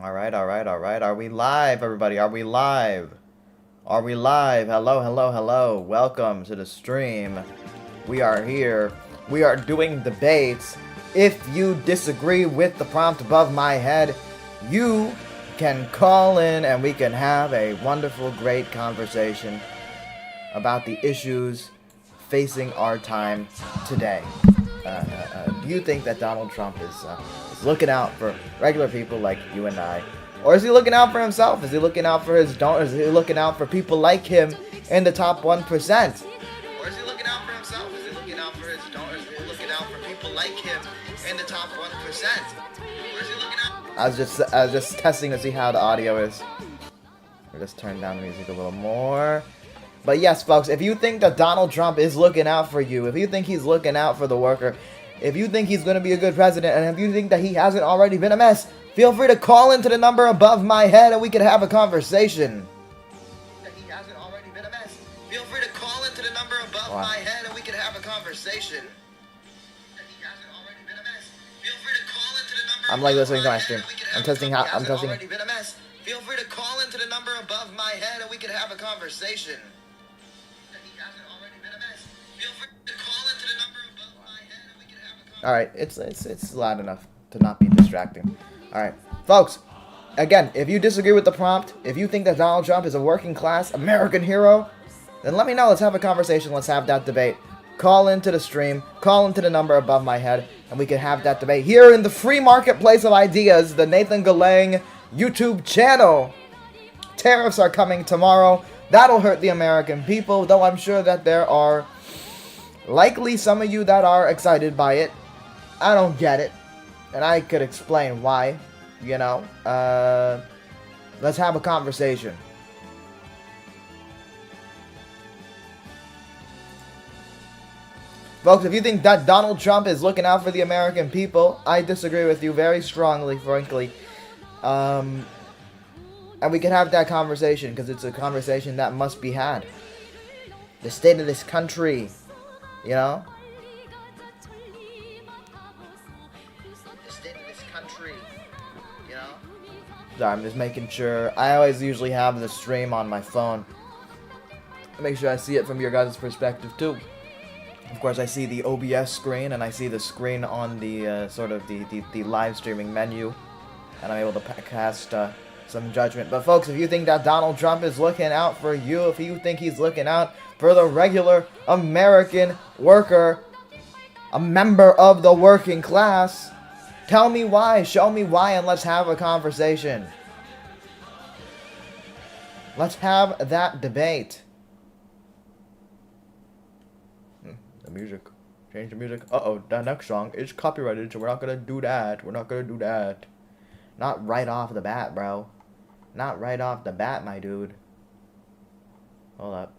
All right. Are we live, everybody? Are we live? Are we live? Hello. Welcome to the stream. We are here. We are doing debates. If you disagree with the prompt above my head, you can call in and we can have a wonderful, great conversation about the issues facing our time today. Do you think that Donald Trump is looking out for regular people like you and I? Or is he looking out for himself? Is he looking out for his donors? Is he looking out for people like him in the top 1%? Or is he looking out for himself? Is he looking out for his donors? Is he looking out for people like him in the top 1%? Or is he looking out? I was just testing to see how the audio is. We'll just turn down the music a little more. But yes, folks, if you think that Donald Trump is looking out for you, if you think he's looking out for the worker, if you think he's going to be a good president, and if you think that he hasn't already been a mess, feel free to call into the number above my head and we can have a conversation. That he hasn't already been a mess. Feel free to call into the number above my head and we can have a conversation. That he hasn't already been a mess. Feel free to call into the number. I'm like listening to my stream. I'm testing how. I'm testing. Already been a mess. Feel free to call into the number above my head and we can have a conversation. Alright, it's loud enough to not be distracting. Alright, folks, again, if you disagree with the prompt, if you think that Donald Trump is a working class American hero, then let me know. Let's have a conversation. Let's have that debate. Call into the stream, call into the number above my head, and we can have that debate here in the free marketplace of ideas, the Nathan Galang YouTube channel. Tariffs are coming tomorrow. That'll hurt the American people, though I'm sure that there are likely some of you that are excited by it. I don't get it, and I could explain why, you know. Let's have a conversation. Folks, if you think that Donald Trump is looking out for the American people, I disagree with you very strongly, frankly. And we can have that conversation, because it's a conversation that must be had. The state of this country, you know? Sorry, I'm just making sure. I always usually have the stream on my phone. Make sure I see it from your guys' perspective too. Of course, I see the OBS screen and I see the screen on the sort of the live streaming menu, and I'm able to cast some judgment. But folks, if you think that Donald Trump is looking out for you, if you think he's looking out for the regular American worker, a member of the working class, tell me why, show me why, and let's have a conversation. Let's have that debate. The music. Change the music. Uh-oh, that next song is copyrighted, so we're not gonna do that. We're not gonna do that. Not right off the bat, bro. Not right off the bat, my dude. Hold up.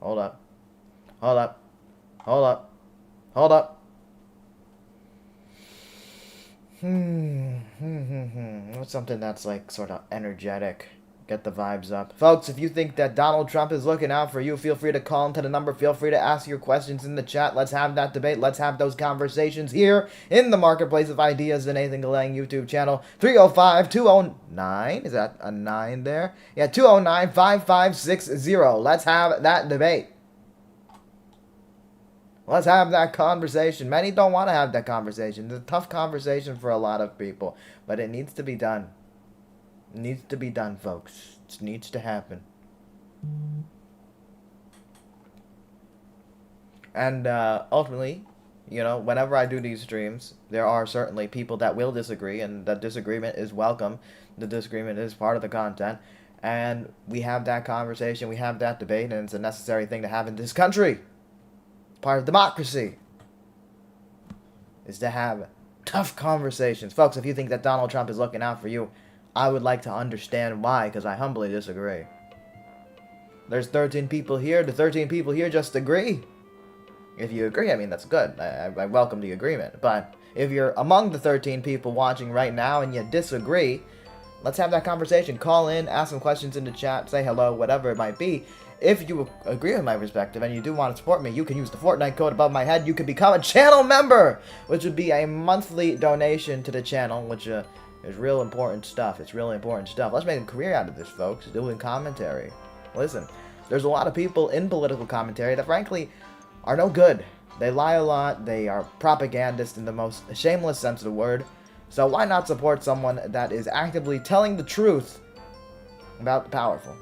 Hold up. Hold up. Hold up. Hold up. What's something that's like sort of energetic? Get the vibes up. Folks, if you think that Donald Trump is looking out for you, feel free to call into the number. Feel free to ask your questions in the chat. Let's have that debate. Let's have those conversations here in the Marketplace of Ideas, the Nathan Galang YouTube channel. 305-209. Is that a 9 there? Yeah, 209-5560. Let's have that debate. Let's have that conversation. Many don't want to have that conversation. It's a tough conversation for a lot of people, but it needs to be done. It needs to be done, folks. It needs to happen. And ultimately, you know, whenever I do these streams, there are certainly people that will disagree, and that disagreement is welcome. The disagreement is part of the content. And we have that conversation, we have that debate, and it's a necessary thing to have in this country. Part of democracy is to have tough conversations. Folks, if you think that Donald Trump is looking out for you, I would like to understand why, because I humbly disagree. There's 13 people here. The 13 people here just agree. If you agree, I mean, that's good. I welcome the agreement. But if you're among the 13 people watching right now and you disagree, let's have that conversation. Call in, ask some questions in the chat, say hello, whatever it might be. If you agree with my perspective and you do want to support me, you can use the Fortnite code above my head. You can become a channel member, which would be a monthly donation to the channel, which It's real important stuff. It's really important stuff. Let's make a career out of this, folks. Doing commentary. Listen, there's a lot of people in political commentary that, frankly, are no good. They lie a lot. They are propagandists in the most shameless sense of the word. So why not support someone that is actively telling the truth about the powerful?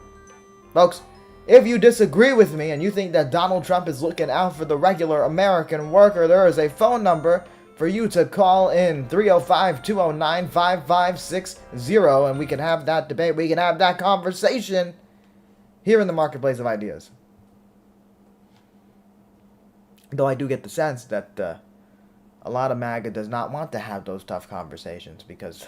Folks, if you disagree with me and you think that Donald Trump is looking out for the regular American worker, there is a phone number for you to call in, 305-209-5560, and we can have that debate. We can have that conversation here in the marketplace of ideas. Though I do get the sense that a lot of MAGA does not want to have those tough conversations because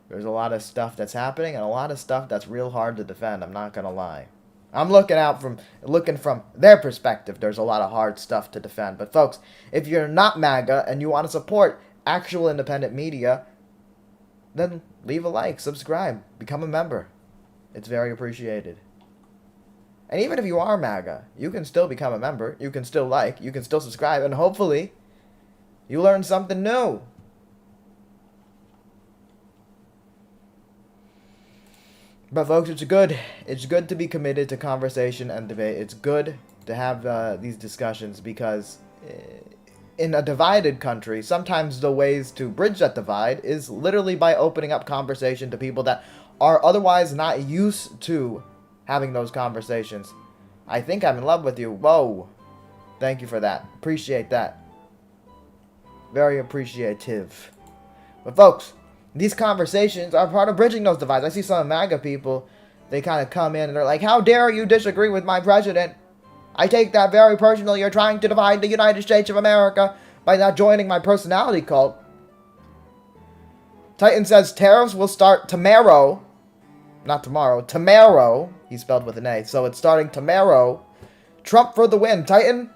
there's a lot of stuff that's happening and a lot of stuff that's real hard to defend. I'm not gonna lie. I'm looking from their perspective. There's a lot of hard stuff to defend. But folks, if you're not MAGA and you want to support actual independent media, then leave a like, subscribe, become a member. It's very appreciated. And even if you are MAGA, you can still become a member. You can still like, you can still subscribe, and hopefully you learn something new. But folks, it's good to be committed to conversation and debate. It's good to have these discussions because in a divided country, sometimes the ways to bridge that divide is literally by opening up conversation to people that are otherwise not used to having those conversations. I think I'm in love with you. Whoa. Thank you for that. Appreciate that. Very appreciative. But folks, these conversations are part of bridging those divides. I see some MAGA people, they kind of come in and they're like, how dare you disagree with my president? I take that very personally. You're trying to divide the United States of America by not joining my personality cult. Titan says tariffs will start tomorrow. Not tomorrow. Tomorrow. He's spelled with an A. So it's starting tomorrow. Trump for the win. Titan?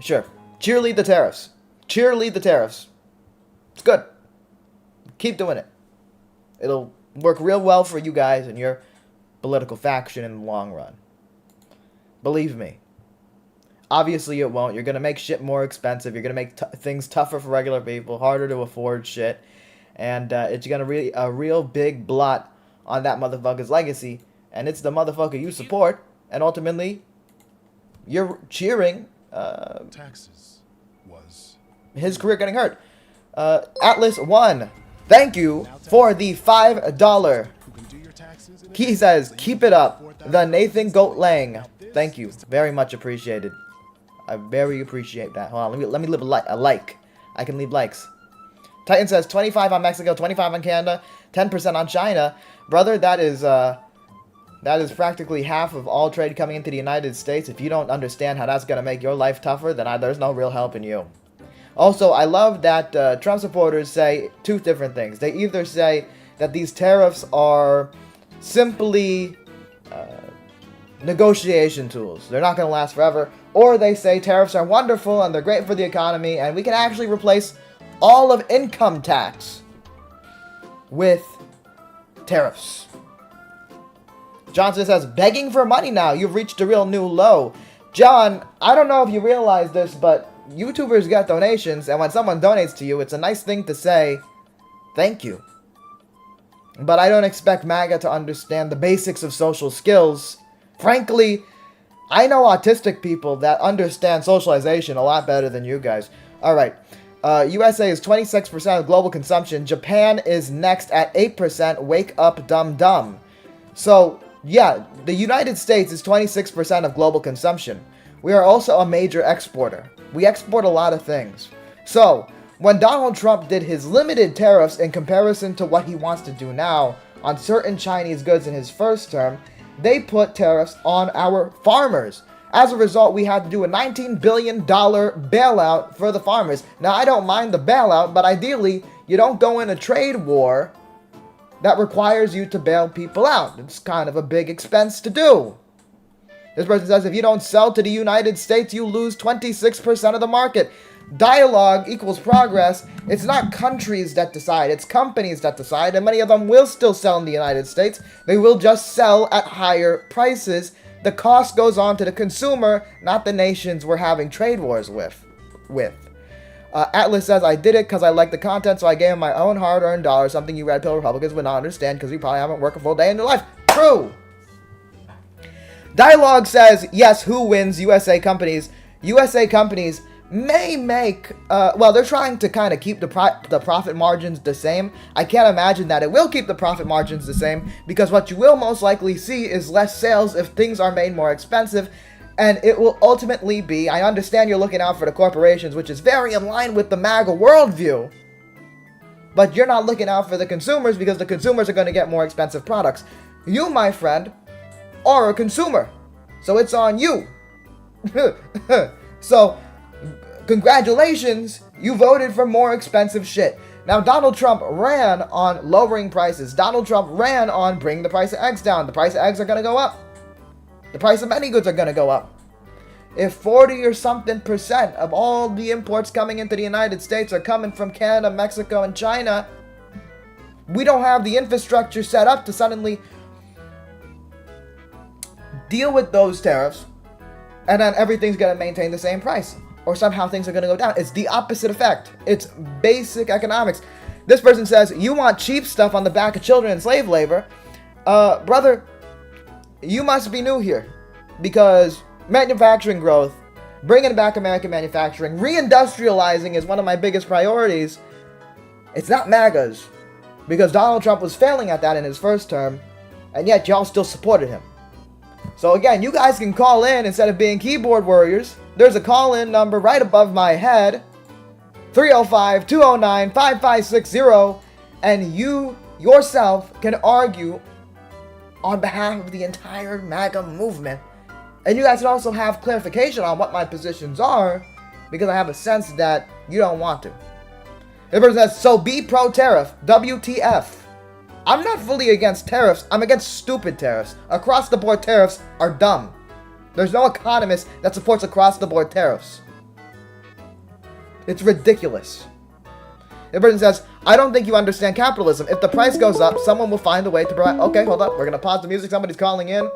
Sure. Cheerlead the tariffs. Cheerlead the tariffs. It's good. Keep doing it. It'll work real well for you guys and your political faction in the long run. Believe me. Obviously it won't. You're going to make shit more expensive. You're going to make things tougher for regular people, harder to afford shit. And it's going to be a real big blot on that motherfucker's legacy. And it's the motherfucker you support. And ultimately, you're cheering taxes was his career getting hurt. Atlas 1, thank you for the $5. He says, keep it up. TheNathanGalang. Thank you. Very much appreciated. I very appreciate that. Hold on, let me leave a like. I can leave likes. Titan says 25 on Mexico, 25 on Canada, 10% on China. Brother, that is practically half of all trade coming into the United States. If you don't understand how that's going to make your life tougher, then there's no real help in you. Also, I love that Trump supporters say two different things. They either say that these tariffs are simply negotiation tools. They're not going to last forever. Or they say tariffs are wonderful and they're great for the economy and we can actually replace all of income tax with tariffs. Johnson says, begging for money now. You've reached a real new low. John, I don't know if you realize this, but YouTubers get donations, and when someone donates to you, it's a nice thing to say, thank you. But I don't expect MAGA to understand the basics of social skills. Frankly, I know autistic people that understand socialization a lot better than you guys. Alright, USA is 26% of global consumption. Japan is next at 8%. Wake up, dumb dumb. So, yeah, the United States is 26% of global consumption. We are also a major exporter. We export a lot of things. So, when Donald Trump did his limited tariffs in comparison to what he wants to do now on certain Chinese goods in his first term, they put tariffs on our farmers. As a result, we had to do a $19 billion bailout for the farmers. Now, I don't mind the bailout, but ideally, you don't go in a trade war that requires you to bail people out. It's kind of a big expense to do. This person says, if you don't sell to the United States, you lose 26% of the market. Dialogue equals progress. It's not countries that decide, it's companies that decide, and many of them will still sell in the United States. They will just sell at higher prices. The cost goes on to the consumer, not the nations we're having trade wars with. Atlas says, I did it because I like the content, so I gave him my own hard-earned dollar, something you red pill Republicans would not understand because you probably haven't worked a full day in your life. True! Dialogue says, yes, who wins? USA companies. USA companies may make, well, they're trying to kind of keep the profit margins the same. I can't imagine that it will keep the profit margins the same, because what you will most likely see is less sales if things are made more expensive, and it will ultimately be, I understand you're looking out for the corporations, which is very in line with the MAGA worldview, but you're not looking out for the consumers because the consumers are going to get more expensive products. You, my friend, are a consumer, so it's on you. So, congratulations, you voted for more expensive shit. Now, Donald Trump ran on lowering prices. Donald Trump ran on bringing the price of eggs down. The price of eggs are going to go up. The price of many goods are going to go up. If 40 or something % of all the imports coming into the United States are coming from Canada, Mexico, and China, we don't have the infrastructure set up to suddenly deal with those tariffs, and then everything's going to maintain the same price. Or somehow things are going to go down. It's the opposite effect. It's basic economics. This person says, you want cheap stuff on the back of children and slave labor. Brother, you must be new here. Because manufacturing growth, bringing back American manufacturing, reindustrializing is one of my biggest priorities. It's not MAGA's. Because Donald Trump was failing at that in his first term, and yet y'all still supported him. So again, you guys can call in instead of being keyboard warriors. There's a call-in number right above my head, 305-209-5560, and you yourself can argue on behalf of the entire MAGA movement. And you guys can also have clarification on what my positions are, because I have a sense that you don't want to. The person says, so be pro-tariff, WTF. I'm not fully against tariffs, I'm against stupid tariffs. Across-the-board tariffs are dumb. There's no economist that supports across-the-board tariffs. It's ridiculous. The person says, I don't think you understand capitalism. If the price goes up, someone will find a way to provide... Okay, hold up. We're going to pause the music. Somebody's calling in.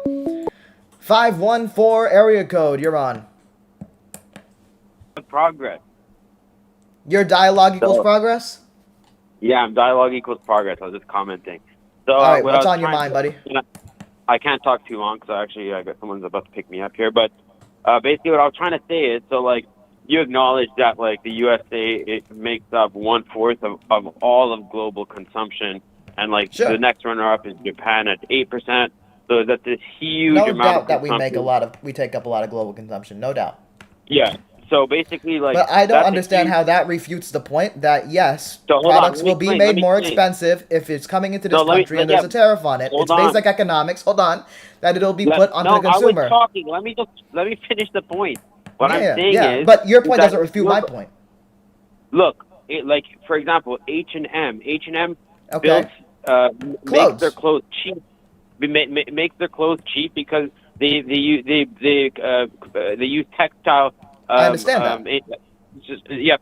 514 area code. You're on. Progress. Your dialogue equals progress? Yeah, dialogue equals progress. I was just commenting. So, all right, what's on your mind, buddy? I can't talk too long because actually I got someone's about to pick me up here. But basically, what I was trying to say is, so like you acknowledge that like the USA it makes up 1/4 of all of global consumption, and like sure. The next runner-up is Japan at 8%. So that's this huge no amount doubt of that we take up a lot of global consumption. No doubt. Yeah. So basically, like, but I don't understand how that refutes the point that yes, so products will be made more expensive if it's coming into this country and there's a tariff on it. It's basic economics. Hold on, that it'll be put onto the consumer. I was talking. Let me finish the point. What I'm saying is, but your point doesn't refute my point. Look, like for example, H&M okay. makes their clothes cheap. Makes their clothes cheap because they use textile. I understand that.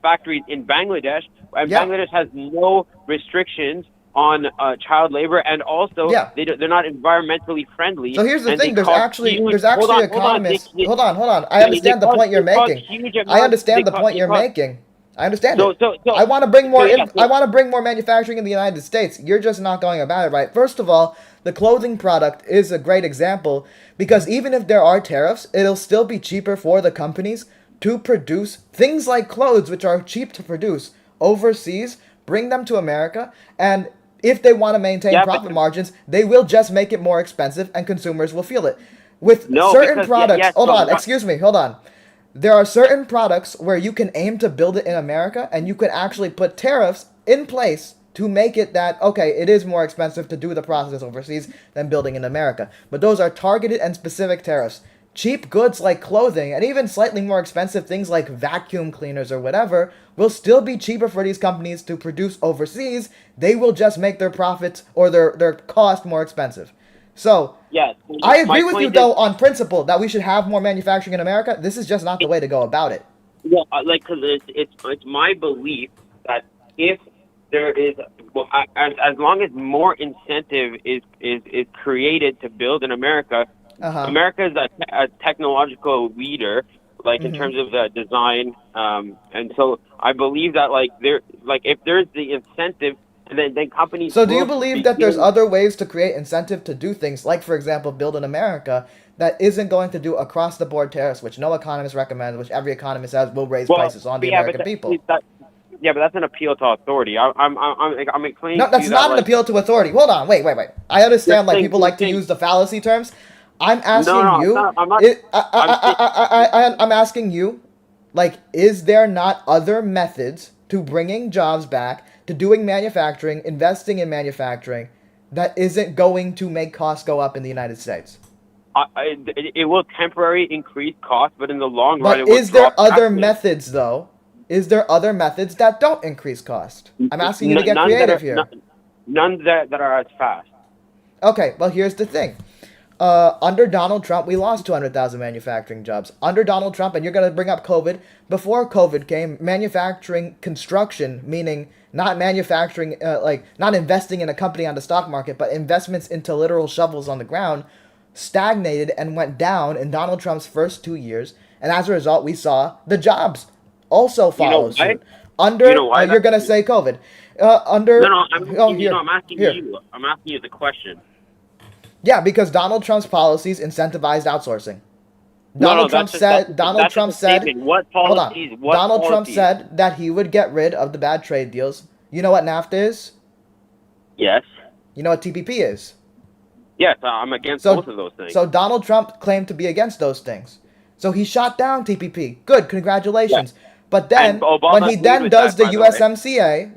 Factories in Bangladesh, and Bangladesh has no restrictions on child labor, and also they're not environmentally friendly. So here's the thing: there's actually economists. Hold on. I understand the point you're making. I understand the point you're making. I understand it. I want to bring more. I want to bring more manufacturing in the United States. You're just not going about it right. First of all, the clothing product is a great example because even if there are tariffs, it'll still be cheaper for the companies to produce things like clothes, which are cheap to produce overseas, bring them to America, and if they want to maintain profit margins, they will just make it more expensive and consumers will feel it. With certain products, hold on. There are certain products where you can aim to build it in America and you can actually put tariffs in place to make it that, okay, it is more expensive to do the process overseas than building in America. But those are targeted and specific tariffs. Cheap goods like clothing and even slightly more expensive things like vacuum cleaners or whatever will still be cheaper for these companies to produce overseas. They will just make their profits or their cost more expensive. So, I agree with you, though, on principle that we should have more manufacturing in America. This is just not the way to go about it. Yeah, because it's my belief that if there is, as long as more incentive is created to build in America, America is a technological leader. like in terms of the design. And so I believe that if there's the incentive, then companies. So do you will believe be that there's getting- other ways to create incentive to do things, like, for example, build in America, that isn't going to do across-the-board tariffs, which no economist recommends, which every economist says will raise prices on the American people? Yeah, but that's an appeal to authority. I'm explaining No, to that's you not that an appeal to authority. Hold on, wait. I understand, like, people like to use the fallacy terms. I'm asking No, you. I'm not. I'm asking you, like, is there not other methods to bringing jobs back, to doing manufacturing, investing in manufacturing, that isn't going to make costs go up in the United States? It will temporarily increase costs, but in the long run, But it will is there drop other taxes. methods, though? Is there other methods that don't increase cost? I'm asking you to get None creative here. None that are as fast. Okay, well, here's the thing. Under Donald Trump, we lost 200,000 manufacturing jobs. Under Donald Trump, and you're going to bring up COVID, before COVID came, manufacturing construction, meaning not manufacturing, not investing in a company on the stock market, but investments into literal shovels on the ground, stagnated and went down in Donald Trump's first 2 years. And as a result, we saw the jobs also follow suit. Under, you're going to say COVID. Under, No, I'm asking here. you. I'm asking you the question. Yeah, because Donald Trump's policies incentivized outsourcing. Donald Trump said, what policies? hold on. Donald Trump said that he would get rid of the bad trade deals. You know what NAFTA is? Yes. You know what TPP is? Yes, I'm against both of those things. So Donald Trump claimed to be against those things. So he shot down TPP. Good, congratulations. Yeah. But then, when he then does the USMCA,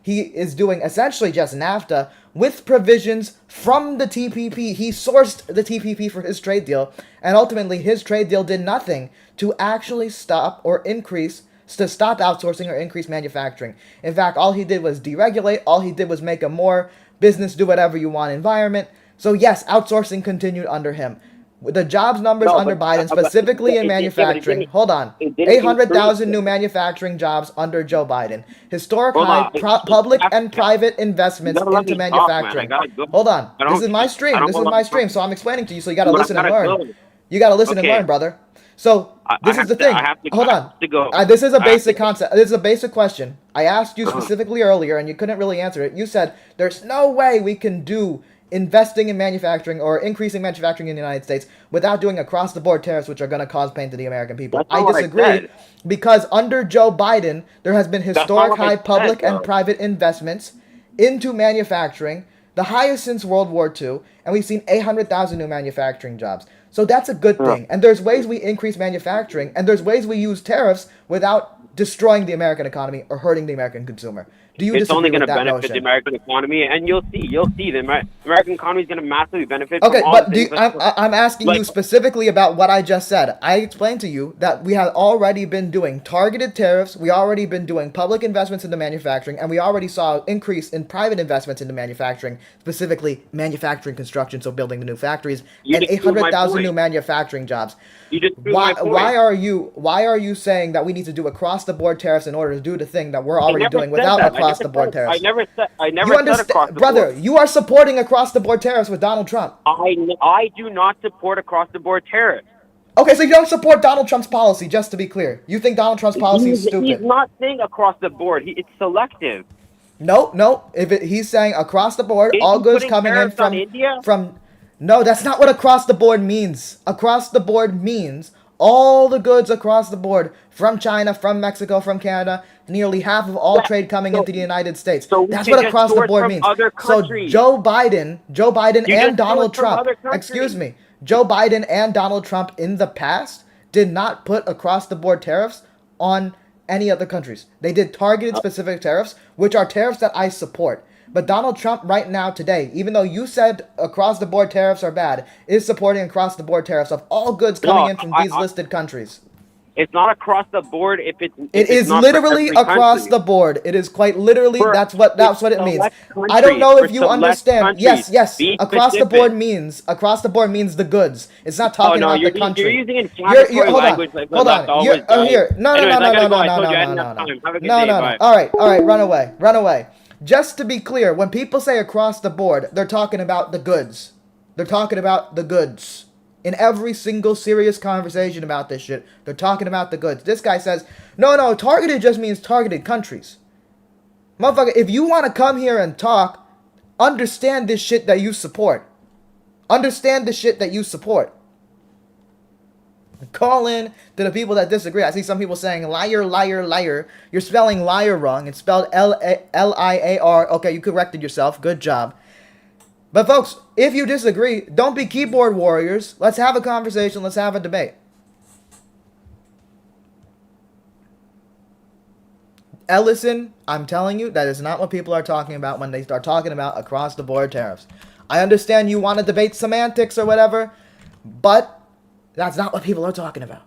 he is doing essentially just NAFTA with provisions from the TPP. He sourced the TPP for his trade deal, and ultimately his trade deal did nothing to actually stop outsourcing or increase manufacturing. In fact, all he did was deregulate. All he did was make a more business do whatever you want environment. So yes, outsourcing continued under him. The jobs numbers under Biden, specifically in manufacturing, 800,000 new manufacturing jobs under Joe Biden. Historic high public and private investments into manufacturing. Hold on. This is my stream, so I'm explaining to you, so you got to listen and learn. You got to listen and learn, brother. So, this is the thing. Hold on. This is a basic concept. This is a basic question. I asked you specifically earlier, and you couldn't really answer it. You said, there's no way we can do investing in manufacturing or increasing manufacturing in the United States without doing across-the-board tariffs, which are going to cause pain to the American people. I disagree, because under Joe Biden, there has been historic high public and private investments into manufacturing, the highest since World War II, and we've seen 800,000 new manufacturing jobs. So that's a good thing. And there's ways we increase manufacturing, and there's ways we use tariffs without destroying the American economy or hurting the American consumer. Do you disagree with that notion? It's only going to benefit the American economy, and you'll see. The American economy is going to massively benefit. Okay, but I'm asking you specifically about what I just said. I explained to you that we have already been doing targeted tariffs. We already been doing public investments into manufacturing, and we already saw an increase in private investments into manufacturing, specifically manufacturing construction, so building the new factories, and 800,000 new manufacturing jobs. Why are you saying that we need to do across the board tariffs in order to do the thing that we're already doing without across the board tariffs? I never said across the board. Brother, you are supporting across the board tariffs with Donald Trump. I do not support across the board tariffs. Okay, so you don't support Donald Trump's policy, just to be clear. You think Donald Trump's policy is stupid. He's not saying across the board. It's selective. No. He's saying across the board, all goods coming in from India? No, that's not what across the board means. Across the board means all the goods across the board from China, from Mexico, from Canada, nearly half of all trade coming into the United States. So that's what across the board means. So Joe Biden and Donald Trump, Joe Biden and Donald Trump in the past did not put across the board tariffs on any other countries. They did targeted specific tariffs, which are tariffs that I support. But Donald Trump right now, today, even though you said across-the-board tariffs are bad, is supporting across-the-board tariffs of all goods coming in from these listed countries. It's not across the board if it's... It is literally across the board. It is quite literally, that's what it means. I don't know if you understand. Yes, across the board means the goods. It's not talking about the country. You're using inflammatory language. Hold on. Here. No. All right, run away. Just to be clear, when people say across the board, they're talking about the goods. In every single serious conversation about this shit, they're talking about the goods. This guy says, no, targeted just means targeted countries. Motherfucker, if you want to come here and talk, understand this shit that you support. Understand the shit that you support. Call in to the people that disagree. I see some people saying, liar, liar, liar. You're spelling liar wrong. It's spelled L-I-A-R. Okay, you corrected yourself. Good job. But folks, if you disagree, don't be keyboard warriors. Let's have a conversation. Let's have a debate. Ellison, I'm telling you, that is not what people are talking about when they start talking about across-the-board tariffs. I understand you want to debate semantics or whatever, but that's not what people are talking about.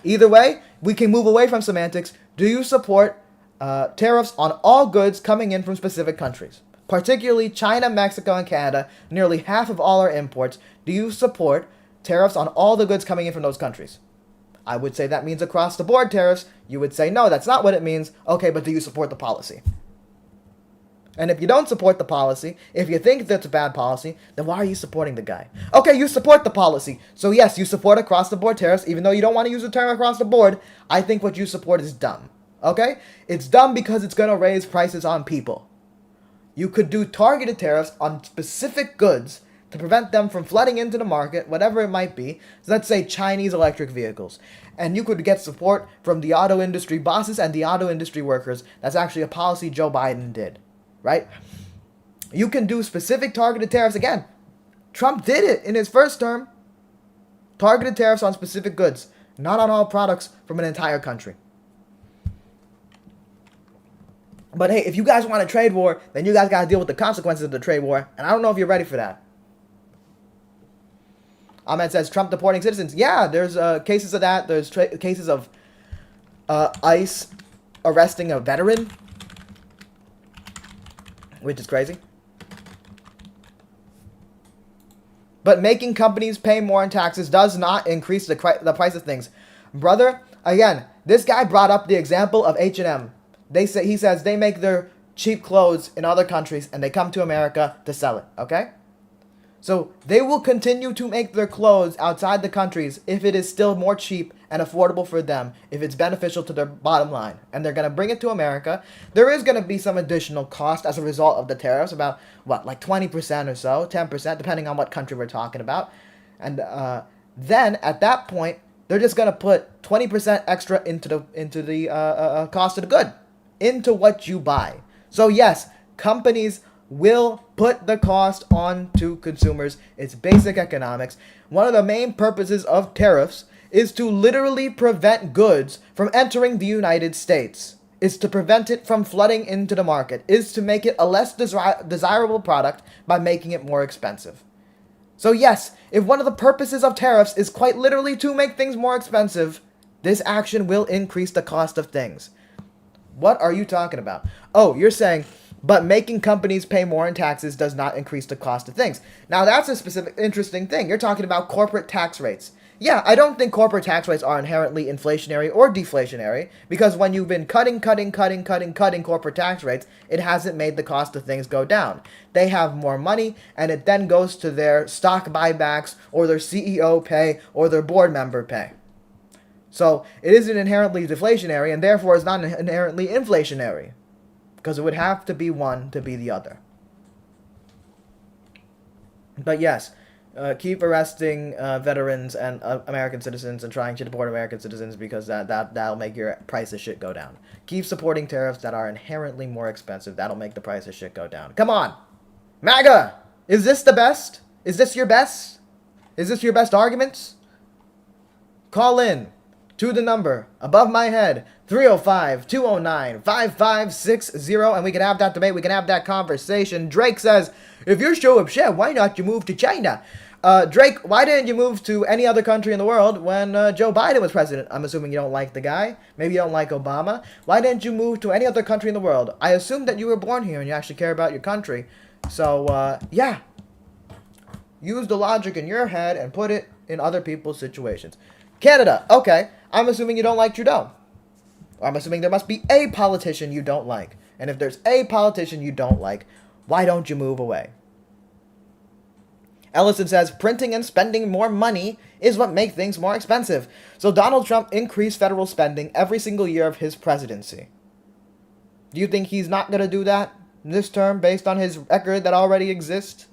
Either way, we can move away from semantics. Do you support tariffs on all goods coming in from specific countries? Particularly China, Mexico, and Canada, nearly half of all our imports. Do you support tariffs on all the goods coming in from those countries? I would say that means across-the-board tariffs. You would say, no, that's not what it means. Okay, but do you support the policy? And if you don't support the policy, if you think that's a bad policy, then why are you supporting the guy? Okay, you support the policy. So yes, you support across-the-board tariffs, even though you don't want to use the term across the board. I think what you support is dumb. Okay? It's dumb because it's going to raise prices on people. You could do targeted tariffs on specific goods to prevent them from flooding into the market, whatever it might be. So let's say Chinese electric vehicles. And you could get support from the auto industry bosses and the auto industry workers. That's actually a policy Joe Biden did, right? You can do specific targeted tariffs. Again, Trump did it in his first term. Targeted tariffs on specific goods, not on all products from an entire country. But hey, if you guys want a trade war, then you guys got to deal with the consequences of the trade war. And I don't know if you're ready for that. Ahmed says, Trump deporting citizens. Yeah, there's cases of that. There's cases of ICE arresting a veteran, which is crazy. But making companies pay more in taxes does not increase the price of things. Brother, again, this guy brought up the example of H&M. He says they make their cheap clothes in other countries and they come to America to sell it, okay? So they will continue to make their clothes outside the countries if it is still more cheap and affordable for them, if it's beneficial to their bottom line. And they're going to bring it to America. There is going to be some additional cost as a result of the tariffs, about, what, like 20% or so, 10%, depending on what country we're talking about. And then, at that point, they're just going to put 20% extra into the cost of the good, into what you buy. So yes, companies will put the cost on to consumers. It's basic economics. One of the main purposes of tariffs is to literally prevent goods from entering the United States. Is to prevent it from flooding into the market. Is to make it a less desirable product by making it more expensive. So yes, if one of the purposes of tariffs is quite literally to make things more expensive, this action will increase the cost of things. What are you talking about? Oh, you're saying, but making companies pay more in taxes does not increase the cost of things. Now, that's a specific, interesting thing. You're talking about corporate tax rates. Yeah, I don't think corporate tax rates are inherently inflationary or deflationary, because when you've been cutting corporate tax rates, it hasn't made the cost of things go down. They have more money, and it then goes to their stock buybacks, or their CEO pay, or their board member pay. So it isn't inherently deflationary, and therefore it's not inherently inflationary, because it would have to be one to be the other. But yes, keep arresting veterans and American citizens and trying to deport American citizens, because that'll make your price of shit go down. Keep supporting tariffs that are inherently more expensive. That'll make the price of shit go down. Come on! MAGA! Is this the best? Is this your best? Is this your best arguments? Call in to the number above my head, 305-209-5560, and we can have that debate, we can have that conversation. Drake says, if you're so upset, why not you move to China? Drake, why didn't you move to any other country in the world when Joe Biden was president? I'm assuming you don't like the guy. Maybe you don't like Obama. Why didn't you move to any other country in the world? I assume that you were born here and you actually care about your country. So, yeah. Use the logic in your head and put it in other people's situations. Canada, okay. I'm assuming you don't like Trudeau. I'm assuming there must be a politician you don't like. And if there's a politician you don't like, why don't you move away? Ellison says, printing and spending more money is what make things more expensive. So Donald Trump increased federal spending every single year of his presidency. Do you think he's not going to do that this term based on his record that already exists?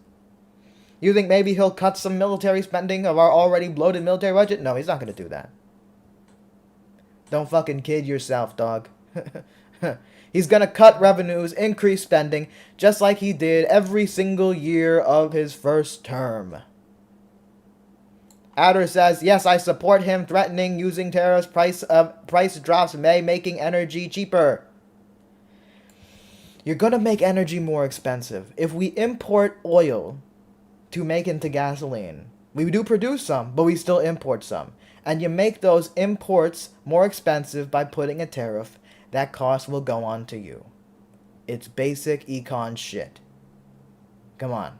You think maybe he'll cut some military spending of our already bloated military budget? No, he's not going to do that. Don't fucking kid yourself, dog. He's going to cut revenues, increase spending, just like he did every single year of his first term. Adder says, yes, I support him threatening using tariffs, price drops making energy cheaper. You're going to make energy more expensive. If we import oil to make into gasoline, we do produce some, but we still import some. And you make those imports more expensive by putting a tariff, that cost will go on to you. It's basic econ shit. Come on.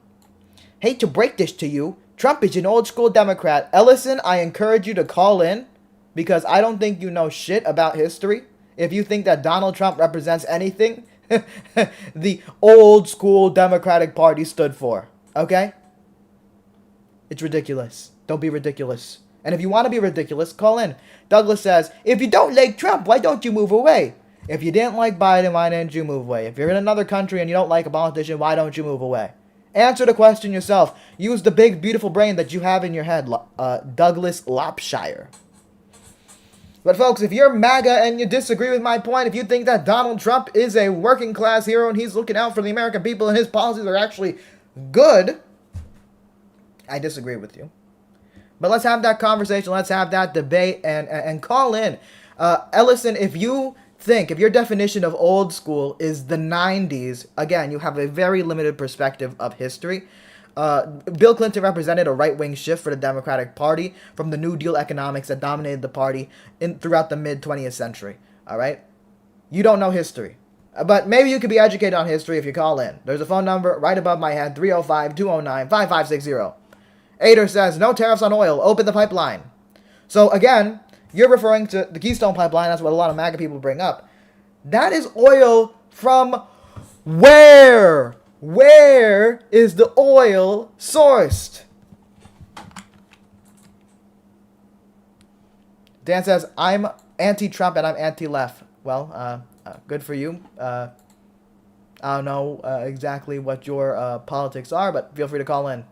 Hate to break this to you, Trump is an old school Democrat. Ellison, I encourage you to call in, because I don't think you know shit about history. If you think that Donald Trump represents anything, the old school Democratic Party stood for. Okay? It's ridiculous. Don't be ridiculous. And if you want to be ridiculous, call in. Douglas says, if you don't like Trump, why don't you move away? If you didn't like Biden, why didn't you move away? If you're in another country and you don't like a politician, why don't you move away? Answer the question yourself. Use the big, beautiful brain that you have in your head, Douglas Lopshire. But folks, if you're MAGA and you disagree with my point, if you think that Donald Trump is a working class hero and he's looking out for the American people and his policies are actually good, I disagree with you. But let's have that conversation, let's have that debate, and call in. Ellison, if your definition of old school is the 90s, again, you have a very limited perspective of history. Bill Clinton represented a right-wing shift for the Democratic Party from the New Deal economics that dominated the party throughout the mid-20th century. All right? You don't know history. But maybe you could be educated on history if you call in. There's a phone number right above my head, 305-209-5560. Ader says, no tariffs on oil. Open the pipeline. So, again, you're referring to the Keystone Pipeline. That's what a lot of MAGA people bring up. That is oil from where? Where is the oil sourced? Dan says, I'm anti-Trump and I'm anti-left. Well, good for you. I don't know exactly what your politics are, but feel free to call in.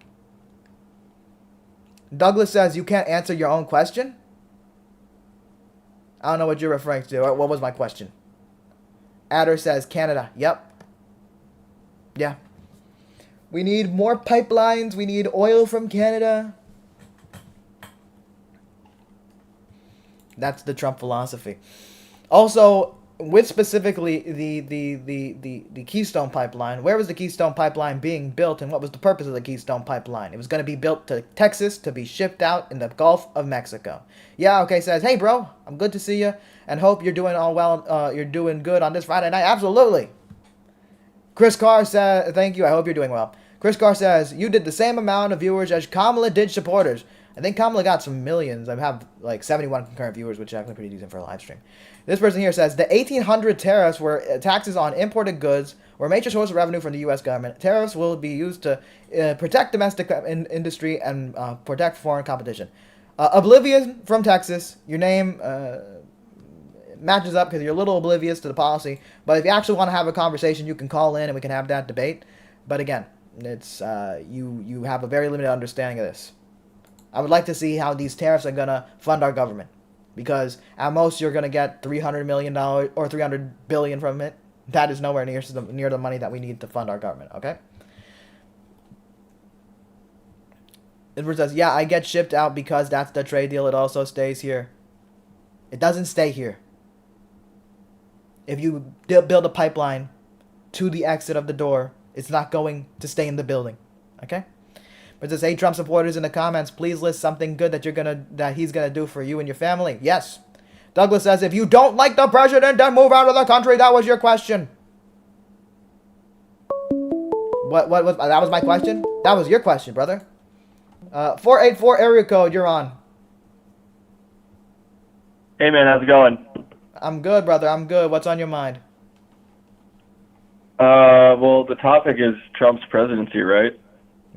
Douglas says, you can't answer your own question? I don't know what you're referring to. What was my question? Adder says, Canada. Yep. Yeah. We need more pipelines. We need oil from Canada. That's the Trump philosophy. Also, with specifically the Keystone Pipeline, where was the Keystone Pipeline being built and what was the purpose of the Keystone Pipeline? It was going to be built to Texas to be shipped out in the Gulf of Mexico. Yeah, okay, says, hey, bro, I'm good to see you and hope you're doing all well. You're doing good on this Friday night. Absolutely. Chris Carr says, thank you. I hope you're doing well. Chris Carr says, you did the same amount of viewers as Kamala did supporters. I think Kamala got some millions. I have like 71 concurrent viewers, which is actually pretty decent for a live stream. This person here says, the 1800 tariffs were taxes on imported goods were a major source of revenue from the U.S. government. Tariffs will be used to protect domestic industry and protect foreign competition. Oblivious from Texas. Your name matches up because you're a little oblivious to the policy. But if you actually want to have a conversation, you can call in and we can have that debate. But again, it's you have a very limited understanding of this. I would like to see how these tariffs are going to fund our government. Because at most you're going to get $300 million or $300 billion from it. That is nowhere near the money that we need to fund our government, okay? Edward says, yeah, I get shipped out because that's the trade deal. It also stays here. It doesn't stay here. If you build a pipeline to the exit of the door, it's not going to stay in the building, okay? But says, hey, Trump supporters in the comments, please list something good that he's gonna do for you and your family. Yes. Douglas says, if you don't like the president, then move out of the country. That was your question. What that was my question? That was your question, brother. 484 area code, you're on. Hey man, how's it going? I'm good, brother. I'm good. What's on your mind? Well, the topic is Trump's presidency, right?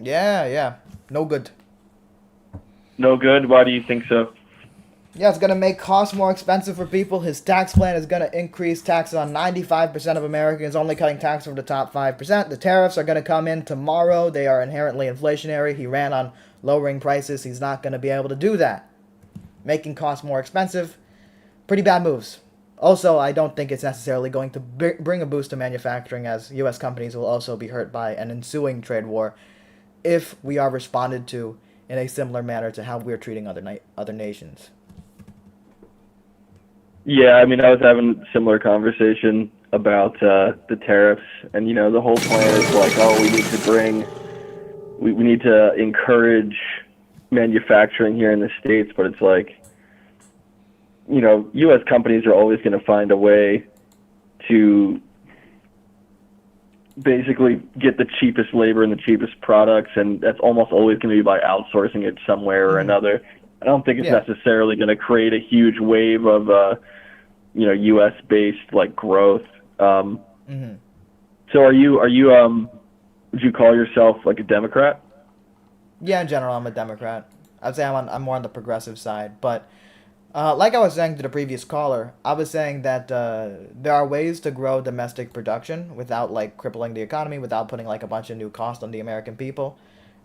Yeah. No good. No good? Why do you think so? Yeah, it's going to make costs more expensive for people. His tax plan is going to increase taxes on 95% of Americans, only cutting taxes for the top 5%. The tariffs are going to come in tomorrow. They are inherently inflationary. He ran on lowering prices. He's not going to be able to do that. Making costs more expensive. Pretty bad moves. Also, I don't think it's necessarily going to bring a boost to manufacturing, as U.S. companies will also be hurt by an ensuing trade war if we are responded to in a similar manner to how we're treating other nations. Yeah, I mean, I was having a similar conversation about the tariffs, and the whole plan is like, oh, we need to encourage manufacturing here in the States, but it's like, U.S. companies are always going to find a way to basically get the cheapest labor and the cheapest products, and that's almost always going to be by outsourcing it somewhere or another. I don't think it's necessarily going to create a huge wave of U.S. based like growth. So are you would you call yourself like a Democrat? Yeah, in general, I'm a Democrat. I'd say I'm more on the progressive side, but like I was saying to the previous caller, I was saying that there are ways to grow domestic production without like crippling the economy, without putting like a bunch of new cost on the American people.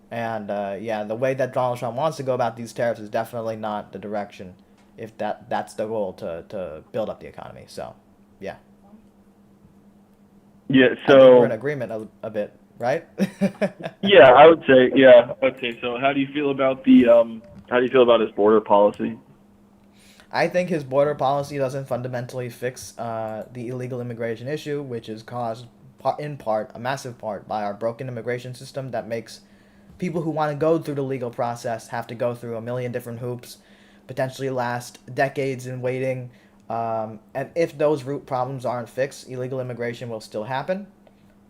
And the way that Donald Trump wants to go about these tariffs is definitely not the direction, if that's the goal to build up the economy. So, yeah. Yeah, I think so we're in agreement a bit, right? yeah, I would say. So how do you feel about his border policy? I think his border policy doesn't fundamentally fix the illegal immigration issue, which is caused a massive part, by our broken immigration system that makes people who want to go through the legal process have to go through a million different hoops, potentially last decades in waiting. And if those root problems aren't fixed, illegal immigration will still happen.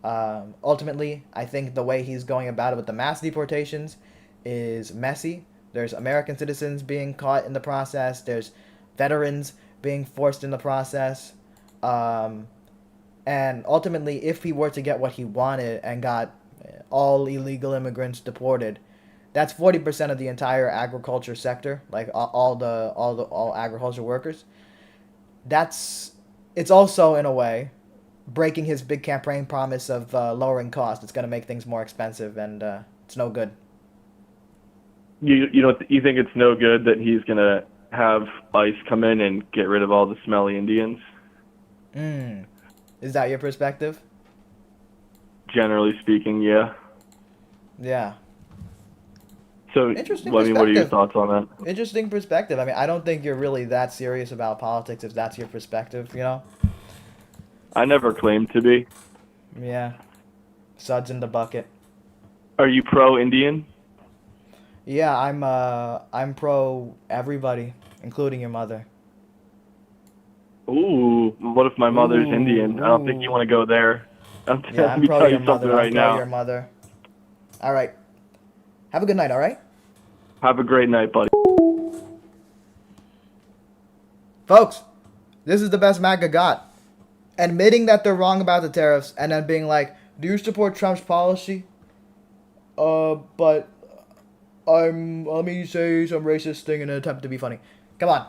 Ultimately, I think the way he's going about it with the mass deportations is messy. There's American citizens being caught in the process. There's veterans being forced in the process. And ultimately, if he were to get what he wanted and got all illegal immigrants deported, that's 40% of the entire agriculture sector, like all agriculture workers. It's also, in a way, breaking his big campaign promise of lowering costs. It's going to make things more expensive, and it's no good. You think it's no good that he's gonna have ICE come in and get rid of all the smelly Indians? Is that your perspective? Generally speaking, yeah. Yeah. So, Interesting what are your perspective. thoughts on that? Interesting perspective. I mean, I don't think you're really that serious about politics if that's your perspective, I never claimed to be. Yeah. Suds in the bucket. Are you pro-Indian? Yeah, I'm pro everybody, including your mother. Ooh, what if my mother's Indian? I don't think you want to go there. Yeah, I'm pro your mother. I'm pro your mother. All right. Have a good night, all right? Have a great night, buddy. Folks, this is the best MAGA got. Admitting that they're wrong about the tariffs and then being like, do you support Trump's policy? But let me say some racist thing in an attempt to be funny. Come on.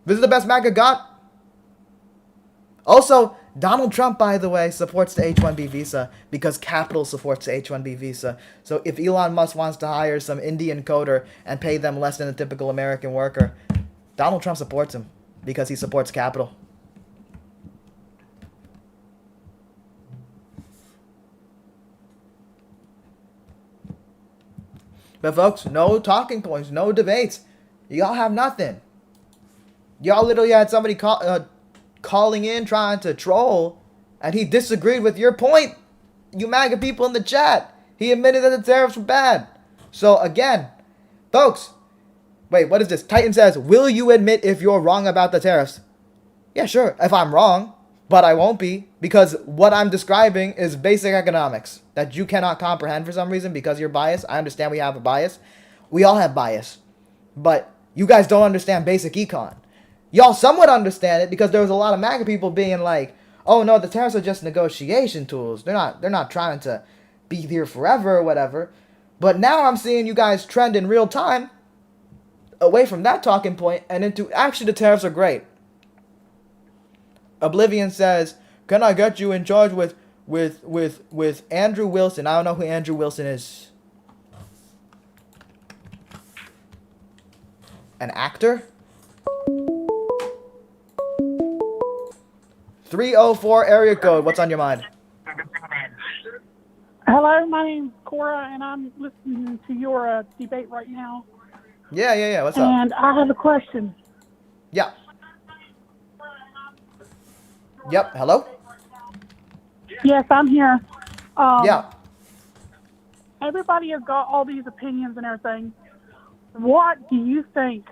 This is the best MAGA got. Also, Donald Trump, by the way, supports the H-1B visa because capital supports the H-1B visa. So if Elon Musk wants to hire some Indian coder and pay them less than a typical American worker, Donald Trump supports him because he supports capital. But folks, no talking points, no debates. Y'all have nothing. Y'all literally had somebody calling in trying to troll, and he disagreed with your point. You MAGA people in the chat. He admitted that the tariffs were bad. So again, folks, wait, what is this? Titan says, will you admit if you're wrong about the tariffs? Yeah, sure, if I'm wrong, but I won't be, because what I'm describing is basic economics that you cannot comprehend for some reason because you're biased. I understand we have a bias. We all have bias. But you guys don't understand basic econ. Y'all somewhat understand it because there was a lot of MAGA people being like, oh no, the tariffs are just negotiation tools. They're not trying to be here forever or whatever. But now I'm seeing you guys trend in real time away from that talking point and into actually the tariffs are great. Oblivion says, "Can I get you in charge with Andrew Wilson?" I don't know who Andrew Wilson is. An actor? 304 area code. What's on your mind? Hello, my name's Cora, and I'm listening to your debate right now. Yeah. What's up? And I have a question. Yeah. Yep. Hello? Yes, I'm here. Yeah. Everybody has got all these opinions and everything. What do you think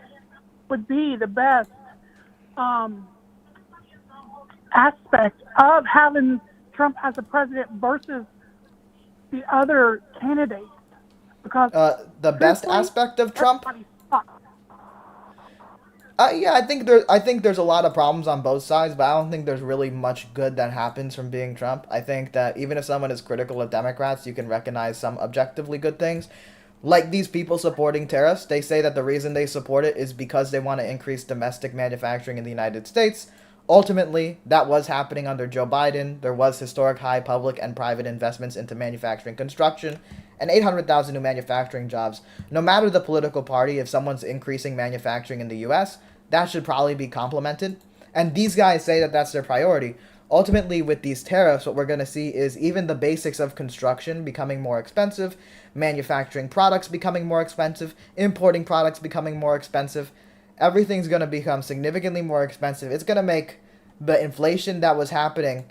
would be the best aspect of having Trump as a president versus the other candidates? Because the best aspect of Trump? everybody sucks. Yeah, I think there's a lot of problems on both sides, but I don't think there's really much good that happens from being Trump. I think that even if someone is critical of Democrats, you can recognize some objectively good things. Like these people supporting tariffs, they say that the reason they support it is because they want to increase domestic manufacturing in the United States. Ultimately, that was happening under Joe Biden. There was historic high public and private investments into manufacturing construction and 800,000 new manufacturing jobs. No matter the political party, if someone's increasing manufacturing in the U.S., that should probably be complemented. And these guys say that that's their priority. Ultimately, with these tariffs, what we're going to see is even the basics of construction becoming more expensive, manufacturing products becoming more expensive, importing products becoming more expensive. Everything's going to become significantly more expensive. It's going to make the inflation that was happening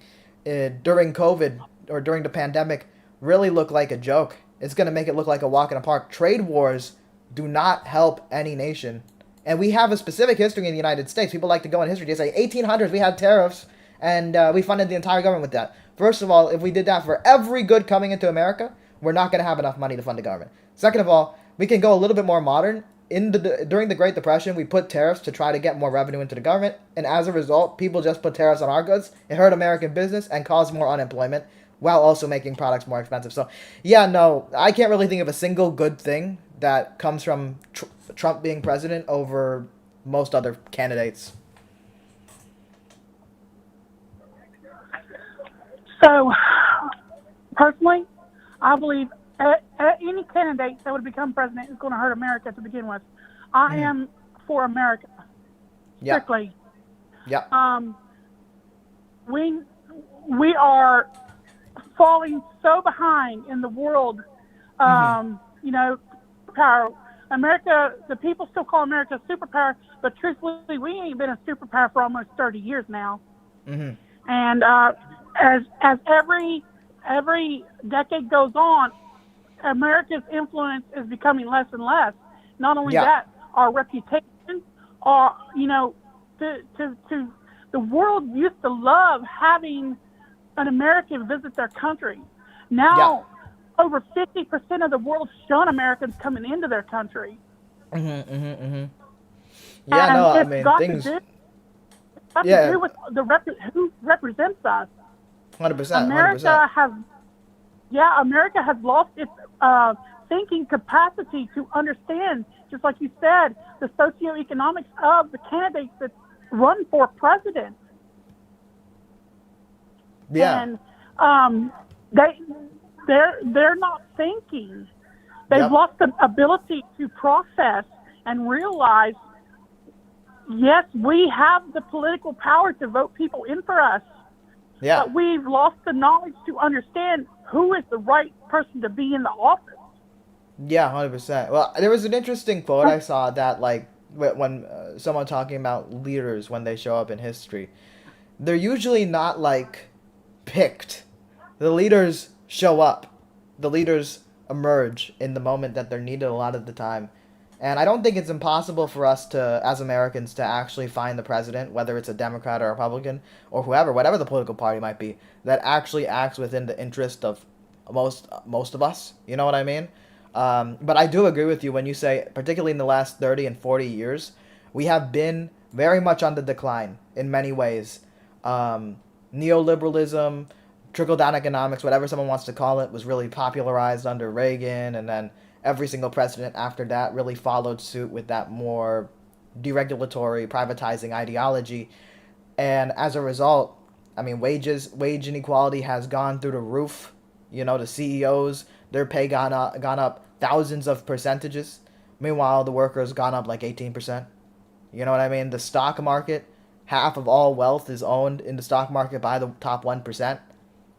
during COVID or during the pandemic really look like a joke. It's going to make it look like a walk in a park. Trade wars do not help any nation. And we have a specific history in the United States. People like to go in history. They say 1800s we had tariffs and we funded the entire government with that. First of all, if we did that for every good coming into America, we're not going to have enough money to fund the government. Second of all, we can go a little bit more modern. During the Great Depression, we put tariffs to try to get more revenue into the government, and as a result, people just put tariffs on our goods. It hurt American business and caused more unemployment, while also making products more expensive. So, yeah, no, I can't really think of a single good thing that comes from Trump being president over most other candidates. So, personally, I believe any candidate that would become president is going to hurt America to begin with. I am for America, strictly. Yeah. We are falling so behind in the world, power. America, the people still call America a superpower, but truthfully, we ain't been a superpower for almost 30 years now. Mm-hmm. And as every decade goes on, America's influence is becoming less and less. Not only that, our reputation, the world used to love having an American visit their country. Now, over 50% of the world shun Americans coming into their country. Yeah, and I it's mean, got things... to do with who represents us. 100%. America has lost its thinking capacity to understand, just like you said, the socioeconomics of the candidates that run for president. Yeah. And they're not thinking. They've lost the ability to process and realize, yes, we have the political power to vote people in for us. Yeah. But we've lost the knowledge to understand who is the right person to be in the office. Yeah, 100%. Well, there was an interesting quote I saw that, like, when someone talking about leaders when they show up in history, they're usually not, like, picked. The leaders show up. The leaders emerge in the moment that they're needed a lot of the time. And I don't think it's impossible for us to, as Americans, to actually find the president, whether it's a Democrat or a Republican or whoever, whatever the political party might be, that actually acts within the interest of most of us. You know what I mean? But I do agree with you when you say, particularly in the last 30 and 40 years, we have been very much on the decline in many ways. Neoliberalism, trickle-down economics, whatever someone wants to call it, was really popularized under Reagan, and then every single president after that really followed suit with that more deregulatory, privatizing ideology. And as a result, I mean, wage inequality has gone through the roof. You know, the CEOs, their pay gone up thousands of percentages. Meanwhile, the workers gone up like 18%. You know what I mean? The stock market, half of all wealth is owned in the stock market by the top 1%.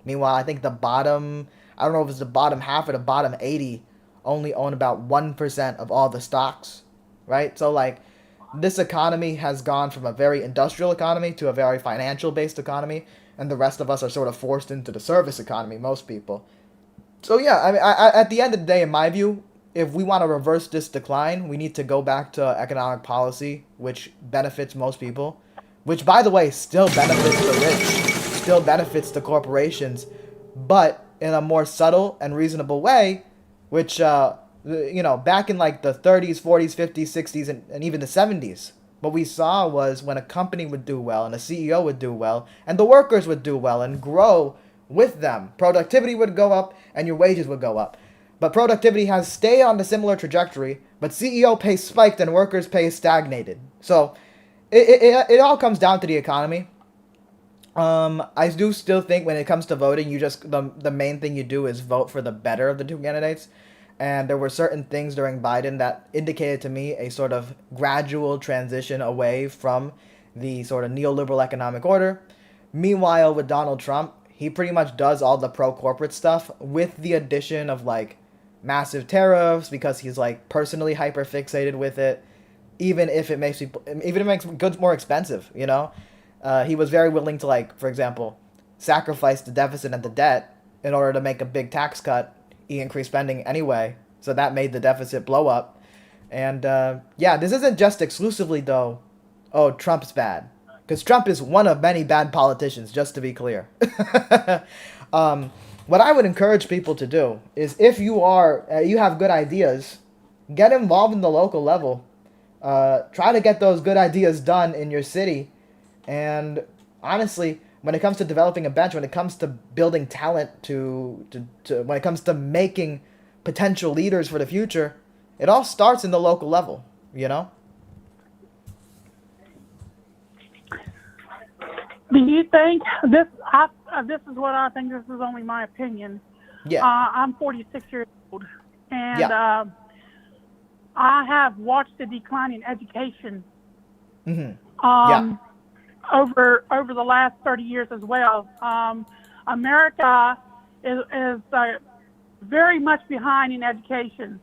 Meanwhile, I think the bottom, I don't know if it's the bottom half or the bottom 80, only own about 1% of all the stocks, right? So, like, this economy has gone from a very industrial economy to a very financial based economy, and the rest of us are sort of forced into the service economy, most people. So yeah, I mean, at the end of the day, in my view, if we want to reverse this decline, we need to go back to economic policy, which benefits most people, which, by the way, still benefits the rich, still benefits the corporations, but in a more subtle and reasonable way, which, you know, back in like the 30s, 40s, 50s, 60s, and even the 70s, what we saw was when a company would do well and a CEO would do well and the workers would do well and grow with them, productivity would go up and your wages would go up. But productivity has stayed on a similar trajectory, but CEO pay spiked and workers pay stagnated. So it all comes down to the economy. I do still think when it comes to voting, you just the main thing you do is vote for the better of the two candidates. And there were certain things during Biden that indicated to me a sort of gradual transition away from the sort of neoliberal economic order. Meanwhile, with Donald Trump, he pretty much does all the pro-corporate stuff with the addition of like massive tariffs because he's like personally hyper fixated with it. Even if it makes goods more expensive, you know, he was very willing to, like, for example, sacrifice the deficit and the debt in order to make a big tax cut. He increased spending anyway, so that made the deficit blow up. And yeah, this isn't just exclusively though, oh, Trump's bad, because Trump is one of many bad politicians. Just to be clear, what I would encourage people to do is if you have good ideas, get involved in the local level. Try to get those good ideas done in your city. And honestly, when it comes to developing a bench, when it comes to building talent, when it comes to making potential leaders for the future, it all starts in the local level, you know? Do you think this? This is what I think. This is only my opinion. Yeah. I'm 46 years old, and I have watched the decline in education. Mm-hmm. Over the last 30 years as well. America is very much behind in education.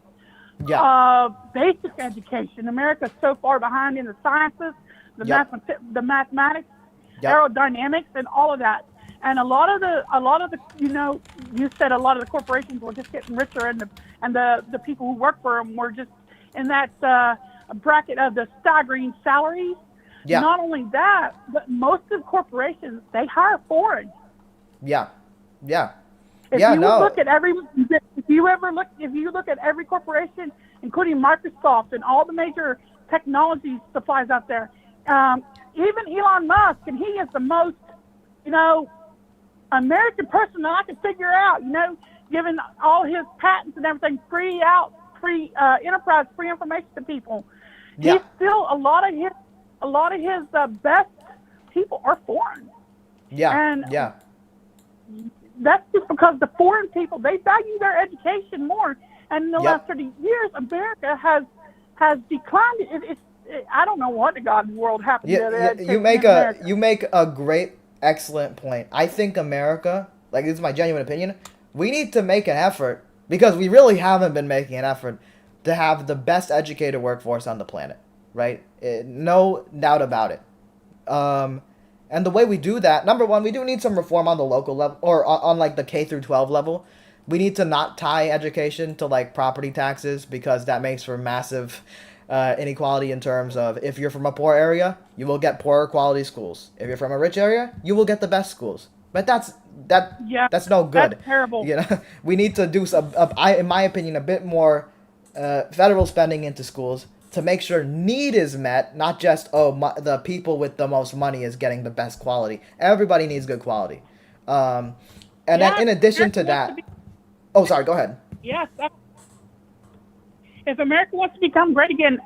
Yeah. Basic education. America is so far behind in the sciences, the mathematics, aerodynamics, and all of that. And a lot of the, you know, you said a lot of the corporations were just getting richer, and the people who work for them were just in that bracket of the staggering salaries. Yeah. Not only that, but most of the corporations, they hire foreign. Yeah. Yeah. If you look at every corporation, including Microsoft and all the major technology supplies out there, even Elon Musk, and he is the most, you know, American person that I can figure out, you know, giving all his patents and everything free enterprise, free information to people. Yeah. He's still a lot of his best people are foreign. Yeah. And yeah. That's just because the foreign people, they value their education more. And in the last 30 years, America has declined. I don't know what the God world happened to the education you make a great, excellent point. I think America, like, this is my genuine opinion, we need to make an effort, because we really haven't been making an effort, to have the best educated workforce on the planet, right? No doubt about it. And the way we do that, number one, we do need some reform on the local level, or on like the K through 12 level. We need to not tie education to like property taxes, because that makes for massive inequality in terms of, if you're from a poor area, you will get poorer quality schools. If you're from a rich area, you will get the best schools. But that's no good. That's terrible. You know, we need to do in my opinion, a bit more federal spending into schools to make sure need is met, not just, the people with the most money is getting the best quality. Everybody needs good quality. And then in addition to that... Oh, sorry, go ahead. Yes. if America wants to become great again,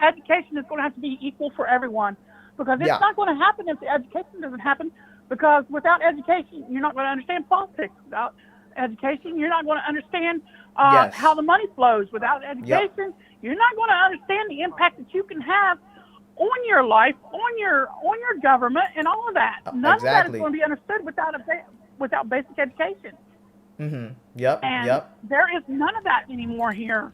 education is going to have to be equal for everyone, because it's not going to happen if the education doesn't happen. Because without education, you're not going to understand politics. Without education, you're not going to understand how the money flows. Without education, you're not going to understand the impact that you can have on your life, on your government, and all of that. None of that is going to be understood without basic education. Mm-hmm. Yep. And there is none of that anymore here.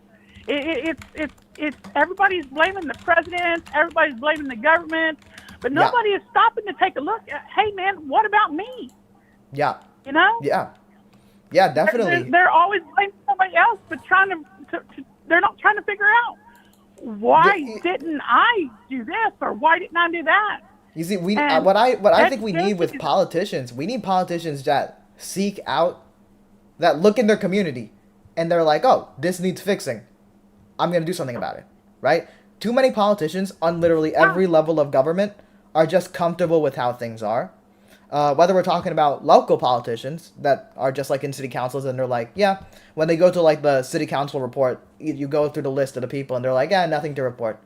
It's everybody's blaming the president, everybody's blaming the government, but nobody is stopping to take a look at, hey man, what about me? Yeah. You know? Yeah. Yeah, definitely. They're always blaming somebody else, but they're not trying to figure out, why didn't I do this, or why didn't I do that? You see, what I think we need with politicians, we need politicians that seek out, that look in their community, and they're like, oh, this needs fixing. I'm going to do something about it, right? Too many politicians on literally every level of government are just comfortable with how things are. Whether we're talking about local politicians that are just like in city councils, and they're like, yeah, when they go to like the city council report, you go through the list of the people and they're like, yeah, nothing to report.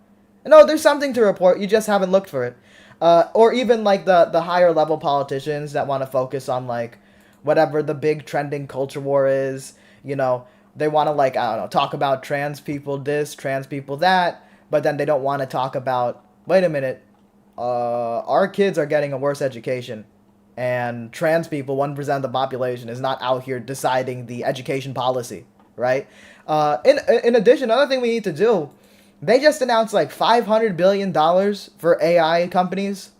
No, there's something to report. You just haven't looked for it. Or even like the higher level politicians that want to focus on like whatever the big trending culture war is. You know, they want to like, I don't know, talk about trans people this, trans people that, but then they don't want to talk about, wait a minute, our kids are getting a worse education. And trans people, 1% of the population, is not out here deciding the education policy, right? In addition, another thing we need to do, they just announced like $500 billion for AI companies,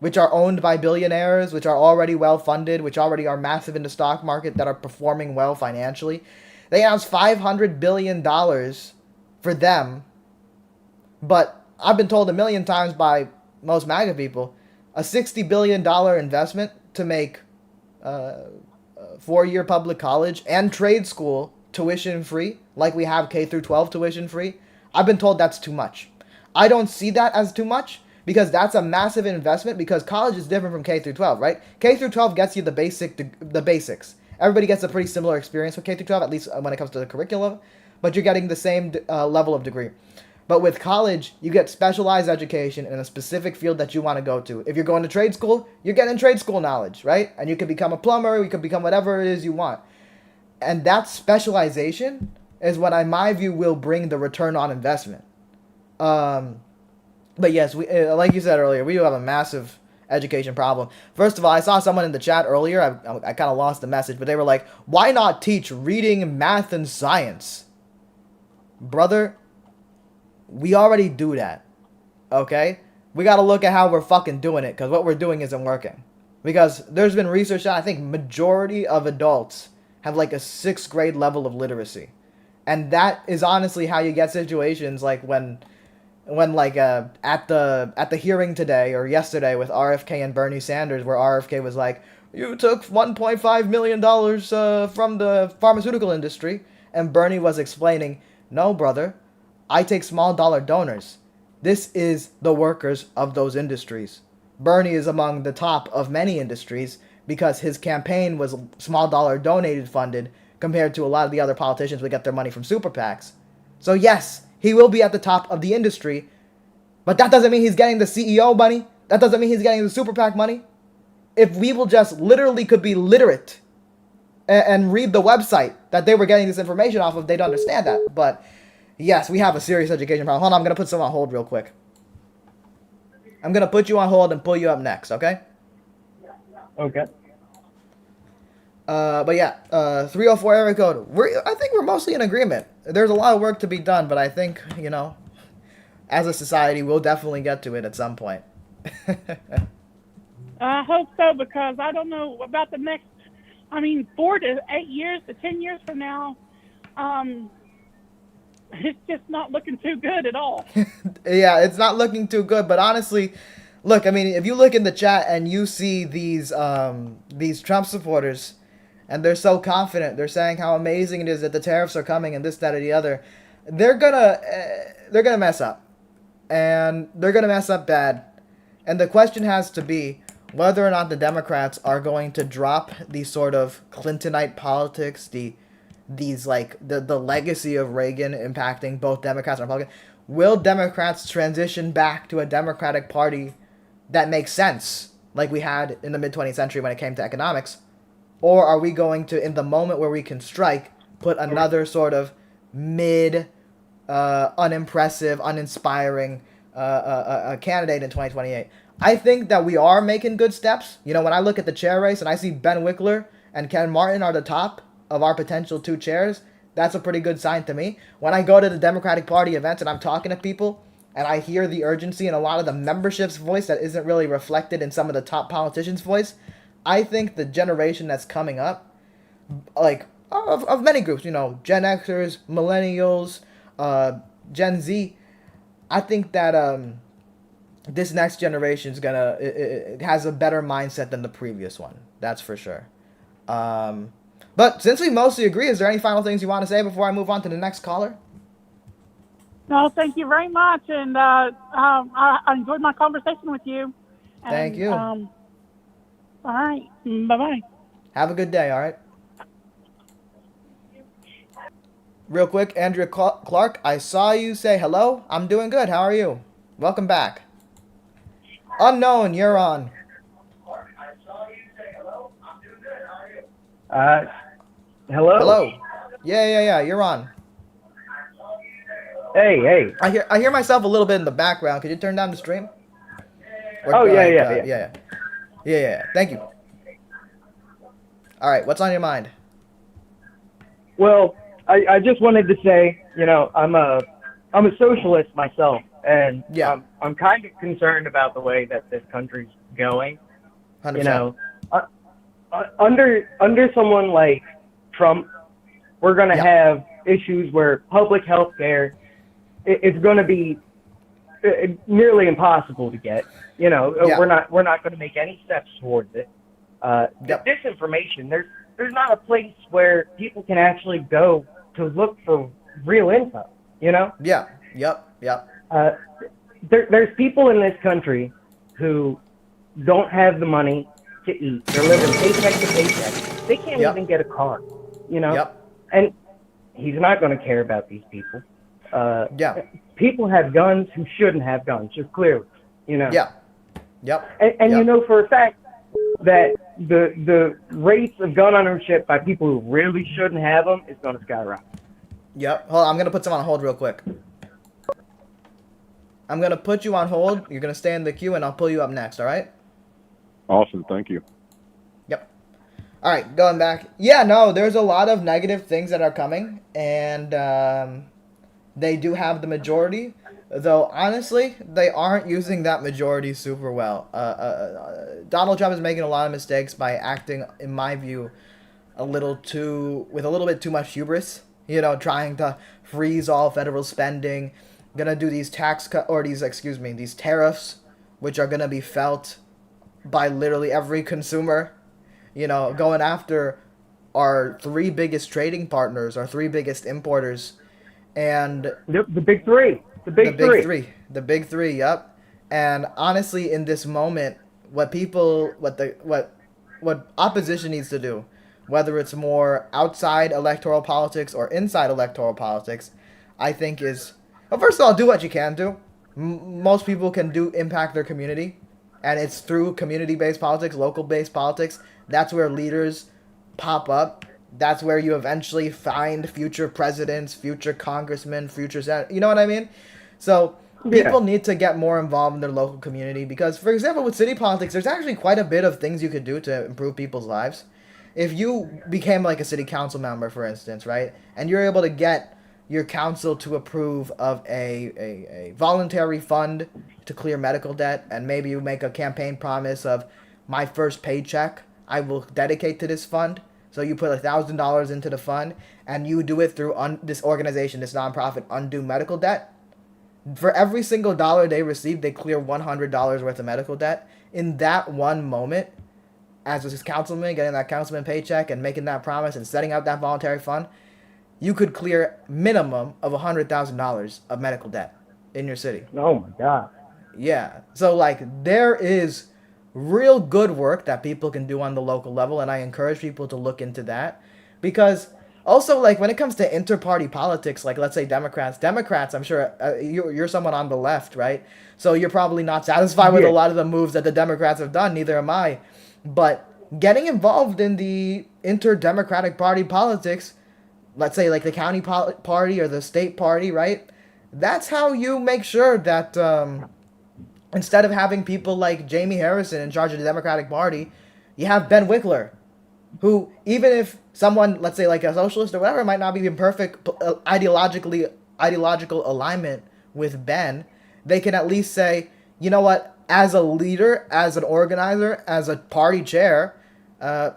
which are owned by billionaires, which are already well-funded, which already are massive in the stock market, that are performing well financially. They announced $500 billion for them, but I've been told a million times by most MAGA people, a $60 billion investment to make 4-year public college and trade school tuition free, like we have K through 12 tuition free. I've been told that's too much. I don't see that as too much, because that's a massive investment, because college is different from K through 12, right? K through 12 gets you the basics. Everybody gets a pretty similar experience with K through 12, at least when it comes to the curriculum, but you're getting the same level of degree. But with college, you get specialized education in a specific field that you want to go to. If you're going to trade school, you're getting trade school knowledge, right? And you can become a plumber, you can become whatever it is you want. And that specialization is what, in my view, will bring the return on investment. But yes, we, like you said earlier, we do have a massive education problem. First of all, I saw someone in the chat earlier, I kind of lost the message, but they were like, why not teach reading, math, and science? Brother, we already do that, okay? We gotta look at how we're fucking doing it, because what we're doing isn't working. Because there's been research that I think majority of adults have like a 6th grade level of literacy. And that is honestly how you get situations like when like at the hearing today or yesterday with RFK and Bernie Sanders, where RFK was like, you took $1.5 million from the pharmaceutical industry, and Bernie was explaining, no brother, I take small dollar donors. This is the workers of those industries. Bernie is among the top of many industries because his campaign was small dollar donated funded compared to a lot of the other politicians who get their money from super PACs. So yes, he will be at the top of the industry, but that doesn't mean he's getting the CEO money. That doesn't mean he's getting the super PAC money. If we will just literally could be literate and read the website that they were getting this information off of, they'd understand that. But yes, we have a serious education problem. Hold on, I'm going to put someone on hold real quick. I'm going to put you on hold and pull you up next, okay? Okay. But yeah, 304 area code. I think we're mostly in agreement. There's a lot of work to be done, but I think, you know, as a society, we'll definitely get to it at some point. I hope so, because I don't know about the next, 4 to 8 years to 10 years from now, it's just not looking too good at all. Yeah, it's not looking too good, but honestly, look, if you look in the chat and you see these Trump supporters, and they're so confident, they're saying how amazing it is that the tariffs are coming and this, that, or the other, they're gonna mess up. And they're gonna mess up bad. And the question has to be whether or not the Democrats are going to drop the sort of Clintonite politics, the these like the legacy of Reagan impacting both Democrats and Republicans. Will Democrats transition back to a Democratic Party that makes sense, like we had in the mid 20th century when it came to economics? Or are we going to, in the moment where we can strike, put another sort of mid, unimpressive, uninspiring candidate in 2028? I think that we are making good steps. You know, when I look at the chair race and I see Ben Wickler and Ken Martin are the top of our potential 2 chairs, that's a pretty good sign to me. When I go to the Democratic Party events and I'm talking to people and I hear the urgency in a lot of the membership's voice that isn't really reflected in some of the top politicians' voice, I think the generation that's coming up, like, of many groups, you know, Gen Xers, Millennials, Gen Z, I think that this next generation is gonna, it has a better mindset than the previous one. That's for sure. But since we mostly agree, is there any final things you want to say before I move on to the next caller? No, thank you very much, and I enjoyed my conversation with you. And, Thank you. All right, bye-bye. Have a good day, all right? Real quick, Andrea Clark, I saw you say hello. I'm doing good. How are you? Welcome back. Unknown, you're on. Hello. Hello. Yeah, you're on. Hey. I hear myself a little bit in the background. Could you turn down the stream? Or, yeah. Yeah. Thank you. All right, what's on your mind? Well, I just wanted to say, you know, I'm a socialist myself, and Yeah. I'm kind of concerned about the way that this country's going. 100%. You know, under someone like Trump, we're going to have issues where public health care it's going to be nearly impossible to get. You know, we're not going to make any steps towards it. Disinformation, there's not a place where people can actually go to look for real info, you know? Yeah. Yep. There's people in this country who don't have the money to eat. They're living paycheck to paycheck. They can't even get a car, you know? Yep. And he's not going to care about these people. Yeah. People have guns who shouldn't have guns, just clearly, you know? Yeah. Yep. And you know for a fact that the rates of gun ownership by people who really shouldn't have them is going to skyrocket. Yep. Hold on, I'm going to put someone on hold real quick. I'm going to put you on hold. You're going to stay in the queue, and I'll pull you up next, all right? Awesome, thank you. Yep. All right, going back. Yeah, no, there's a lot of negative things that are coming, and they do have the majority. Though, honestly, they aren't using that majority super well. Donald Trump is making a lot of mistakes by acting, in my view, with a little bit too much hubris. You know, trying to freeze all federal spending, gonna do these these tariffs, which are gonna be felt by literally every consumer. You know, going after our 3 biggest trading partners, our 3 biggest importers, and the big three. The big three, yep. And honestly, in this moment, what opposition needs to do, whether it's more outside electoral politics or inside electoral politics, I think is, well, first of all, do what you can do. Most people can impact their community, and it's through community-based politics, local-based politics. That's where leaders pop up. That's where you eventually find future presidents, future congressmen, future senators. You know what I mean? So people need to get more involved in their local community because, for example, with city politics, there's actually quite a bit of things you could do to improve people's lives. If you became like a city council member, for instance, right, and you're able to get your council to approve of a voluntary fund to clear medical debt, and maybe you make a campaign promise of my first paycheck I will dedicate to this fund. So you put $1,000 into the fund, and you do it through this organization, this nonprofit, Undo Medical Debt. For every single dollar they receive, they clear $100 worth of medical debt. In that one moment, as a councilman, getting that councilman paycheck and making that promise and setting up that voluntary fund, you could clear minimum of $100,000 of medical debt in your city. Oh my God. Yeah. So like there is real good work that people can do on the local level, and I encourage people to look into that because Also, like, when it comes to inter-party politics, like, let's say Democrats, I'm sure you're someone on the left, right? So you're probably not satisfied with a lot of the moves that the Democrats have done. Neither am I. But getting involved in the inter-Democratic Party politics, let's say, like, the county party or the state party, right? That's how you make sure that instead of having people like Jamie Harrison in charge of the Democratic Party, you have Ben Wickler, who, even if someone, let's say like a socialist or whatever, might not be in perfect ideological alignment with Ben, they can at least say, you know what, as a leader, as an organizer, as a party chair,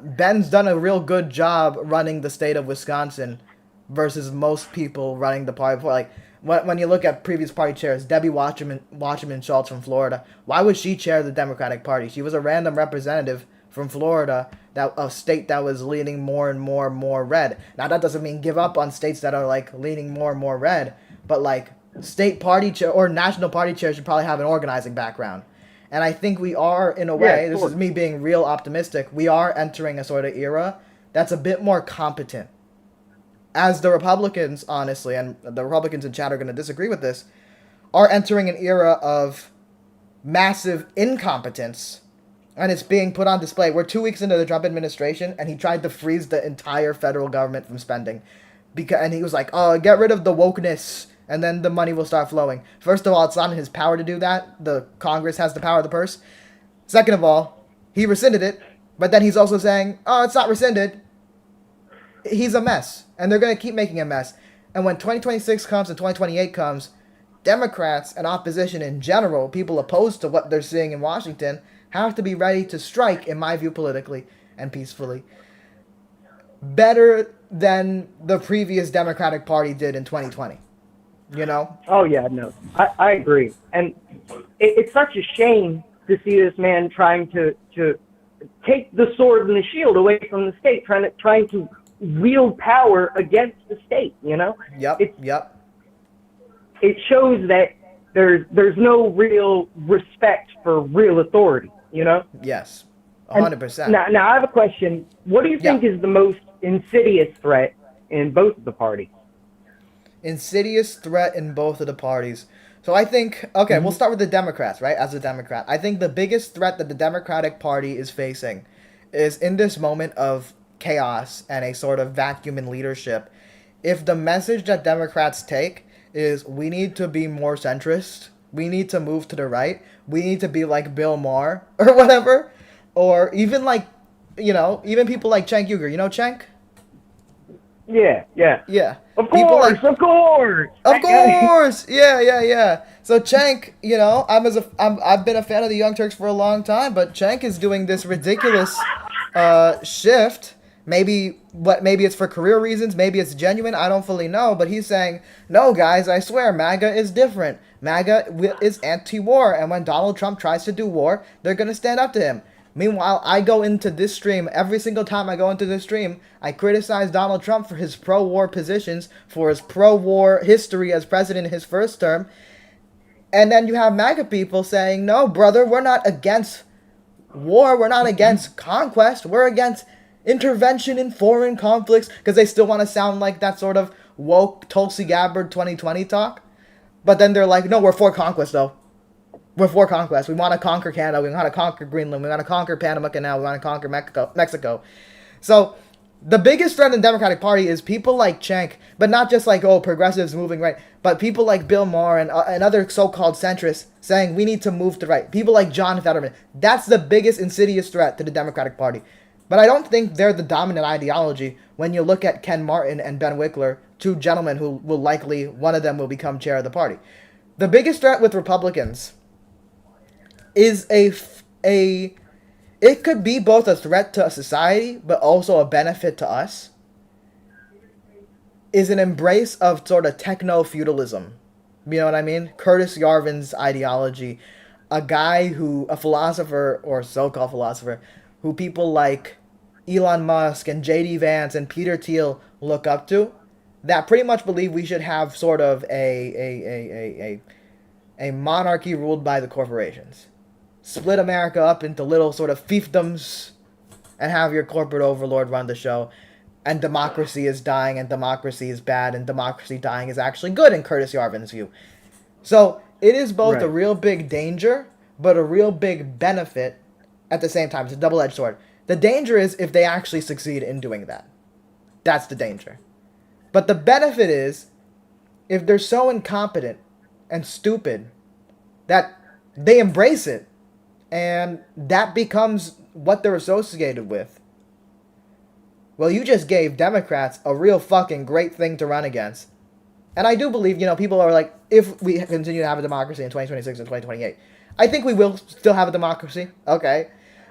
Ben's done a real good job running the state of Wisconsin versus most people running the party. Like, when you look at previous party chairs, Debbie Wasserman Schultz from Florida, why was she chair of the Democratic Party? She was a random representative from Florida, a state that was leaning more and more red. Now, that doesn't mean give up on states that are, like, leaning more and more red, but, like, state party chair or national party chair should probably have an organizing background. And I think we are, in a way, this is me being real optimistic, we are entering a sort of era that's a bit more competent. As the Republicans, honestly, and the Republicans in chat are going to disagree with this, are entering an era of massive incompetence, and it's being put on display. We're 2 weeks into the Trump administration, and he tried to freeze the entire federal government from spending. And he was like, oh, get rid of the wokeness, and then the money will start flowing. First of all, it's not in his power to do that. The Congress has the power of the purse. Second of all, he rescinded it, but then he's also saying, oh, it's not rescinded. He's a mess, and they're going to keep making a mess. And when 2026 comes and 2028 comes, Democrats and opposition in general, people opposed to what they're seeing in Washington, have to be ready to strike, in my view, politically and peacefully, better than the previous Democratic Party did in 2020. You know? Oh, yeah, no. I agree. And it's such a shame to see this man trying to take the sword and the shield away from the state, trying to wield power against the state, you know? Yep. It shows that there's no real respect for real authority, you know? Yes, 100%. Now I have a question. What do you think is the most insidious threat in both of the parties? Insidious threat in both of the parties. So I think, we'll start with the Democrats, right? As a Democrat, I think the biggest threat that the Democratic Party is facing is in this moment of chaos and a sort of vacuum in leadership. If the message that Democrats take is we need to be more centrist, we need to move to the right, we need to be like Bill Maher or whatever, or even like, even people like Cenk Uygur. You know Cenk? Yeah. Of course. Yeah. So Cenk, I've been a fan of the Young Turks for a long time, but Cenk is doing this ridiculous shift. Maybe it's for career reasons, maybe it's genuine, I don't fully know, but he's saying, no guys, I swear, MAGA is different. MAGA is anti-war, and when Donald Trump tries to do war, they're going to stand up to him. Meanwhile, I go into this stream, every single time I go into this stream, I criticize Donald Trump for his pro-war positions, for his pro-war history as president in his first term, and then you have MAGA people saying, no brother, we're not against war, we're not against conquest, we're against intervention in foreign conflicts, because they still want to sound like that sort of woke Tulsi Gabbard 2020 talk. But then they're like, no, we're for conquest, though. We're for conquest. We want to conquer Canada. We want to conquer Greenland. We want to conquer Panama Canal. We want to conquer Mexico. So the biggest threat in the Democratic Party is people like Cenk, but not just like, progressives moving right, but people like Bill Maher and other so-called centrists saying we need to move to right. People like John Fetterman. That's the biggest insidious threat to the Democratic Party. But I don't think they're the dominant ideology when you look at Ken Martin and Ben Wickler, two gentlemen who will likely, one of them will become chair of the party. The biggest threat with Republicans is it could be both a threat to society, but also a benefit to us, is an embrace of sort of techno-feudalism. You know what I mean? Curtis Yarvin's ideology, a philosopher, or so-called philosopher, who people like Elon Musk and J.D. Vance and Peter Thiel look up to, that pretty much believe we should have sort of a monarchy ruled by the corporations. Split America up into little sort of fiefdoms and have your corporate overlord run the show. and democracy is dying, and democracy is bad, and democracy dying is actually good in Curtis Yarvin's view. So it is both a real big danger, but a real big benefit at the same time. It's a double-edged sword. The danger is if they actually succeed in doing that. That's the danger. But the benefit is if they're so incompetent and stupid that they embrace it, and that becomes what they're associated with. Well, you just gave Democrats a real fucking great thing to run against. And I do believe, people are like, if we continue to have a democracy in 2026 and 2028, I think we will still have a democracy. Okay.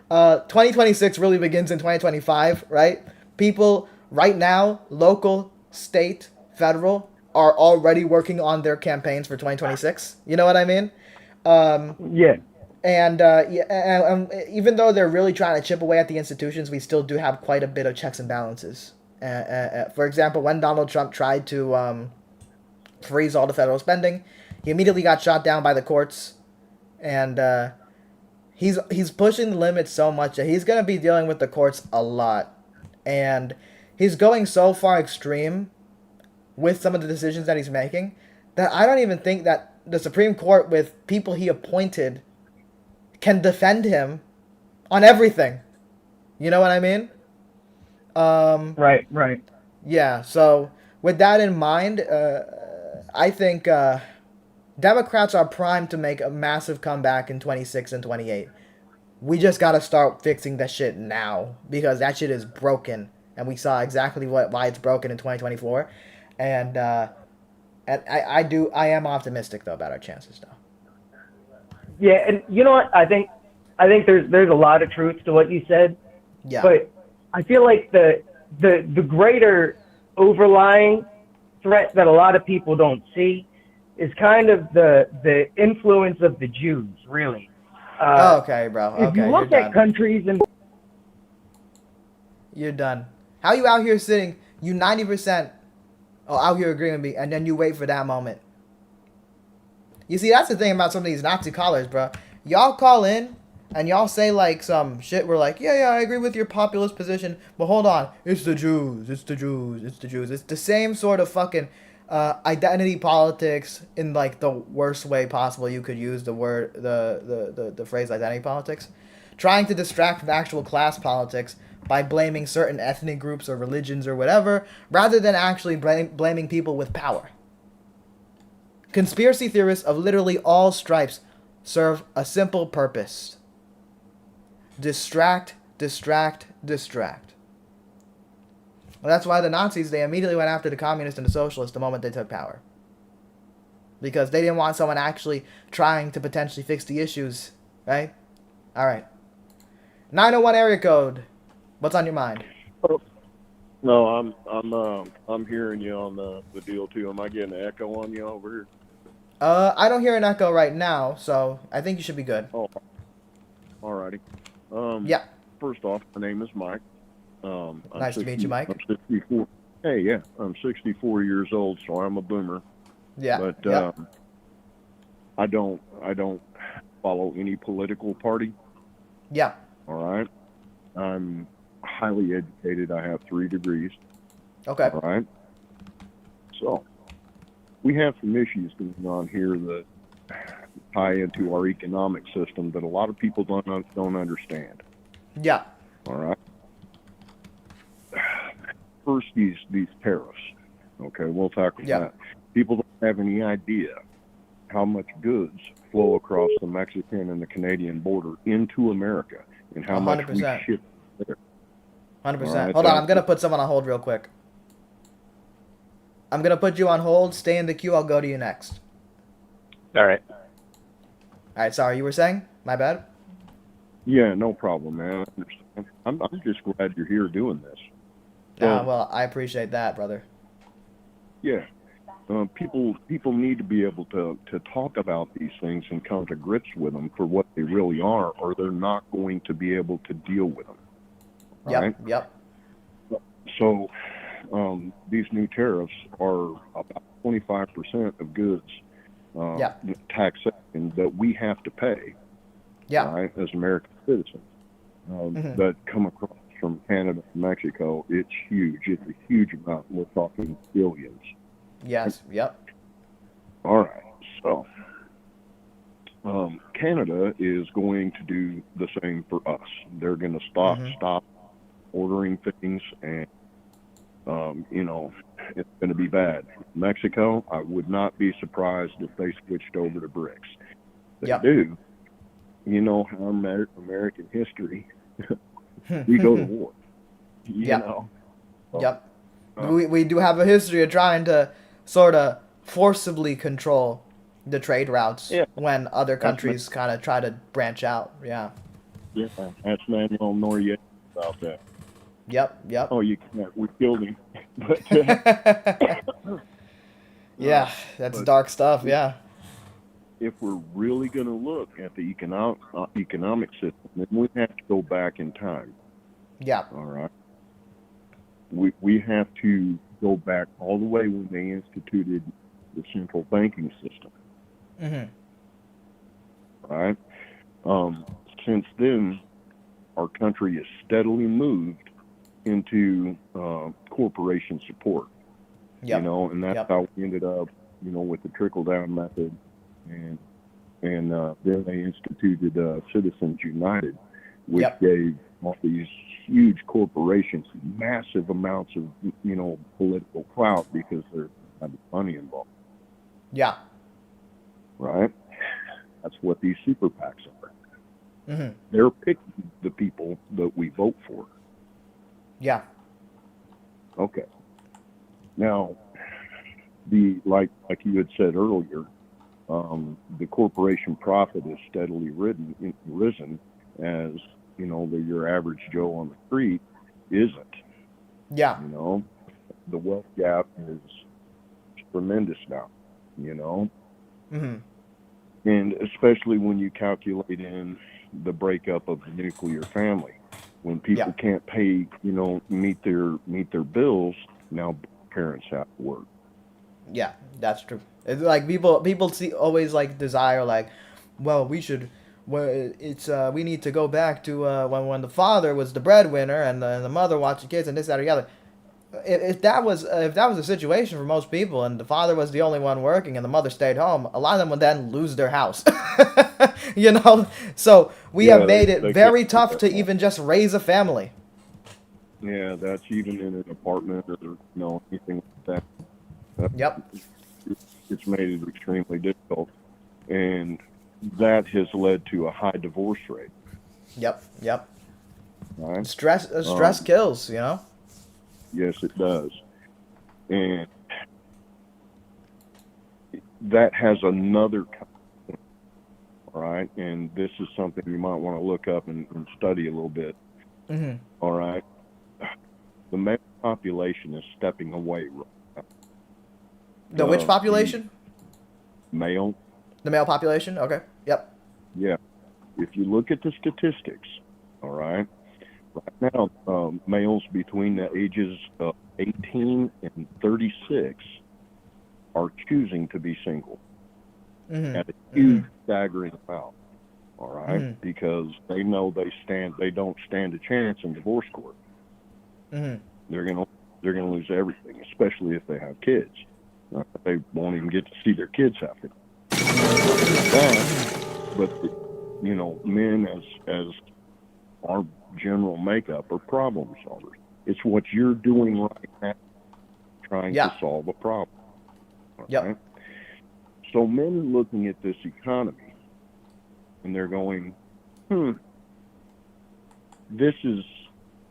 2026 really begins in 2025, right? People right now, local, state, federal, are already working on their campaigns for 2026. You know what I mean? Yeah. And even though they're really trying to chip away at the institutions, we still do have quite a bit of checks and balances. For example, when Donald Trump tried to freeze all the federal spending, he immediately got shot down by the courts, and he's pushing the limits so much that he's going to be dealing with the courts a lot, and he's going so far extreme with some of the decisions that he's making that I don't even think that the Supreme Court, with people he appointed, can defend him on everything. You know what I mean? Right. Yeah, so with that in mind, I think Democrats are primed to make a massive comeback in 26 and 28. We just got to start fixing that shit now, because that shit is broken, and we saw exactly why it's broken in 2024. And I am optimistic though about our chances though. Yeah, and you know what? I think there's a lot of truth to what you said. Yeah. But I feel like the greater overlying threat that a lot of people don't see is kind of the influence of the Jews, really. Okay, bro. Okay, if you look you're at done. countries and You're done. How you out here sitting? You 90%. Out here agreeing with me, and then you wait for that moment. You see, that's the thing about some of these Nazi callers, bro. Y'all call in, and y'all say, like, some shit. We're like, yeah, I agree with your populist position, but hold on. It's the Jews. It's the Jews. It's the Jews. It's the same sort of fucking identity politics in, like, the worst way possible you could use the word, the phrase identity politics. Trying to distract from actual class politics by blaming certain ethnic groups or religions or whatever, rather than actually blaming people with power. Conspiracy theorists of literally all stripes serve a simple purpose. Distract. Well, that's why the Nazis, they immediately went after the communists and the socialists the moment they took power. Because they didn't want someone actually trying to potentially fix the issues, right? Alright. 901 area code. What's on your mind? No, I'm hearing you on the deal too. Am I getting an echo on you over here? I don't hear an echo right now, so I think you should be good. Oh, alrighty. Yeah. First off, my name is Mike. Nice to meet you, Mike. I'm 64. Hey, yeah, I'm 64 years old, so I'm a boomer. Yeah. But I don't follow any political party. Yeah. All right. I'm highly educated. I have 3 degrees. Okay. All right. So we have some issues going on here that tie into our economic system that a lot of people don't understand. Yeah. All right. First, these tariffs. Okay, we'll tackle that. People don't have any idea how much goods flow across the Mexican and the Canadian border into America and how 100%. Much we ship there. 100%. Right, hold on, I'm going to put someone on hold real quick. I'm going to put you on hold. Stay in the queue. I'll go to you next. All right. All right, sorry, you were saying? My bad? Yeah, no problem, man. I'm just glad you're here doing this. Well, I appreciate that, brother. Yeah. People need to be able to talk about these things and come to grips with them for what they really are, or they're not going to be able to deal with them. Right? Yep. So these new tariffs are about 25% of goods taxation that we have to pay, right, as American citizens that come across from Canada to Mexico, it's huge. It's a huge amount. We're talking billions. Yes. Yep. All right. So Canada is going to do the same for us. They're going to stop ordering things, and it's going to be bad. Mexico, I would not be surprised if they switched over to BRICS. They do. You know how American history, we go to war. You know. So, we do have a history of trying to sort of forcibly control the trade routes when other countries kind of try to branch out. Yeah. Yeah. Ask Manuel Noriega about that. Yep. Oh, you can't. We killed him. But, yeah, that's dark stuff. Yeah. If we're really going to look at the economic system, then we have to go back in time. Yeah. All right. We have to go back all the way when they instituted the central banking system. All right. Since then, our country has steadily moved into corporation support. And that's how we ended up, with the trickle-down method. And then they instituted Citizens United, which gave all these huge corporations massive amounts of, political clout because there's money involved. Yeah. Right? That's what these super PACs are. They're picking the people that we vote for. Yeah. Okay. Now, like you had said earlier, the corporation profit is steadily risen as, your average Joe on the street isn't. Yeah. The wealth gap is tremendous now, And especially when you calculate in the breakup of the nuclear family. When people can't pay, meet their bills, now parents have to work. Yeah, that's true. It's like people always desire we need to go back to when the father was the breadwinner and the mother watched the kids and this, that, or the other. If that was the situation for most people and the father was the only one working and the mother stayed home, a lot of them would then lose their house. So we have made it very tough to even just raise a family. Yeah, that's even in an apartment or anything like that. It's made it extremely difficult, and that has led to a high divorce rate. Yep. Right? Stress kills, Yes, it does. And that has another consequence, all right? And this is something you might want to look up and study a little bit. All right? The male population is stepping away right now. The which population? Male. The male population? Okay. Yep. Yeah. If you look at the statistics, all right, right now, males between the ages of 18 and 36 are choosing to be single at a huge staggering amount, all right, because they know they don't stand a chance in divorce court. They're gonna lose everything, especially if they have kids. They won't even get to see their kids after that. But men as our general makeup are problem solvers. It's what you're doing right now, trying to solve a problem. Right? So men are looking at this economy and they're going, this is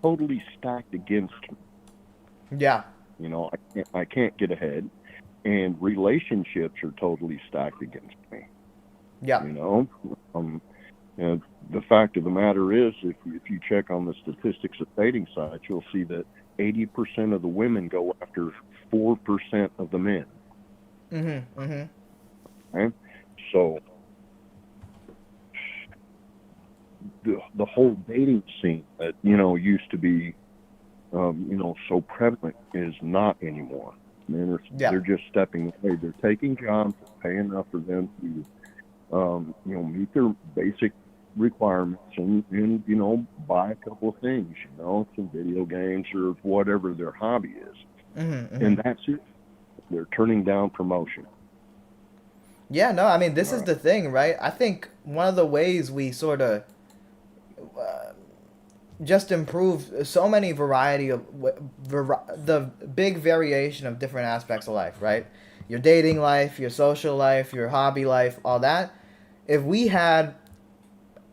totally stacked against me. Yeah. I can't get ahead, and relationships are totally stacked against me. Yeah. The fact of the matter is, if you check on the statistics of dating sites, you'll see that 80% of the women go after 4% of the men. Okay? So the whole dating scene that used to be so prevalent is not anymore. Men they're just stepping away. They're taking jobs that pay enough for them to meet their basic requirements and buy a couple of things, some video games or whatever their hobby is. And that's it. They're turning down promotion. Yeah, no, I mean, this is the thing, right? I think one of the ways we sort of just improve so many variety of the big variation of different aspects of life, right? Your dating life, your social life, your hobby life, all that. If we had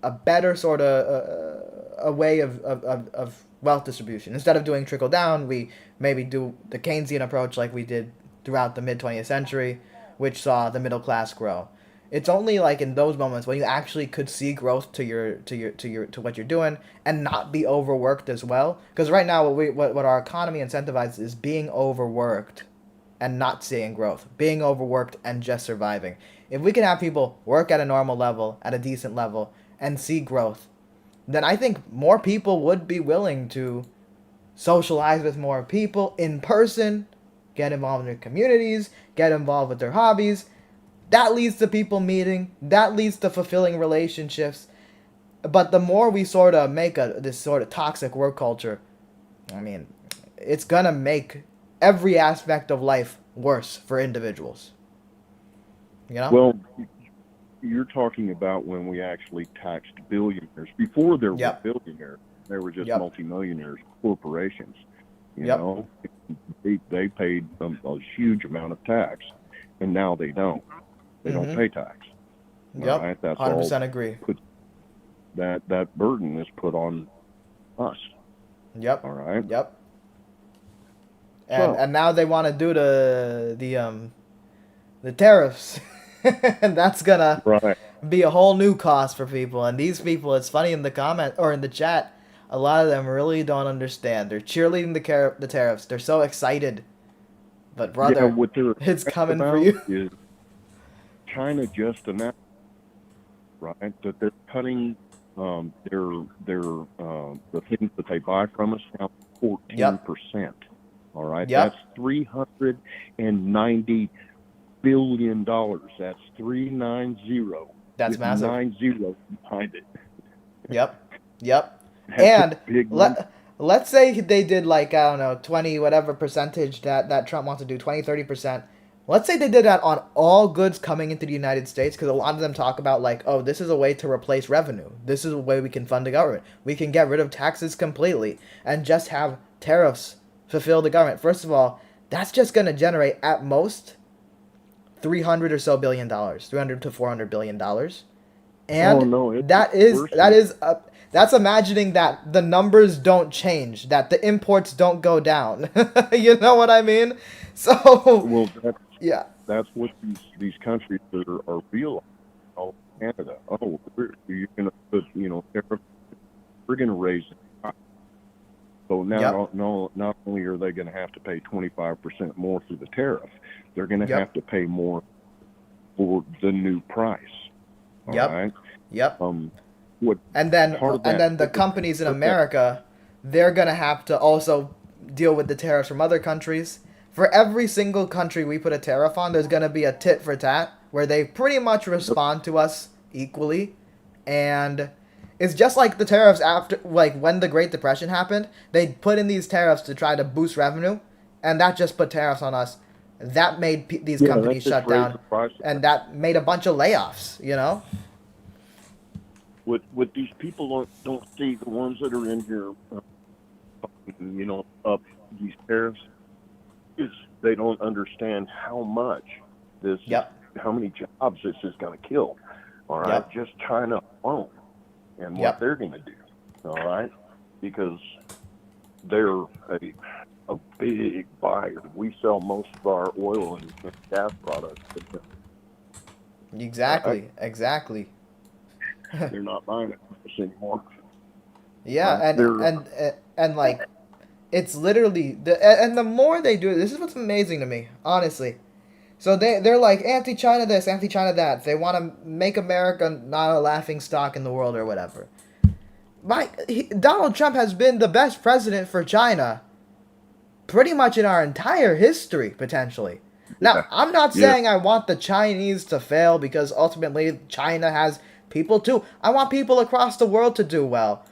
a better sort of a way of wealth distribution, instead of doing trickle down, we maybe do the Keynesian approach like we did throughout the mid 20th century, which saw the middle class grow. It's only like in those moments when you actually could see growth to what you're doing and not be overworked as well. Because right now, what our economy incentivizes is being overworked and not seeing growth, being overworked and just surviving. If we can have people work at a normal level, at a decent level, and see growth, then I think more people would be willing to socialize with more people in person, get involved in their communities, get involved with their hobbies. That leads to people meeting. That leads to fulfilling relationships. But the more we sort of make this sort of toxic work culture, I mean, it's going to make every aspect of life worse for individuals. Well, you're talking about when we actually taxed billionaires. Before there were billionaires, there were just multimillionaires, corporations. You know, they paid a huge amount of tax, and now they don't. They don't pay tax. Yep, right? That's 100% agree. That burden is put on us. Yep. All right. Yep. And now they want to do the tariffs, and that's gonna be a whole new cost for people. And these people, it's funny in the comment or in the chat, a lot of them really don't understand. They're cheerleading the tariffs. They're so excited, but brother, it's coming for you. Is China just announced, right, that they're cutting the things that they buy from us down 14%. All right, that's $390 billion. That's 390. That's massive. 90 behind it. Yep. And let's say they did like, I don't know, 20 whatever percentage that Trump wants to do, 20, 30%. Let's say they did that on all goods coming into the United States, because a lot of them talk about like, oh, this is a way to replace revenue. This is a way we can fund the government. We can get rid of taxes completely and just have tariffs fulfill the government. First of all, that's just going to generate at most $300 or so billion, $300 to $400 billion. And that's imagining that the numbers don't change, that the imports don't go down. You know what I mean? So that's what these countries are realizing. Oh, Canada. Oh, you're going to put we're going to raise it. So now, not only are they going to have to pay 25% more for the tariff, they're going to have to pay more for the new price. All right? And then the companies in America, they're going to have to also deal with the tariffs from other countries. For every single country we put a tariff on, there's going to be a tit for tat where they pretty much respond to us equally. And it's just like the tariffs after, like when the Great Depression happened, they put in these tariffs to try to boost revenue, and that just put tariffs on us. That made these companies shut down, and that made a bunch of layoffs, What these people don't see, the ones that are in here, up these tariffs, is they don't understand how much how many jobs this is going to kill. All right, just China alone, and what they're going to do. All right, because they're a big buyer. We sell most of our oil and gas products. Exactly. They're not buying it from us anymore. Yeah, and like, it's literally the more they do it, this is what's amazing to me, honestly. So they're like anti-China this, anti-China that. They want to make America not a laughing stock in the world or whatever. Donald Trump has been the best president for China pretty much in our entire history, potentially. Now, I'm not saying I want the Chinese to fail, because ultimately China has people too. I want people across the world to do well.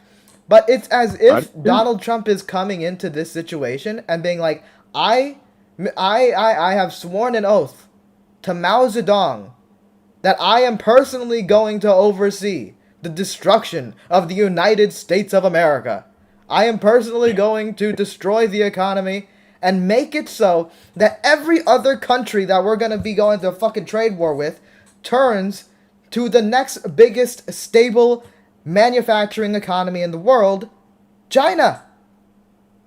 But it's as if Donald Trump is coming into this situation and being like, I have sworn an oath to Mao Zedong that I am personally going to oversee the destruction of the United States of America. I am personally going to destroy the economy and make it so that every other country that we're going to be going to a fucking trade war with turns to the next biggest stable manufacturing economy in the world, China.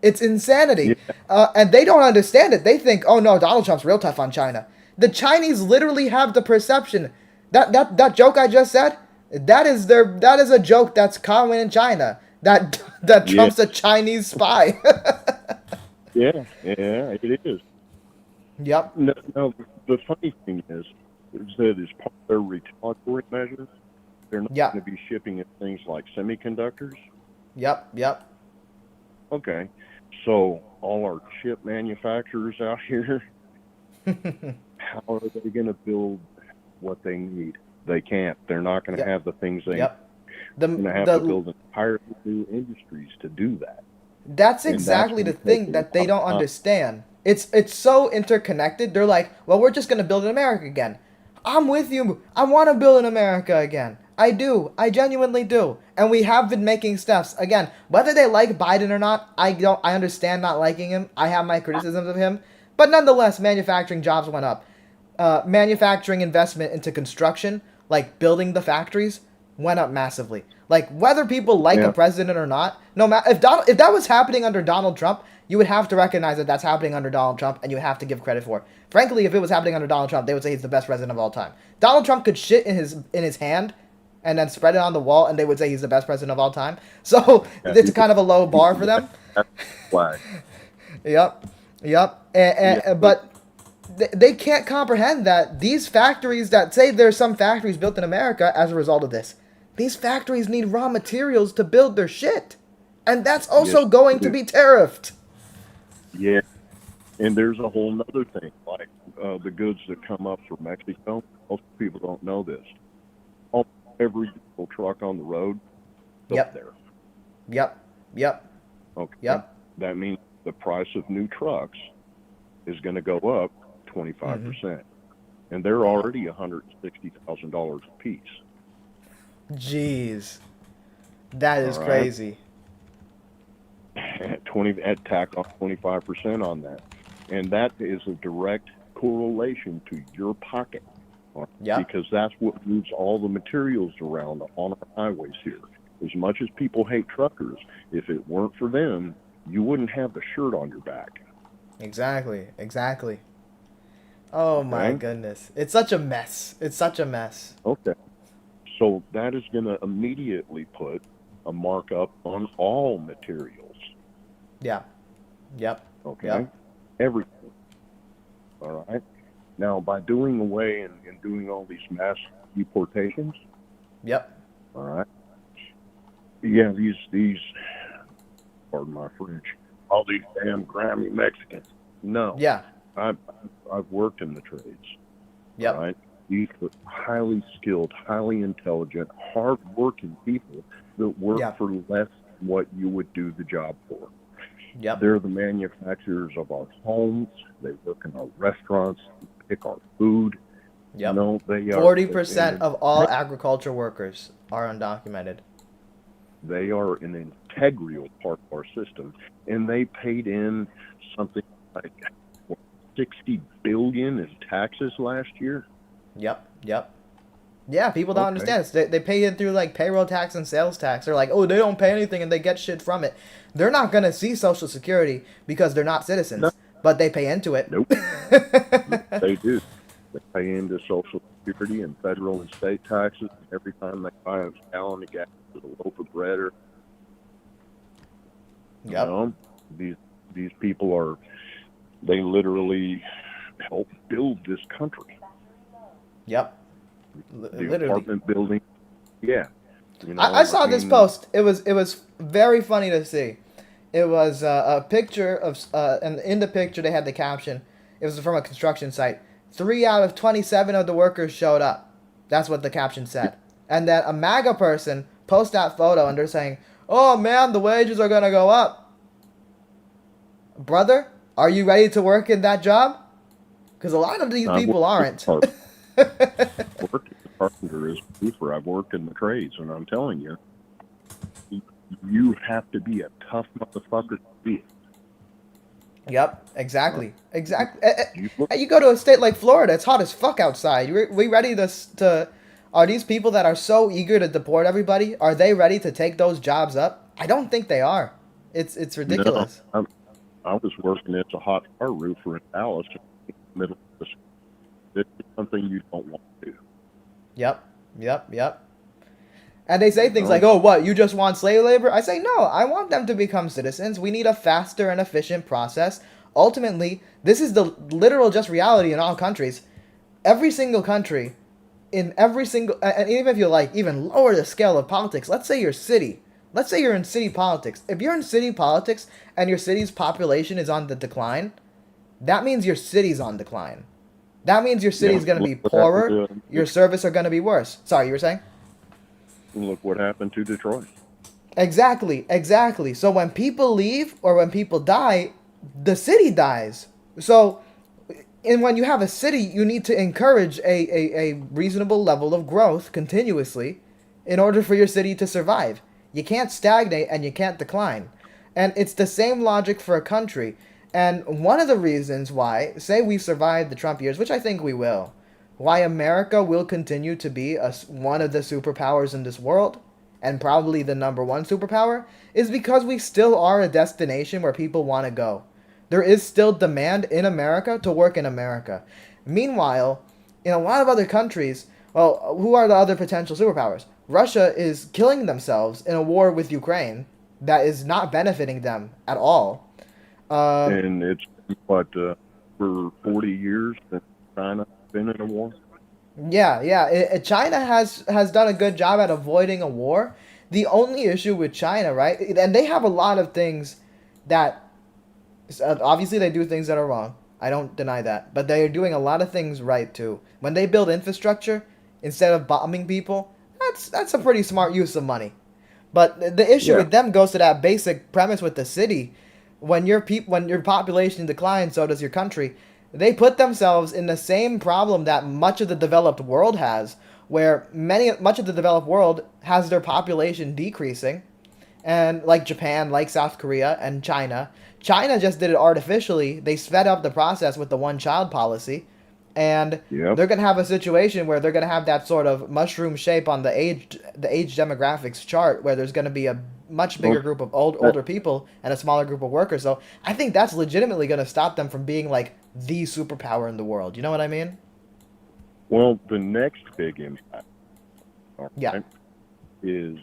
It's insanity. Yeah. And they don't understand it. They think, oh no, Donald Trump's real tough on China. The Chinese literally have the perception that joke I just said, that is a joke that's common in China. That Trump's a Chinese spy. yeah, it is. Yep. No, the funny thing is that as part of their retaliatory measures, they're not going to be shipping in things like semiconductors. Yep. Okay, so all our chip manufacturers out here, how are they going to build what they need? They can't. They're not going to have the things they need. They're going to have to build entirely new industries to do that. That's exactly the thing that they don't understand. It's so interconnected. They're like, well, we're just going to build in America again. I'm with you. I want to build in America again. I do. I genuinely do. And we have been making steps. Again, whether they like Biden or not, I understand not liking him. I have my criticisms of him. But nonetheless, manufacturing jobs went up. Manufacturing investment into construction, like building the factories, went up massively. Like, whether people like a president or not, no matter if that was happening under Donald Trump, you would have to recognize that that's happening under Donald Trump, and you have to give credit for it. Frankly, if it was happening under Donald Trump, they would say he's the best president of all time. Donald Trump could shit in his hand and then spread it on the wall, and they would say he's the best president of all time. So it's kind of a low bar for them. Why? Yep. But they can't comprehend that these factories that say there's some factories built in America as a result of this. These factories need raw materials to build their shit. And that's also going to be tariffed. Yeah. And there's a whole other thing, like the goods that come up from Mexico. Most people don't know this. Almost every truck on the road built there. Yep. Okay. Yep. That means the price of new trucks is going to go up 25%. Mm-hmm. And they're already $160,000 a piece. Jeez. That is crazy. At tack off 25% on that. And that is a direct correlation to your pocket. Because that's what moves all the materials around on our highways here. As much as people hate truckers, if it weren't for them, you wouldn't have the shirt on your back. Exactly. Oh my goodness. It's such a mess. Okay. So that is going to immediately put a markup on all materials. Yeah. Yep. Okay. Yep. Everything. All right. Now, by doing away and doing all these mass deportations. Yep. All right. Yeah, these, pardon my French, all these damn Grammy Mexicans. No. Yeah. I've worked in the trades. Yep. Right. These are highly skilled, highly intelligent, hard-working people that work for less than what you would do the job for. Yep. They're the manufacturers of our homes. They work in our restaurants, pick our food. Yep. You know, they are 40% of all agriculture workers are undocumented. They are an integral part of our system, and they paid in something like $60 billion in taxes last year. Yep. Yeah, people don't understand this. They pay it through like payroll tax and sales tax. They're like, oh, they don't pay anything and they get shit from it. They're not going to see Social Security because they're not citizens, but they pay into it. Nope. They do. They pay into Social Security and federal and state taxes every time they buy a gallon of gas or a loaf of bread. Or, you know, these people they literally help build this country. Yep. The apartment building. Yeah. You know, I saw this post. It was very funny to see. It was a picture of, and in the picture they had the caption. It was from a construction site. 3 out of 27 of the workers showed up. That's what the caption said. and then a MAGA person posts that photo and they're saying, "Oh man, the wages are gonna go up." Brother, are you ready to work in that job? Because a lot of these people aren't. I've worked as a carpenter, as a roofer. I've worked in the trades, and I'm telling you, you have to be a tough motherfucker to be. Yep, exactly. You go to a state like Florida, it's hot as fuck outside. We ready to... Are these people that are so eager to deport everybody, are they ready to take those jobs up? I don't think they are. It's ridiculous. No, I was working as a hot car roofer in Dallas in the middle of the... It's something you don't want to do. Yep. And they say things like, "Oh, what, you just want slave labor?" I say, no, I want them to become citizens. We need a faster and efficient process. Ultimately, this is the literal just reality in all countries. Every single country, in every single, and even if you like, even lower the scale of politics, let's say your city. Let's say you're in city politics. If you're in city politics and your city's population is on the decline, that means your city's on decline. That means your city's going to be poorer, your service are going to be worse. Sorry, you were saying? Look what happened to Detroit. Exactly. So when people leave or when people die, the city dies. So, and when you have a city, you need to encourage a reasonable level of growth continuously in order for your city to survive. You can't stagnate and you can't decline. And it's the same logic for a country. And one of the reasons why, say we survive the Trump years, which I think we will, why America will continue to be one of the superpowers in this world, and probably the number one superpower, is because we still are a destination where people want to go. There is still demand in America to work in America. Meanwhile, in a lot of other countries, well, who are the other potential superpowers? Russia is killing themselves in a war with Ukraine that is not benefiting them at all. And it's, for 40 years that China been in a war? Yeah. China has done a good job at avoiding a war. The only issue with China, right, and they have a lot of things that, obviously they do things that are wrong. I don't deny that. But they're doing a lot of things right, too. When they build infrastructure, instead of bombing people, that's a pretty smart use of money. But the issue with them goes to that basic premise with the city. When your population declines, so does your country. They put themselves in the same problem that much of the developed world has, where much of the developed world has their population decreasing, and like Japan, like South Korea, and China just did it artificially. They sped up the process with the one-child policy, and they're going to have a situation where they're going to have that sort of mushroom shape on the age demographics chart, where there's going to be a much bigger group of older people and a smaller group of workers. So I think that's legitimately going to stop them from being like the superpower in the world. You know what I mean? Well, the next big impact is,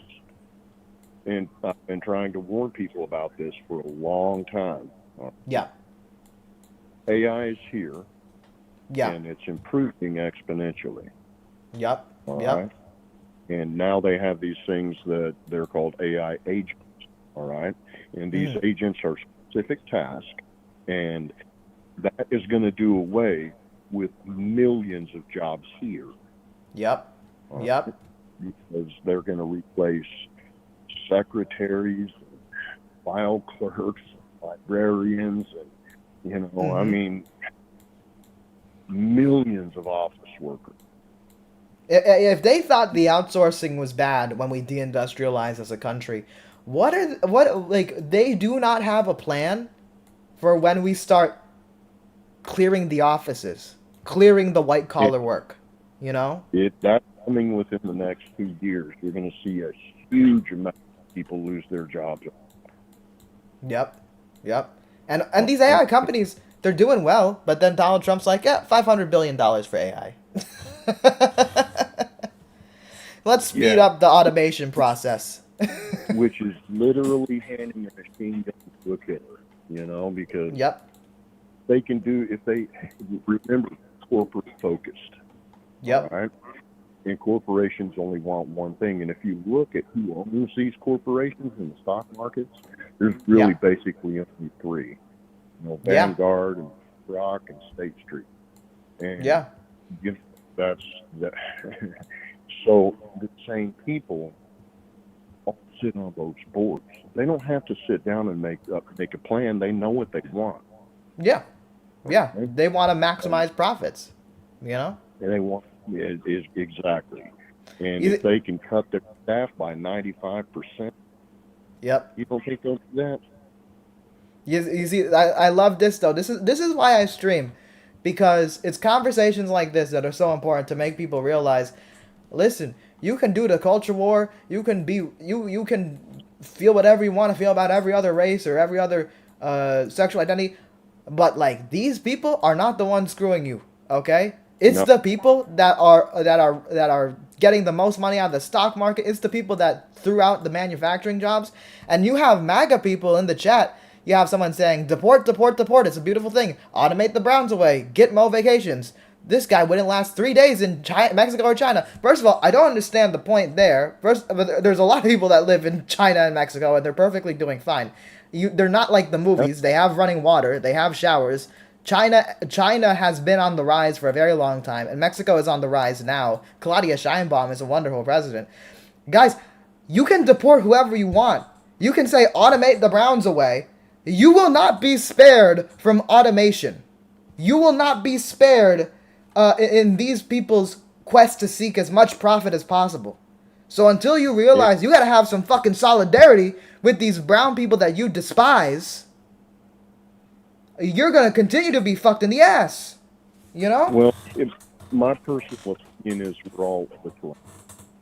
and I've been trying to warn people about this for a long time. AI is here. And it's improving exponentially. All right? And now they have these things that they're called AI agents. All right? And these agents are specific tasks, and that is going to do away with millions of jobs here. Because they're going to replace secretaries, file clerks, librarians, and, I mean, millions of office workers. If they thought the outsourcing was bad when we deindustrialized as a country, they do not have a plan for when we start clearing the offices, clearing the white collar work, That's coming within the next 2 years. You're going to see a huge amount of people lose their jobs. Yep. And these AI companies, they're doing well, but then Donald Trump's like, $500 billion for AI. Let's speed up the automation process. Which is literally handing a machine gun to a killer, because they can do, if they remember, corporate focused. All right? And corporations only want one thing. And if you look at who owns these corporations in the stock markets, there's really basically only three. Vanguard and Rock and State Street. And that's So the same people all sit on those boards. They don't have to sit down and make a plan. They know what they want. Yeah. Yeah. Okay? They want to maximize profits. You know? And they want is exactly. And You if they can cut their staff by 95%, Yep. you don't think they'll do that? You see, I love this though. This is why I stream, because it's conversations like this that are so important to make people realize. Listen, you can do the culture war. You can be you can feel whatever you want to feel about every other race or every other sexual identity, but like these people are not the ones screwing you. Okay, it's No. the people that are getting the most money out of the stock market. It's the people that threw out the manufacturing jobs, and you have MAGA people in the chat. You have someone saying, deport, deport, deport. It's a beautiful thing. Automate the Browns away. Get Mo vacations. This guy wouldn't last 3 days in China, Mexico or China. First of all, I don't understand the point there. First, there's a lot of people that live in China and Mexico, and they're perfectly doing fine. They're not like the movies. They have running water. They have showers. China has been on the rise for a very long time, and Mexico is on the rise now. Claudia Sheinbaum is a wonderful president. Guys, you can deport whoever you want. You can say, automate the Browns away. You will not be spared from automation. You will not be spared in these people's quest to seek as much profit as possible. So until you realize you gotta have some fucking solidarity with these brown people that you despise, you're gonna continue to be fucked in the ass. You know? Well, my personal opinion is we're all liberal.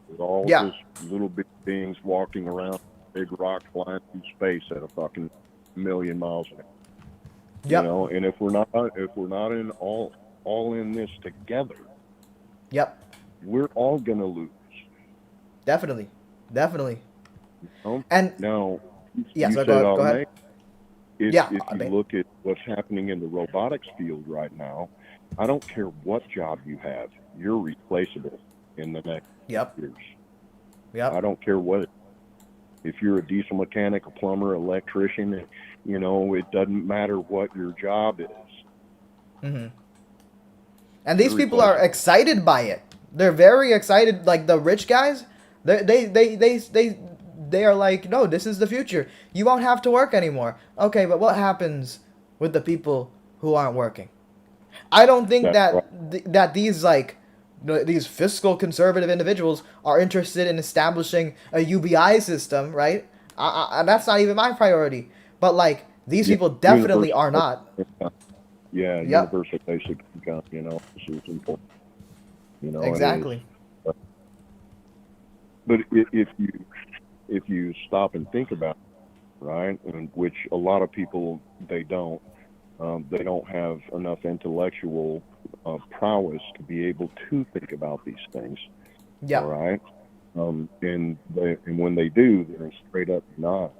We're all just little big beings walking around, big rock flying through space at a fucking million miles an hour. Yep. You know, and if we're not in all in this together, we're all gonna lose. Definitely. You know? And now, yeah, you so said go ahead. If Yeah, you look at what's happening in the robotics field right now, I don't care what job you have, you're replaceable in the next years. Yep. I don't care what. If you're a diesel mechanic, a plumber, electrician, you know, it doesn't matter what your job is. Mm-hmm. And these people are excited by it. They're very excited. Like the rich guys, they are like, no, this is the future. You won't have to work anymore. Okay, but what happens with the people who aren't working? I don't think that these like these fiscal conservative individuals are interested in establishing a UBI system, right? That's not even my priority. But like these people definitely are not. Yeah, universal basic income, you know, this is important. You know, exactly. But if you stop and think about it, right, and which a lot of people they don't have enough intellectual prowess to be able to think about these things. Yeah. All right. And when they do, they're straight up not.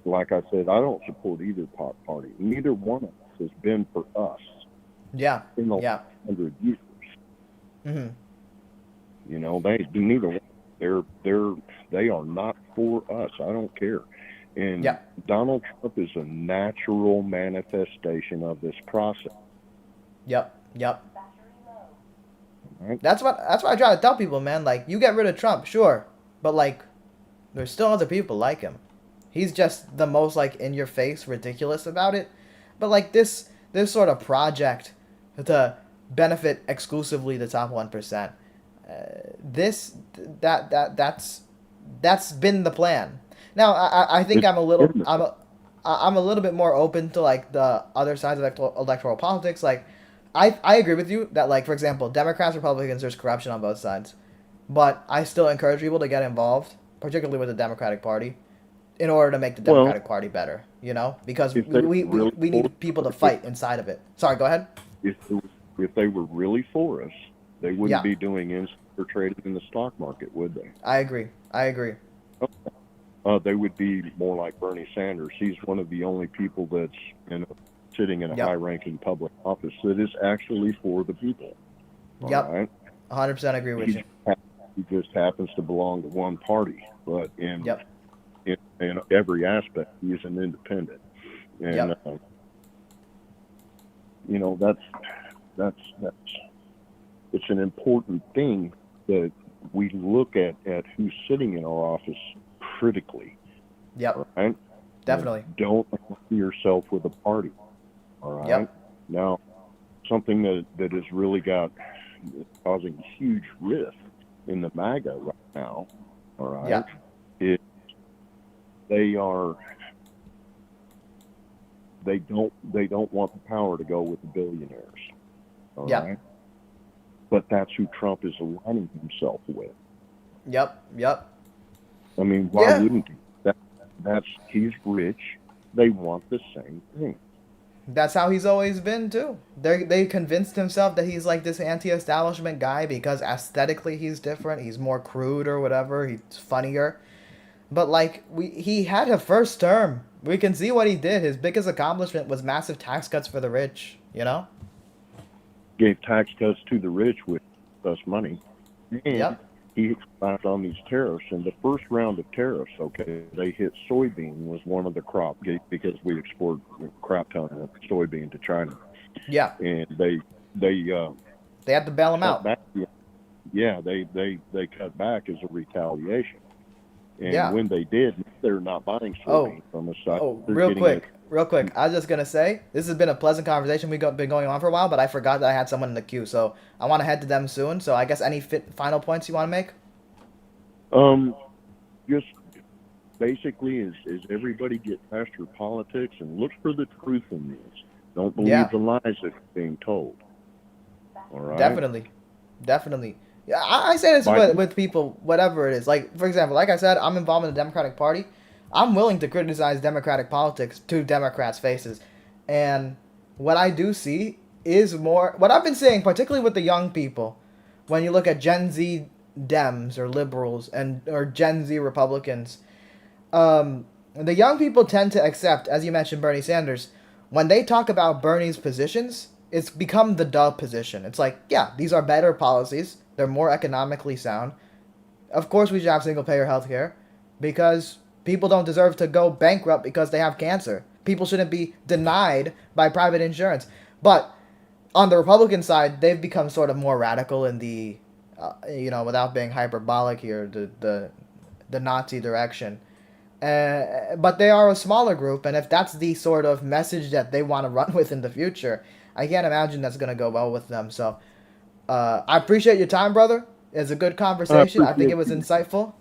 Like I said, I don't support either party. Neither one of us has been for us. Yeah. In the last 100 years. Mm-hmm. You know, neither one. They are not for us. I don't care. And Donald Trump is a natural manifestation of this process. Yep. Right? That's what I try to tell people, man. Like, you get rid of Trump, sure, but like, there's still other people like him. He's just the most like in your face, ridiculous about it. But like this sort of project to benefit exclusively the top 1%. That's been the plan. Now I think I'm a little bit more open to like the other sides of electoral politics. Like I agree with you that like, for example, Democrats, Republicans, there's corruption on both sides, but I still encourage people to get involved, particularly with the Democratic Party, in order to make the Democratic Party better, you know, because we need people to fight inside of it. Sorry, go ahead. If they were really for us, they wouldn't be doing insider trading in the stock market, would they? I agree. They would be more like Bernie Sanders. He's one of the only people that's sitting in a high-ranking public office that is actually for the people. Right? 100% agree with you. He just happens to belong to one party, but in every aspect, he's an independent. And you know, that's it's an important thing that we look at who's sitting in our office critically. Yep. Right? Definitely. And don't align yourself with a party. All right. Yep. Now, something that has really causing huge rift in the MAGA right now. All right. Yeah. Is they don't want the power to go with the billionaires. All right. But that's who Trump is aligning himself with. Yep. I mean, why wouldn't he? He's rich. They want the same thing. That's how he's always been too. They convinced himself that he's like this anti-establishment guy because aesthetically he's different. He's more crude or whatever. He's funnier. But like he had a first term. We can see what he did. His biggest accomplishment was massive tax cuts for the rich. You know. Gave tax cuts to the rich with us money. And he expanded on these tariffs. And the first round of tariffs, they hit soybean was one of the crop because we export a crap ton of soybean to China. Yeah. And they had to bail them out. They cut back as a retaliation. And when they did, they're not buying soybean from us. Real quick. I was just going to say, this has been a pleasant conversation. We've been going on for a while, but I forgot that I had someone in the queue. So I want to head to them soon. So I guess any final points you want to make? Just basically is everybody get past your politics and look for the truth in this. Don't believe the lies that are being told. All right? Definitely. Yeah, I say this with people, whatever it is. Like, for example, like I said, I'm involved in the Democratic Party. I'm willing to criticize Democratic politics to Democrats' faces. And what I do see is more... What I've been saying, particularly with the young people, when you look at Gen Z Dems or liberals or Gen Z Republicans, the young people tend to accept, as you mentioned, Bernie Sanders. When they talk about Bernie's positions, it's become the duh position. It's like, yeah, these are better policies. They're more economically sound. Of course we should have single-payer healthcare because people don't deserve to go bankrupt because they have cancer. People shouldn't be denied by private insurance. But on the Republican side, they've become sort of more radical in the, without being hyperbolic here, the Nazi direction. But they are a smaller group, and if that's the sort of message that they want to run with in the future, I can't imagine that's going to go well with them. So I appreciate your time, brother. It's a good conversation. I think it was insightful.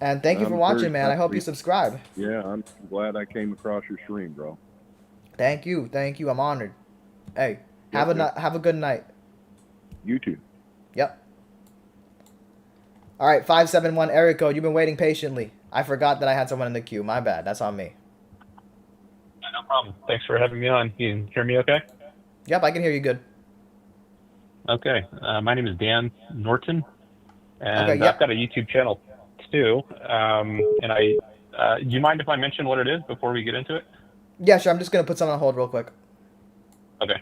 And thank you for watching, man. I hope you subscribe. Yeah, I'm glad I came across your stream, bro. Thank you. I'm honored. Hey, have a good night. You too. Yep. All right, 571 area code. You've been waiting patiently. I forgot that I had someone in the queue. My bad. That's on me. No problem. Thanks for having me on. You can hear me okay? Yep, I can hear you good. Okay. My name is Dan Norton, and I've got a YouTube channel too. And do you mind if I mention what it is before we get into it? Yeah, sure. I'm just going to put something on hold real quick. Okay.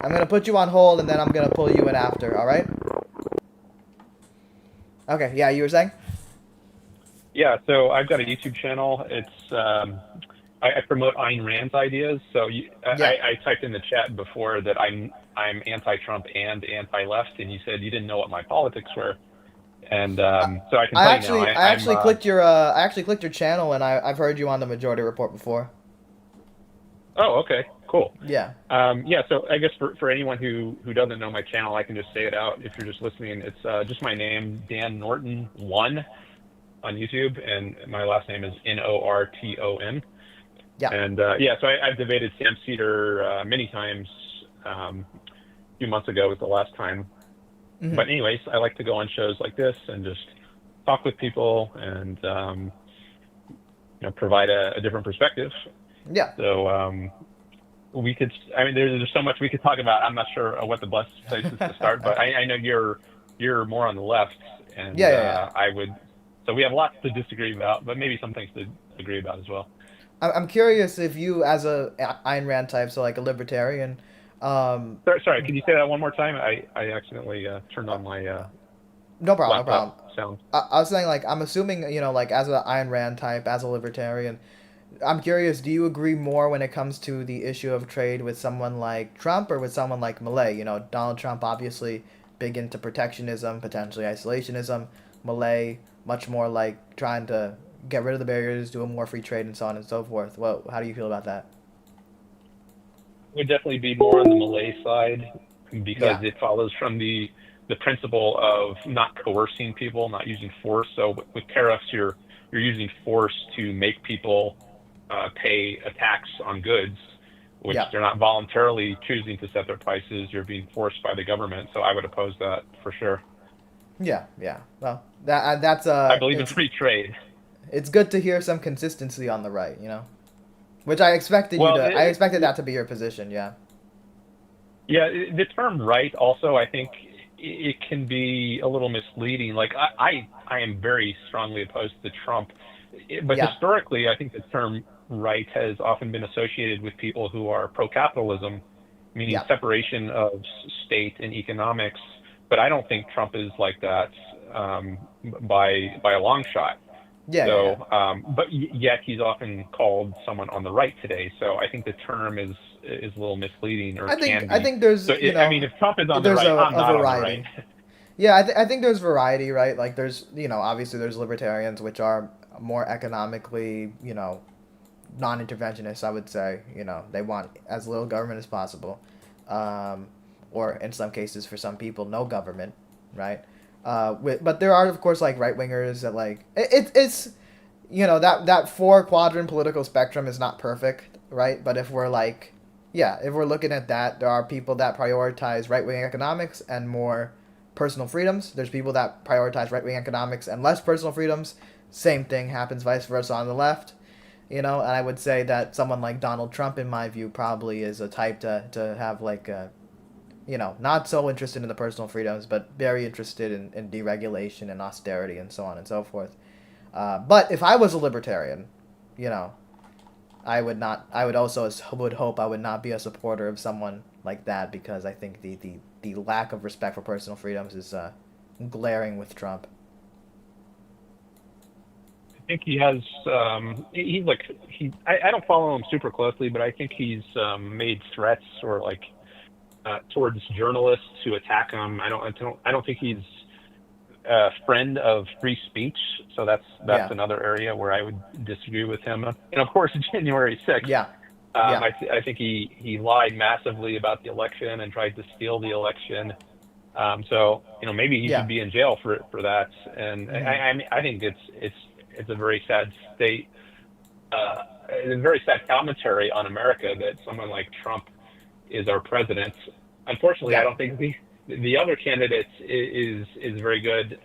I'm going to put you on hold, and then I'm going to pull you in after, all right? Okay, yeah, you were saying? Yeah, so I've got a YouTube channel. It's I promote Ayn Rand's ideas. So I typed in the chat before that I'm anti-Trump and anti-left, and you said you didn't know what my politics were. And so I can tell you now. I actually clicked your channel, and I've heard you on the Majority Report before. Oh, okay, cool. Yeah. So I guess for anyone who doesn't know my channel, I can just say it out if you're just listening. It's just my name, Dan Norton 1 on YouTube, and my last name is Norton. Yeah. And so I've debated Sam Cedar many times. A few months ago was the last time. Mm-hmm. But anyways, I like to go on shows like this and just talk with people and provide a different perspective. Yeah. So we could. I mean, there's so much we could talk about. I'm not sure what the best place is to start, but I know you're more on the left, and I would. So we have lots to disagree about, but maybe some things to agree about as well. I'm curious if you, as a Ayn Rand type, so like a libertarian. Sorry, can you say that one more time? I accidentally turned on my. No problem. Sound. I was saying, like, I'm assuming, like, as an Ayn Rand type, as a libertarian, I'm curious, do you agree more when it comes to the issue of trade with someone like Trump or with someone like Milei? You know, Donald Trump obviously big into protectionism, potentially isolationism. Milei much more like trying to get rid of the barriers, do a more free trade, and so on and so forth. Well, how do you feel about that? Would definitely be more on the Malay side because Yeah, it follows from the principle of not coercing people, not using force. So with tariffs, you're using force to make people pay a tax on goods, which yeah, they're not voluntarily choosing to set their prices. You're being forced by the government. So I would oppose that for sure. yeah, yeah. Well, that's I believe in free trade. it's good to hear some consistency on the right. You know, which I expected you Well, to. I expected that to be your position. Yeah. yeah, the term right also, I think it can be a little misleading. Like I am very strongly opposed to Trump, but Yeah. historically, I think the term right has often been associated with people who are pro-capitalism, meaning Yeah. separation of state and economics. But I don't think Trump is like that by a long shot. Yeah. Yeah. Yeah. So, yet he's often called someone on the right today. So I think the term is a little misleading, or can I be. think there's So you I know mean, if Trump is on the there's right, I'm a not on the right. variety. Yeah, I think there's variety, right? Like there's obviously there's libertarians which are more economically non-interventionist. I would say they want as little government as possible, um, or in some cases for some people no government, right? But there are of course like right wingers that like it's that four quadrant political spectrum is not perfect, right? But if we're like, yeah, if we're looking at that, there are people that prioritize right wing economics and more personal freedoms. There's people that prioritize right wing economics and less personal freedoms. Same thing happens vice versa on the left. And I would say that someone like Donald Trump, in my view, probably is a type to have like a, not so interested in the personal freedoms, but very interested in deregulation and austerity and so on and so forth. But if I was a libertarian, you know, I would not. I would also would hope I would not be a supporter of someone like that because I think the lack of respect for personal freedoms is glaring with Trump. I think he has. He's like I don't follow him super closely, but I think he's made threats or like towards journalists who attack him. I don't think he's a friend of free speech. So that's Yeah. another area where I would disagree with him. And of course, January 6th. Yeah. Yeah. I think he lied massively about the election and tried to steal the election. So maybe he Yeah. should be in jail for that. And Mhm. I think it's a very sad state, a very sad commentary on America that someone like Trump is our president. Unfortunately, I Yeah. don't think the other candidate is very good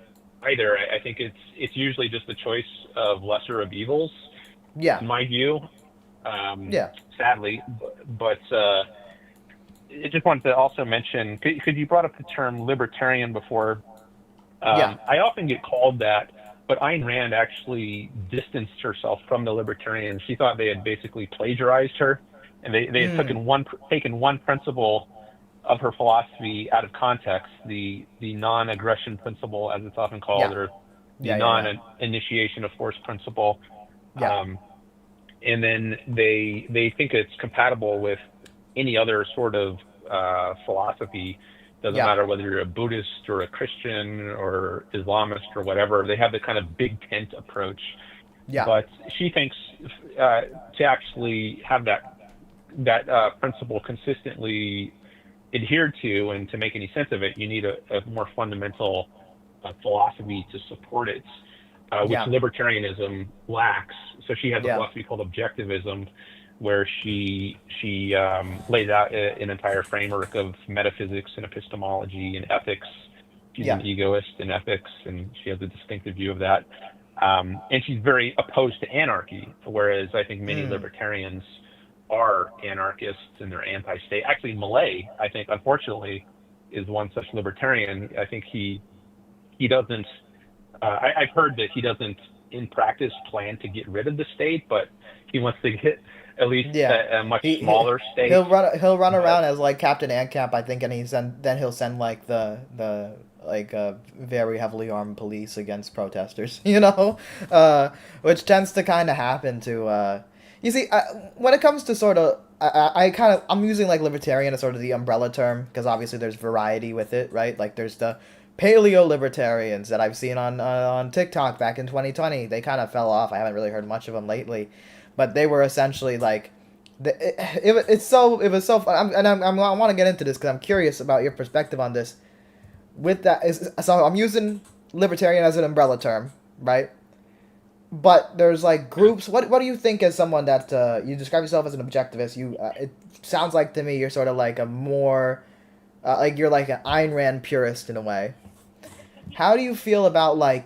either. I think it's usually just the choice of lesser of evils, Yeah. in my view. Yeah. Sadly, but I just wanted to also mention because you brought up the term libertarian before. Yeah. I often get called that, but Ayn Rand actually distanced herself from the libertarians. She thought they had basically plagiarized her, and they had taken one principle of her philosophy out of context, the non-aggression principle, as it's often called, Yeah. or the Yeah. Yeah. non-initiation of force principle. Yeah. And then they think it's compatible with any other sort of philosophy. Doesn't Yeah. matter whether you're a Buddhist or a Christian or Islamist or whatever. They have the kind of big tent approach. Yeah. But she thinks to actually have that principle consistently adhered to and to make any sense of it, you need a more fundamental philosophy to support it, which Yeah. libertarianism lacks. So she has a Yeah. philosophy called objectivism, where she lays out an entire framework of metaphysics and epistemology and ethics. She's Yeah. an egoist in ethics, and she has a distinctive view of that. And she's very opposed to anarchy, whereas I think many libertarians are anarchists and they're anti-state. Actually, Milei, I think, unfortunately, is one such libertarian. I think he doesn't. I've heard that he doesn't, in practice, plan to get rid of the state, but he wants to get at least Yeah. a much He smaller state. he'll run But around as like Captain Antcamp, I think, and then he'll send like the like very heavily armed police against protesters, which tends to kind of happen to You see, when it comes to sort of, I'm using like libertarian as sort of the umbrella term because obviously there's variety with it, right? Like there's the paleo libertarians that I've seen on TikTok back in 2020. They kind of fell off. I haven't really heard much of them lately, but they were essentially like, it was so fun. I want to get into this because I'm curious about your perspective on this. With that is so I'm using libertarian as an umbrella term, right? But there's like groups. What do you think as someone that you describe yourself as an objectivist? It sounds like to me you're sort of like a more like you're like an Ayn Rand purist in a way. How do you feel about like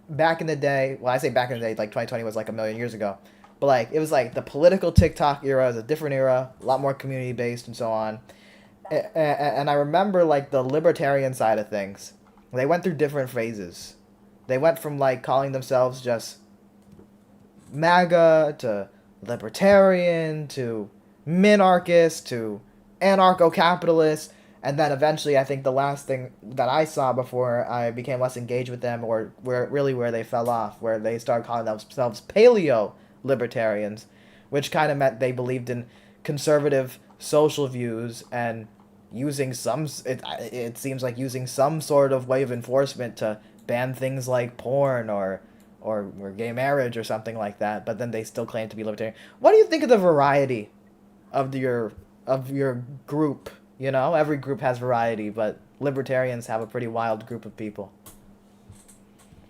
back in the day? Well, I say back in the day, like 2020 was like a million years ago, but like it was like the political TikTok era is a different era, a lot more community based and so on. And I remember like the libertarian side of things. They went through different phases. They went from like calling themselves just MAGA to libertarian to minarchist to anarcho-capitalist, and then eventually I think the last thing that I saw before I became less engaged with them, or where they fell off, where they started calling themselves paleo libertarians, which kind of meant they believed in conservative social views and using it seems like using some sort of way of enforcement to ban things like porn or gay marriage or something like that, but then they still claim to be libertarian. What do you think of the variety of your group? You know, every group has variety, but libertarians have a pretty wild group of people.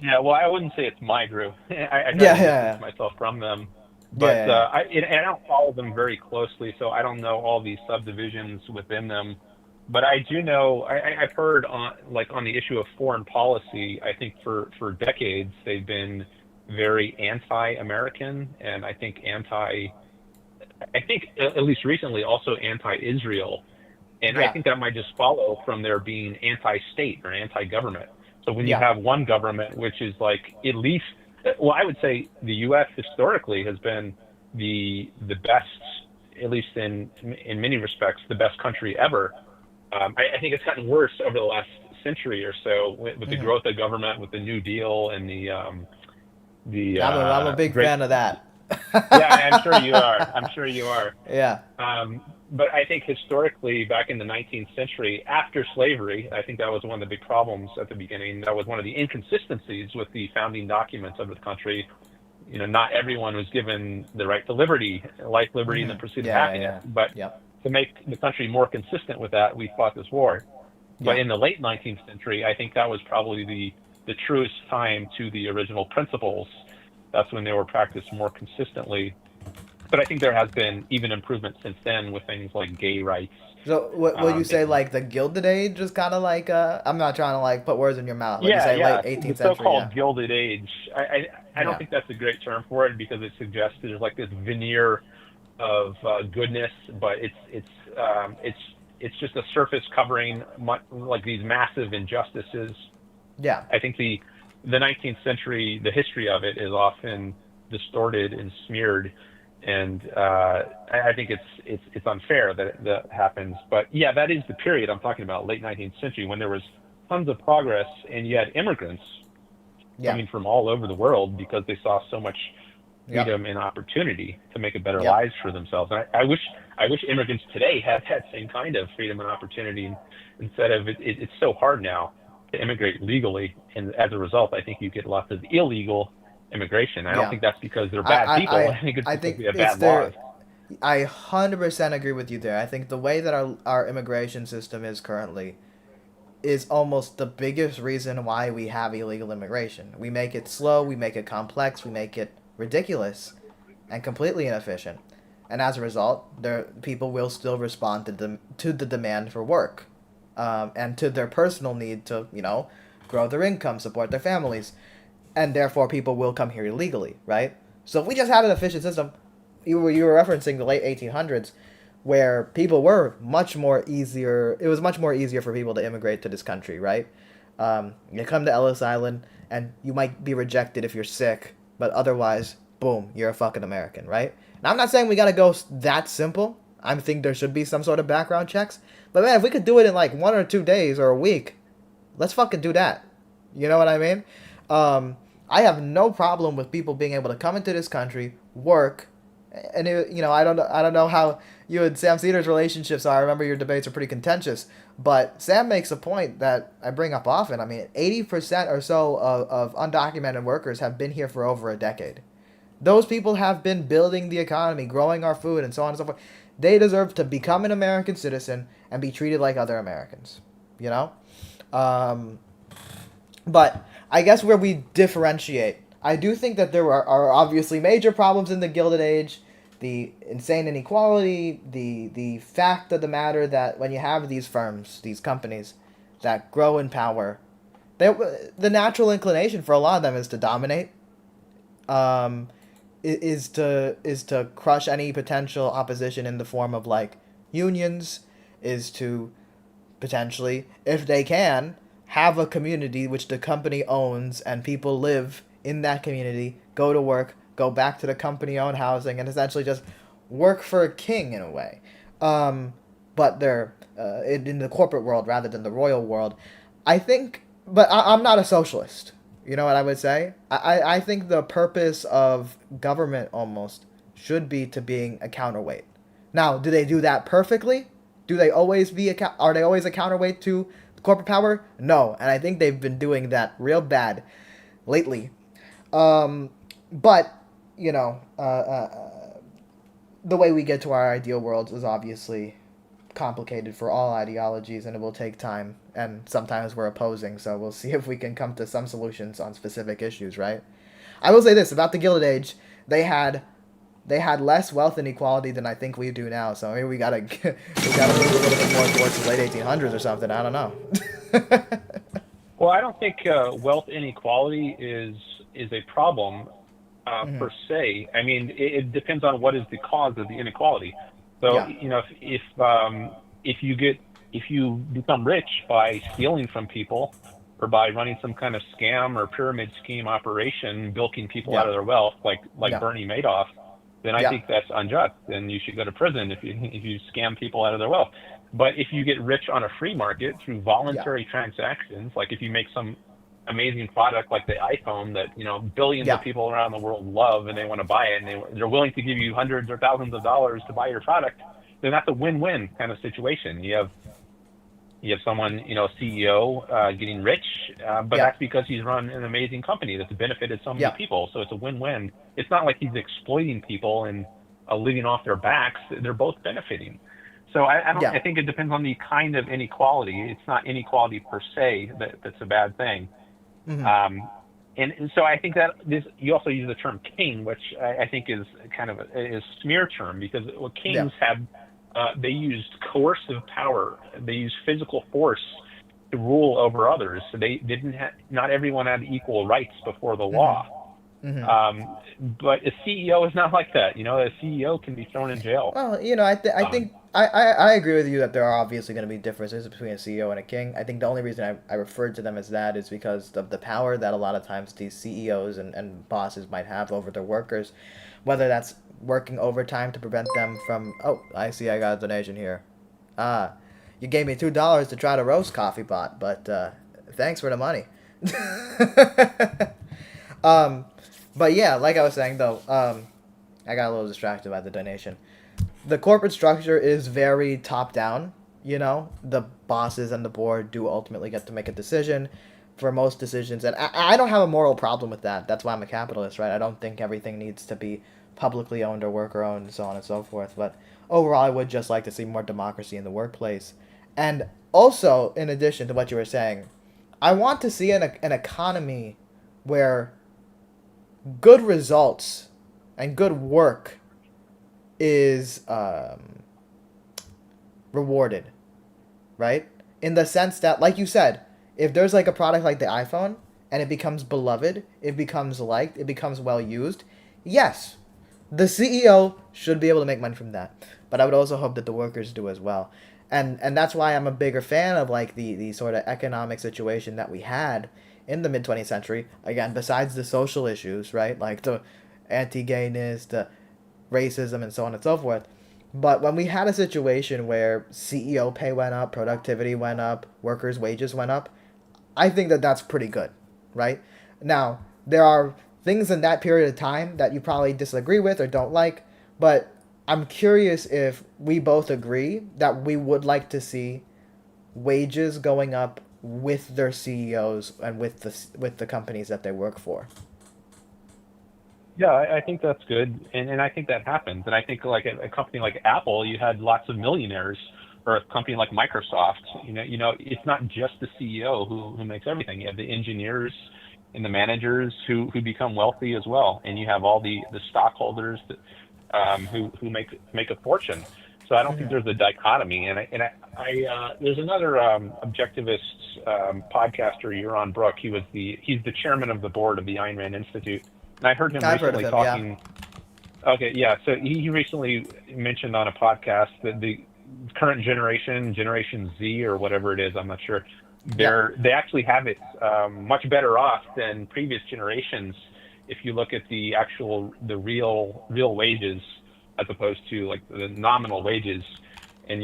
Yeah, well, I wouldn't say it's my group. I try to distance myself from them. But I don't follow them very closely, so I don't know all these subdivisions within them. But I do know, I've heard on the issue of foreign policy, I think for decades they've been very anti-American, and I think at least recently also anti-Israel. And I think that might just follow from their being anti-state or anti-government. So when you have one government, which is like at least, well, I would say the U.S. historically has been the best, at least in many respects, the best country ever. I think it's gotten worse over the last century or so with the growth of government, with the New Deal and I'm a big fan of that. Yeah, I'm sure you are. I'm sure you are. Yeah. But I think historically, back in the 19th century, after slavery, I think that was one of the big problems at the beginning. That was one of the inconsistencies with the founding documents of the country. You know, not everyone was given the right to liberty, life, liberty, and the pursuit of happiness. But to make the country more consistent with that, we fought this war. But in the late 19th century, I think that was probably the truest time to the original principles. That's when they were practiced more consistently. But I think there has been even improvement since then with things like gay rights. So would you say like the Gilded Age is kind of like I'm not trying to like put words in your mouth. Late 18th the century. So-called Gilded Age. I don't think that's a great term for it because it suggests there's like this veneer of goodness, but it's just a surface covering like these massive injustices. Yeah, I think the 19th century, the history of it is often distorted and smeared, and I think it's unfair that happens. But yeah, that is the period I'm talking about, late 19th century, when there was tons of progress, and you had immigrants coming from all over the world because they saw so much freedom and opportunity to make a better lives for themselves. And I wish immigrants today had that same kind of freedom and opportunity instead of it's so hard now to immigrate legally, and as a result, I think you get lots of illegal immigration. I don't think that's because they're bad people. I think it's because we have bad laws. I 100% agree with you there. I think the way that our immigration system is currently is almost the biggest reason why we have illegal immigration. We make it slow, we make it complex, we make it ridiculous and completely inefficient. And as a result, people will still respond to the demand for work. And to their personal need to, grow their income, support their families. And therefore, people will come here illegally, right? So if we just had an efficient system, you were referencing the late 1800s, where people were much more easier. It was much more easier for people to immigrate to this country, right? You come to Ellis Island, and you might be rejected if you're sick, but otherwise, boom, you're a fucking American, right? Now, I'm not saying we gotta go that simple. I think there should be some sort of background checks. But man, if we could do it in like 1 or 2 days or a week, let's fucking do that. You know what I mean? I have no problem with people being able to come into this country, work, and I don't know how you and Sam Cedars' relationships are. I remember your debates are pretty contentious, but Sam makes a point that I bring up often. I mean, 80% or so of undocumented workers have been here for over a decade. Those people have been building the economy, growing our food, and so on and so forth. They deserve to become an American citizen and be treated like other Americans, you know? But I guess where we differentiate, I do think that there are obviously major problems in the Gilded Age, the insane inequality, the fact of the matter that when you have these firms, these companies that grow in power, the natural inclination for a lot of them is to dominate, is to crush any potential opposition in the form of like unions, is to potentially, if they can, have a community which the company owns and people live in that community, go to work, go back to the company-owned housing, and essentially just work for a king in a way. But they're in the corporate world rather than the royal world. I think, but I'm not a socialist. You know what I would say? I think the purpose of government almost should be to being a counterweight. Now, do they do that perfectly? Do they always are they always a counterweight to corporate power? No, and I think they've been doing that real bad lately. But, the way we get to our ideal world is obviously complicated for all ideologies, and it will take time, and sometimes we're opposing, so we'll see if we can come to some solutions on specific issues, right? I will say this about the Gilded Age: they had less wealth inequality than I think we do now, so maybe we gotta move a little bit more towards the late 1800s or something. I don't know. Well, I don't think wealth inequality is a problem per se. I mean, it depends on what is the cause of the inequality. So, if you become rich by stealing from people, or by running some kind of scam or pyramid scheme operation, bilking people out of their wealth, like Bernie Madoff, then I think that's unjust, and you should go to prison if you scam people out of their wealth. But if you get rich on a free market through voluntary transactions, like if you make some amazing product like the iPhone that billions of people around the world love and they want to buy it, and they're willing to give you hundreds or thousands of dollars to buy your product, then that's a win-win kind of situation. You have someone, CEO getting rich, but that's because he's run an amazing company that's benefited so many people. So it's a win-win. It's not like he's exploiting people and living off their backs. They're both benefiting. So I think it depends on the kind of inequality. It's not inequality per se that's a bad thing. Mm-hmm. And so I think that you also use the term king, which I think is kind of a smear term, because what kings had, they used coercive power. They used physical force to rule over others. So they didn't not everyone had equal rights before the law. Mm-hmm. But a CEO is not like that. A CEO can be thrown in jail. Well, I think I agree with you that there are obviously going to be differences between a CEO and a king. I think the only reason I referred to them as that is because of the power that a lot of times these CEOs and bosses might have over their workers, whether that's working overtime to prevent them from... Oh, I see I got a donation here. You gave me $2 to try to roast Coffee Pot, but thanks for the money. But yeah, like I was saying, though, I got a little distracted by the donation. The corporate structure is very top-down, The bosses and the board do ultimately get to make a decision for most decisions. And I don't have a moral problem with that. That's why I'm a capitalist, right? I don't think everything needs to be publicly owned or worker-owned and so on and so forth. But overall, I would just like to see more democracy in the workplace. And also, in addition to what you were saying, I want to see an economy where good results and good work is rewarded, right? In the sense that, like you said, if there's like a product like the iPhone and it becomes beloved, it becomes liked, it becomes well used, yes, the CEO should be able to make money from that. But I would also hope that the workers do as well. And that's why I'm a bigger fan of like the sort of economic situation that we had in the mid-20th century. Again, besides the social issues, right? Like the anti-gayness, the racism, and so on and so forth. But when we had a situation where CEO pay went up, productivity went up, workers' wages went up, I think that that's pretty good, right? Now, there are things in that period of time that you probably disagree with or don't like, but I'm curious if we both agree that we would like to see wages going up with their CEOs and with the companies that they work for. Yeah, I think that's good, and I think that happens. And I think like a company like Apple, you had lots of millionaires, or a company like Microsoft. It's not just the CEO who makes everything. You have the engineers and the managers who become wealthy as well, and you have all the stockholders that who make a fortune. So I don't think there's a dichotomy. And I there's another objectivist podcaster, Euron Brook. He's the chairman of the board of the Ayn Rand Institute. And I heard him recently talking. Yeah. Okay, yeah. So he recently mentioned on a podcast that the current Generation Z or whatever it is, I'm not sure, they actually have it much better off than previous generations if you look at the real wages as opposed to like the nominal wages. And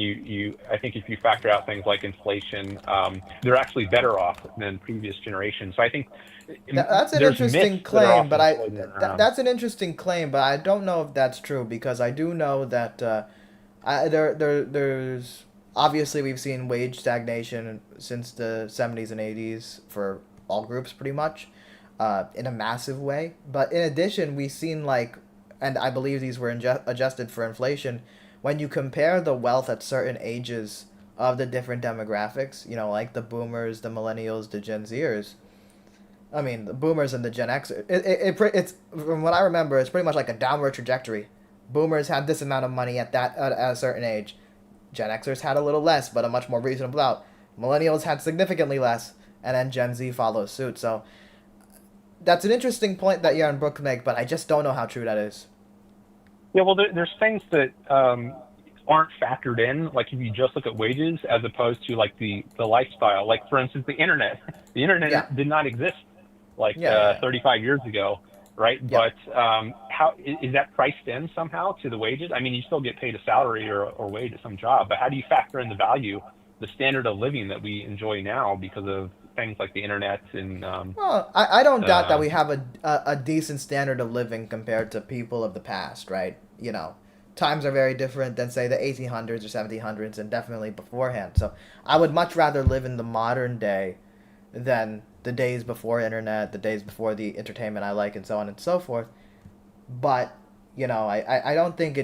I think if you factor out things like inflation, they're actually better off than previous generations. So I think that's an interesting claim, but that's an interesting claim, but I don't know if that's true, because I do know that there's obviously we've seen wage stagnation since the 70s and 80s for all groups pretty much, in a massive way. But in addition, we've seen and I believe these were adjusted for inflation, when you compare the wealth at certain ages of the different demographics, like the boomers, the millennials, the Gen Zers. I mean, the boomers and the Gen X, it's from what I remember, it's pretty much like a downward trajectory. Boomers had this amount of money at a certain age. Gen Xers had a little less, but a much more reasonable amount. Millennials had significantly less, and then Gen Z follows suit. So that's an interesting point that Euron Brook make, but I just don't know how true that is. Yeah, well, there's things that aren't factored in, like if you just look at wages as opposed to like the lifestyle. Like for instance, the internet. The internet did not exist 35 years ago, right? Yeah. But how is that priced in somehow to the wages? I mean, you still get paid a salary or wage at some job, but how do you factor in the value, the standard of living that we enjoy now because of things like the internet and well, I don't doubt that we have a decent standard of living compared to people of the past, right? Times are very different than say the 1800s or 1700s, and definitely beforehand. So I would much rather live in the modern day than the days before internet, the days before the entertainment I like, and so on and so forth. But I don't think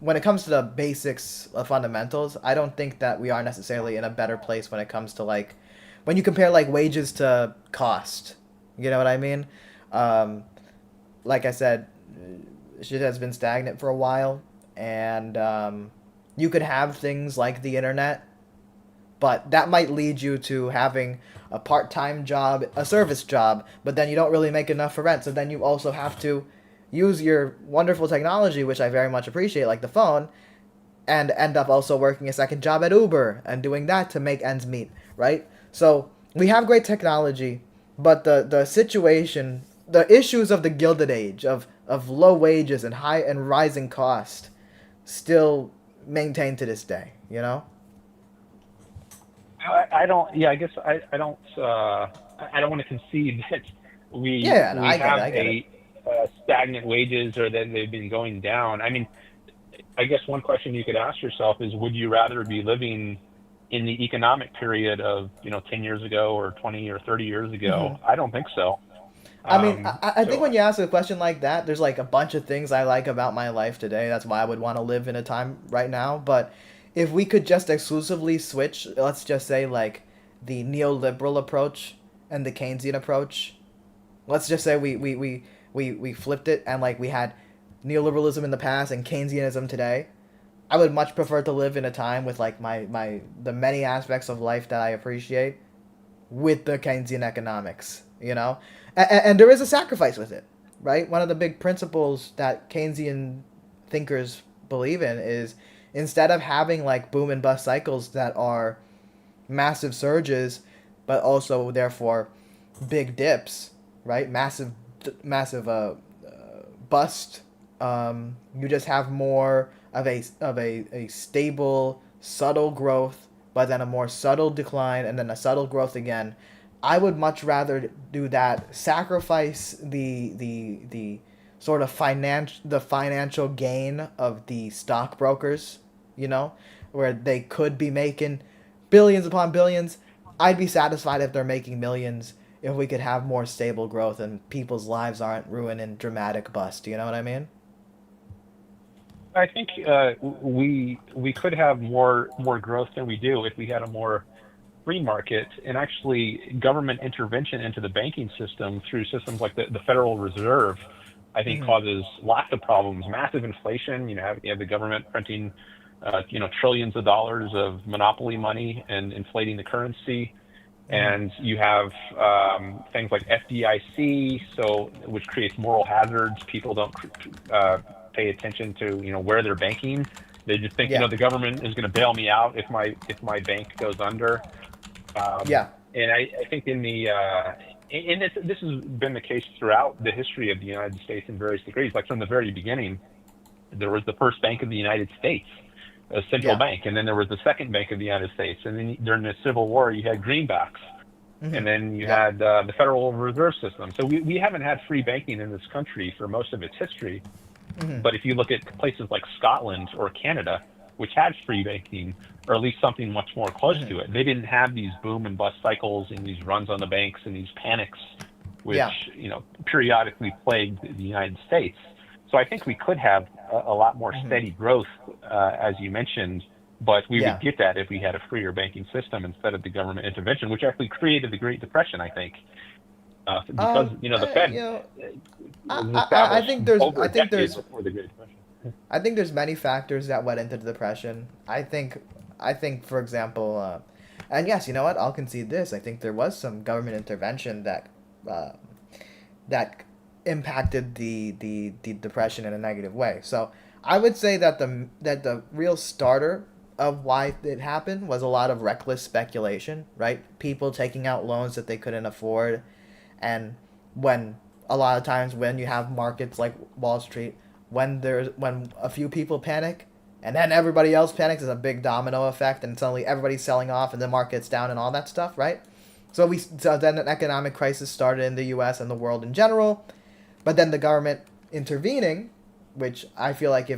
when it comes to the basics of fundamentals, I don't think that we are necessarily in a better place when it comes to when you compare wages to cost. You know what I mean? Like I said, shit has been stagnant for a while, and you could have things like the internet, but that might lead you to having a part-time job, a service job, but then you don't really make enough for rent, so then you also have to use your wonderful technology, which I very much appreciate, like the phone, and end up also working a second job at Uber and doing that to make ends meet, right? So we have great technology, but the situation, the issues of the Gilded Age, of low wages and high and rising cost, still maintained to this day, I don't. Yeah, I guess I don't. I don't want to concede that we have stagnant wages or that they've been going down. I mean, I guess one question you could ask yourself is: would you rather be living in the economic period of 10 years ago or 20 or 30 years ago? I don't think so. I mean, I think when you ask a question like that, there's a bunch of things I like about my life today. That's why I would want to live in a time right now. But if we could just exclusively switch, let's just say the neoliberal approach and the Keynesian approach, let's just say we flipped it and we had neoliberalism in the past and Keynesianism today, I would much prefer to live in a time with the many aspects of life that I appreciate with the Keynesian economics, and there is a sacrifice with it, right? One of the big principles that Keynesian thinkers believe in is, instead of having boom and bust cycles that are massive surges, but also therefore big dips, right? Massive bust. You just have more of a stable, subtle growth, but then a more subtle decline, and then a subtle growth again. I would much rather do that, sacrifice the sort of financial gain of the stockbrokers, you know, where they could be making billions upon billions. I'd be satisfied if they're making millions, if we could have more stable growth and people's lives aren't ruined in dramatic bust. You know what I mean? I think we could have more growth than we do if we had a more free market, and actually government intervention into the banking system through systems like the Federal Reserve, I think causes lots of problems. Massive inflation. You have the government printing, trillions of dollars of monopoly money and inflating the currency. And you have things like FDIC, which creates moral hazards. People don't pay attention to where they're banking. They just think the government is going to bail me out if my bank goes under. And I think this has been the case throughout the history of the United States in various degrees. Like from the very beginning, there was the first Bank of the United States, a central bank, and then there was the second Bank of the United States, and then during the Civil War you had greenbacks, and then you had the Federal Reserve System. So we haven't had free banking in this country for most of its history. But if you look at places like Scotland or Canada, which had free banking, or at least something much more close to it, they didn't have these boom and bust cycles and these runs on the banks and these panics, which periodically plagued the United States. So I think we could have a lot more steady growth, as you mentioned, but we would get that if we had a freer banking system instead of the government intervention, which actually created the Great Depression, I think. Because the Fed. I think there's before the Great Depression. I think there's many factors that went into the depression. I think, for example, and yes, you know what? I'll concede this. I think there was some government intervention that impacted the depression in a negative way. So I would say that the real starter of why it happened was a lot of reckless speculation, right? People taking out loans that they couldn't afford, and when a lot of times when you have markets like Wall Street, when a few people panic and then everybody else panics, there's a big domino effect, and suddenly everybody's selling off and the market's down and all that stuff, right? So then an economic crisis started in the U.S. and the world in general, but then the government intervening, which I feel like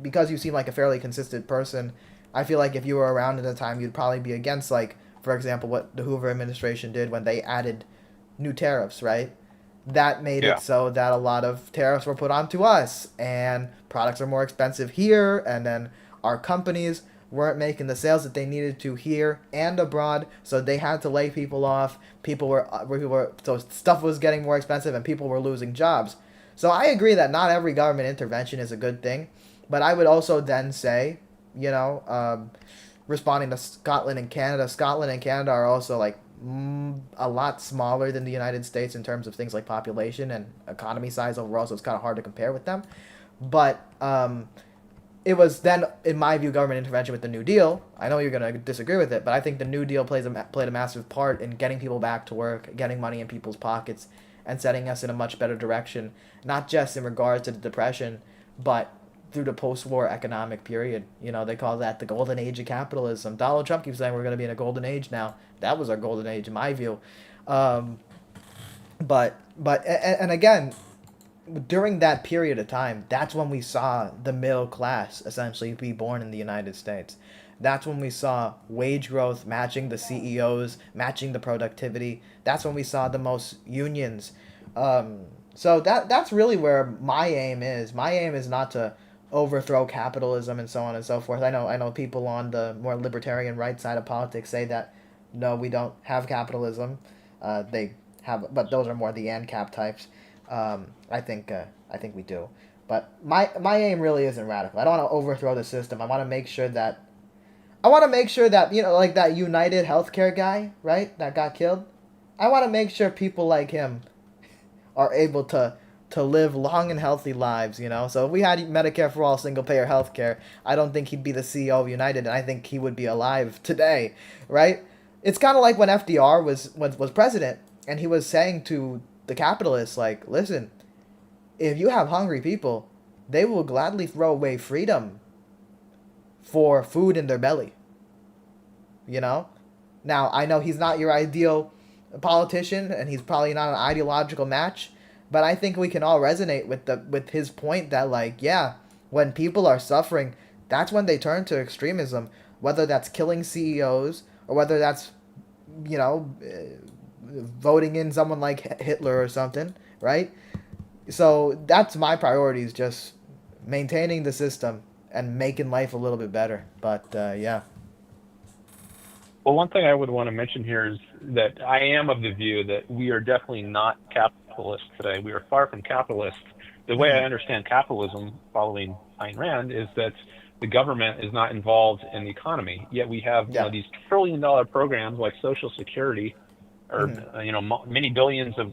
because you seem like a fairly consistent person, I feel like if you were around at the time, you'd probably be against, like, for example, what the Hoover administration did when they added new tariffs, right? That made it so that a lot of tariffs were put onto us, and products are more expensive here, and then our companies weren't making the sales that they needed to here and abroad, so they had to lay people off. So stuff was getting more expensive, and people were losing jobs. So I agree that not every government intervention is a good thing, but I would also then say, responding to Scotland and Canada are also like a lot smaller than the United States in terms of things like population and economy size overall, so it's kind of hard to compare with them. But it was then, in my view, government intervention with the New Deal. I know you're going to disagree with it, but I think the New Deal played a massive part in getting people back to work, getting money in people's pockets, and setting us in a much better direction, not just in regard to the Depression, but through the post-war economic period. They call that the golden age of capitalism. Donald Trump keeps saying we're going to be in a golden age now. That was our golden age in my view. But again, during that period of time, that's when we saw the middle class essentially be born in the United States. That's when we saw wage growth matching the CEOs, matching the productivity. That's when we saw the most unions. So that's really where my aim is. My aim is not to overthrow capitalism and so on and so forth. I know people on the more libertarian right side of politics say that no, we don't have capitalism. They have, but those are more the ANCAP types. I think we do. But my aim really isn't radical. I don't want to overthrow the system. I want to make sure that like that United Healthcare guy, right, that got killed. I want to make sure people like him are able to live long and healthy lives, So if we had Medicare for all, single-payer healthcare, I don't think he'd be the CEO of United, and I think he would be alive today, right? It's kind of like when FDR was president, and he was saying to the capitalists, like, listen, if you have hungry people, they will gladly throw away freedom for food in their belly, Now, I know he's not your ideal politician, and he's probably not an ideological match. But I think we can all resonate with his point that, like, yeah, when people are suffering, that's when they turn to extremism, whether that's killing CEOs or whether that's, voting in someone like Hitler or something, right? So that's my priorities, just maintaining the system and making life a little bit better. But yeah. Well, one thing I would want to mention here is that I am of the view that we are definitely not capitalists today. We are far from capitalist. The way I understand capitalism, following Ayn Rand, is that the government is not involved in the economy. Yet we have these trillion-dollar programs like Social Security, or many billions of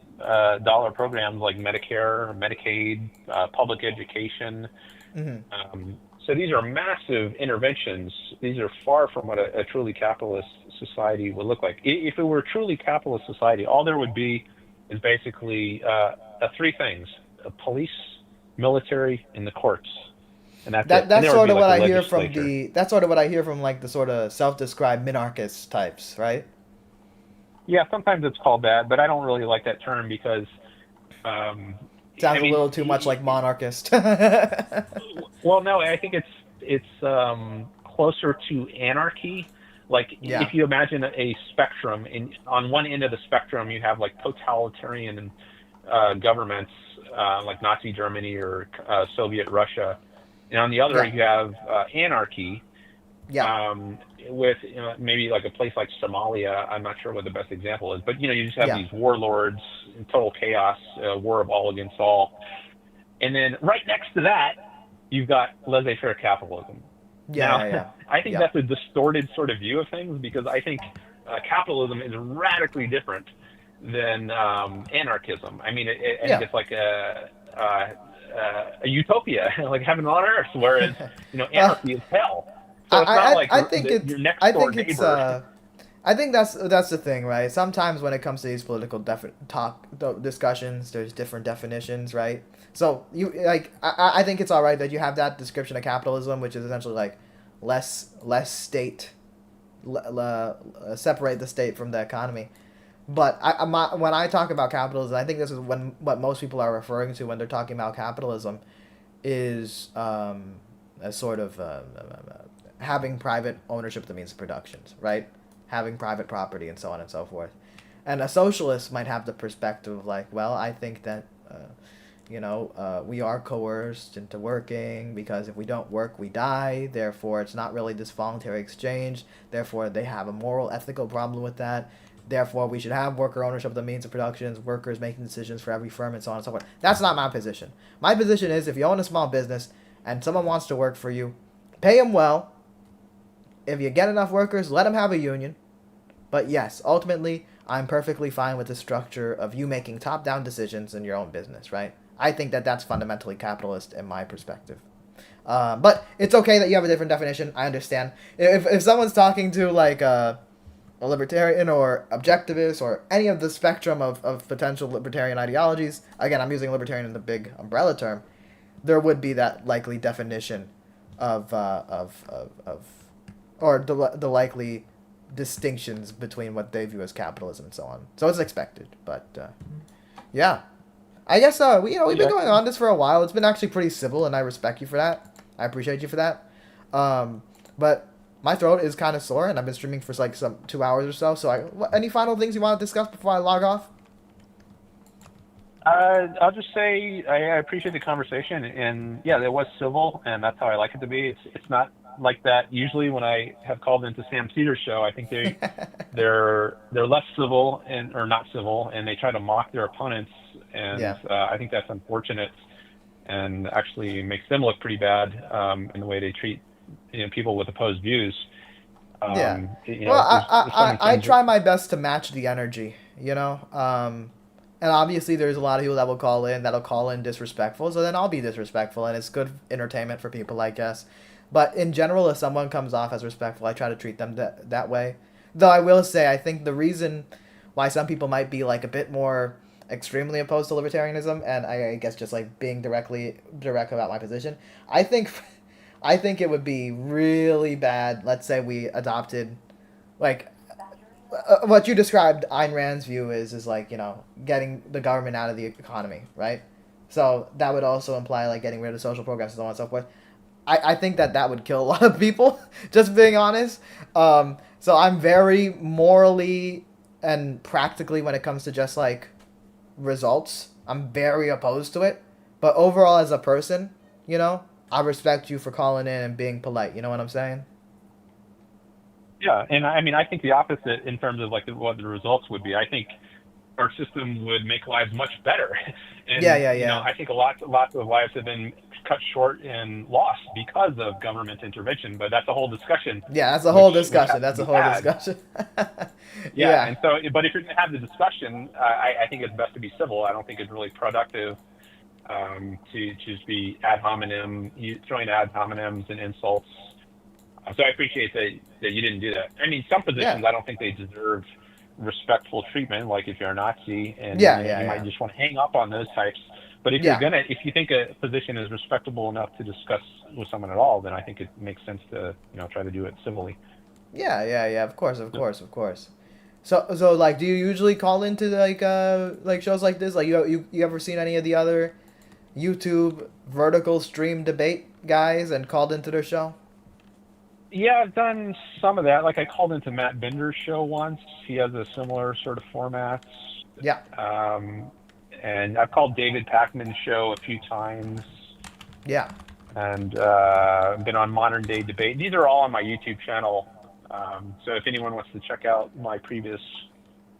dollar programs like Medicare, Medicaid, public education. So these are massive interventions. These are far from what a truly capitalist society would look like. If it were a truly capitalist society, all there would be is basically three things: a police, military, and the courts. And that's sort of what I hear from that's sort of what I hear from like the sort of self-described minarchist types, right? Yeah, sometimes it's called that, but I don't really like that term because sounds a little too much like monarchist. Well, no, I think it's closer to anarchy. Like if you imagine a spectrum, and on one end of the spectrum you have like totalitarian governments like Nazi Germany or Soviet Russia, and on the other you have anarchy. With maybe like a place like Somalia. I'm not sure what the best example is, but you just have these warlords, total chaos, war of all against all, and then right next to that you've got laissez-faire capitalism. I think that's a distorted sort of view of things, because I think capitalism is radically different than anarchism. I mean, I think it's like a utopia, like heaven on earth, whereas anarchy is hell. So it's not like your next door neighbor. I think that's the thing, right? Sometimes when it comes to these political discussions, there's different definitions, right? So I think it's all right that you have that description of capitalism, which is essentially like less state, separate the state from the economy. But when I talk about capitalism, I think this is what most people are referring to when they're talking about capitalism is a sort of having private ownership of the means of productions, right? Having private property and so on and so forth. And a socialist might have the perspective of like, well, I think that, we are coerced into working because if we don't work, we die. Therefore, it's not really this voluntary exchange. Therefore, they have a moral, ethical problem with that. Therefore, we should have worker ownership of the means of productions, workers making decisions for every firm, and so on and so forth. That's not my position. My position is if you own a small business and someone wants to work for you, pay them well. If you get enough workers, let them have a union. But yes, ultimately, I'm perfectly fine with the structure of you making top-down decisions in your own business, right? I think that that's fundamentally capitalist in my perspective. But it's okay that you have a different definition. I understand. If someone's talking to like a libertarian or objectivist or any of the spectrum of potential libertarian ideologies, again, I'm using libertarian in the big umbrella term, there would be that likely definition of or the likely distinctions between what they view as capitalism and so on. So it's expected, but yeah, I guess we've been going on this for a while. It's been actually pretty civil, and I respect you for that. I appreciate you for that. But my throat is kind of sore, and I've been streaming for like 2 hours or so. So any final things you want to discuss before I log off? I'll just say I appreciate the conversation, and yeah, it was civil, and that's how I like it to be. It's not like that usually when I have called into Sam Cedar's show. I think they're less civil or not civil, and they try to mock their opponents, and I think that's unfortunate, and actually makes them look pretty bad in the way they treat people with opposed views. I try my best to match the energy, and obviously there's a lot of people that will call in disrespectful, so then I'll be disrespectful, and it's good entertainment for people, I guess. But in general, if someone comes off as respectful, I try to treat them that way. Though I will say, I think the reason why some people might be like a bit more extremely opposed to libertarianism, and I guess just like being direct about my position, I think it would be really bad. Let's say we adopted, like what you described, Ayn Rand's view is like, you know, getting the government out of the economy, right? So that would also imply like getting rid of social programs and so on and so forth. I think that would kill a lot of people, just being honest. So I'm very morally and practically, when it comes to just like results, I'm very opposed to it. But overall, as a person, you know, I respect you for calling in and being polite. You know what I'm saying? Yeah, and I mean, I think the opposite in terms of like what the results would be. I think our system would make lives much better. And, Yeah. You know, I think lots of lives have been cut short and lost because of government intervention, but that's a whole discussion. Yeah, that's a whole discussion. That's a whole discussion. Yeah, and so, but if you're going to have the discussion, I think it's best to be civil. I don't think it's really productive to just be ad hominem, throwing ad hominems and insults. So I appreciate that you didn't do that. I mean, some positions, I don't think they deserve respectful treatment, like if you're a Nazi, and you might just want to hang up on those types. But if if you think a position is respectable enough to discuss with someone at all, then I think it makes sense to, you know, try to do it civilly. Yeah. Of course. So like, do you usually call into like shows like this? Like, you ever seen any of the other YouTube vertical stream debate guys and called into their show? Yeah, I've done some of that. Like, I called into Matt Binder's show once. He has a similar sort of format. Yeah. And I've called David Pakman's show a few times. Yeah. And been on Modern Day Debate. These are all on my YouTube channel. So if anyone wants to check out my previous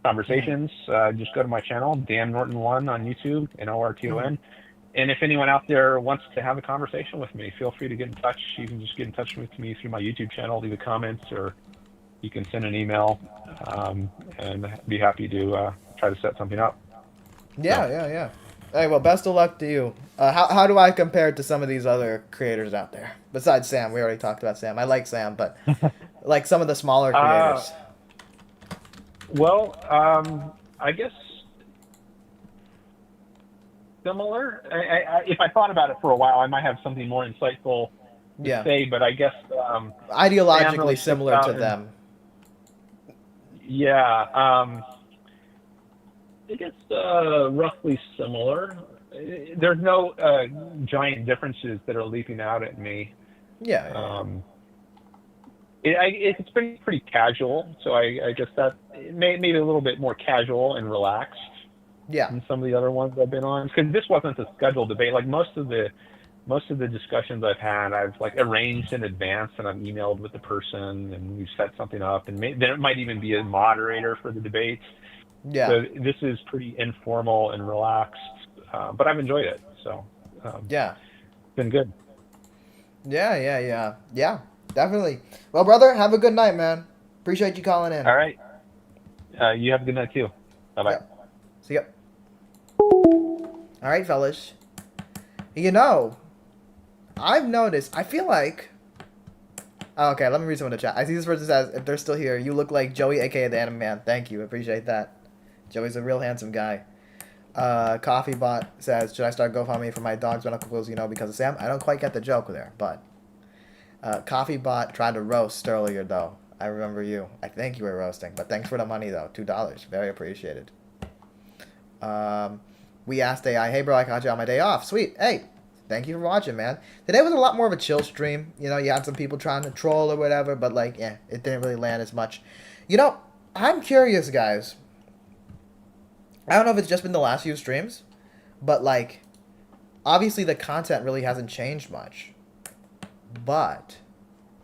conversations, just go to my channel, Dan Norton 1 on YouTube, Norton. And if anyone out there wants to have a conversation with me, feel free to get in touch. You can just get in touch with me through my YouTube channel, leave a comment, or you can send an email, and be happy to try to set something up. Yeah. Hey, well, best of luck to you. How do I compare to some of these other creators out there? Besides Sam, we already talked about Sam. I like Sam, but like some of the smaller creators. Well, I guess similar. If I thought about it for a while, I might have something more insightful to say, but I guess ideologically really similar to them. Yeah, I guess roughly similar. There's no giant differences that are leaping out at me. Yeah. It's been pretty casual, so I guess that maybe a little bit more casual and relaxed. Yeah. Than some of the other ones I've been on, because this wasn't a scheduled debate. Like most of the discussions I've had, I've like arranged in advance, and I've emailed with the person, and we've set something up, and there might even be a moderator for the debate. Yeah. So this is pretty informal and relaxed, but I've enjoyed it. So it's been good. Yeah, definitely. Well, brother, have a good night, man. Appreciate you calling in. All right. You have a good night too. Bye-bye. Yeah. See ya. All right, fellas. You know, I've noticed, I feel like... Oh, okay, let me read some of the chat. I see this person says, if they're still here, you look like Joey, a.k.a. the Anime Man. Thank you. Appreciate that. Joey's a real handsome guy. CoffeeBot says, should I start GoFundMe for my dog's medical bills, you know, because of Sam? I don't quite get the joke there, but... CoffeeBot tried to roast earlier, though. I remember you. I think you were roasting, but thanks for the money, though. $2. Very appreciated. We asked AI, hey bro, I caught you on my day off. Sweet. Hey, thank you for watching, man. Today was a lot more of a chill stream. You know, you had some people trying to troll or whatever, but like, it didn't really land as much. You know, I'm curious, guys. I don't know if it's just been the last few streams, but like, obviously the content really hasn't changed much. But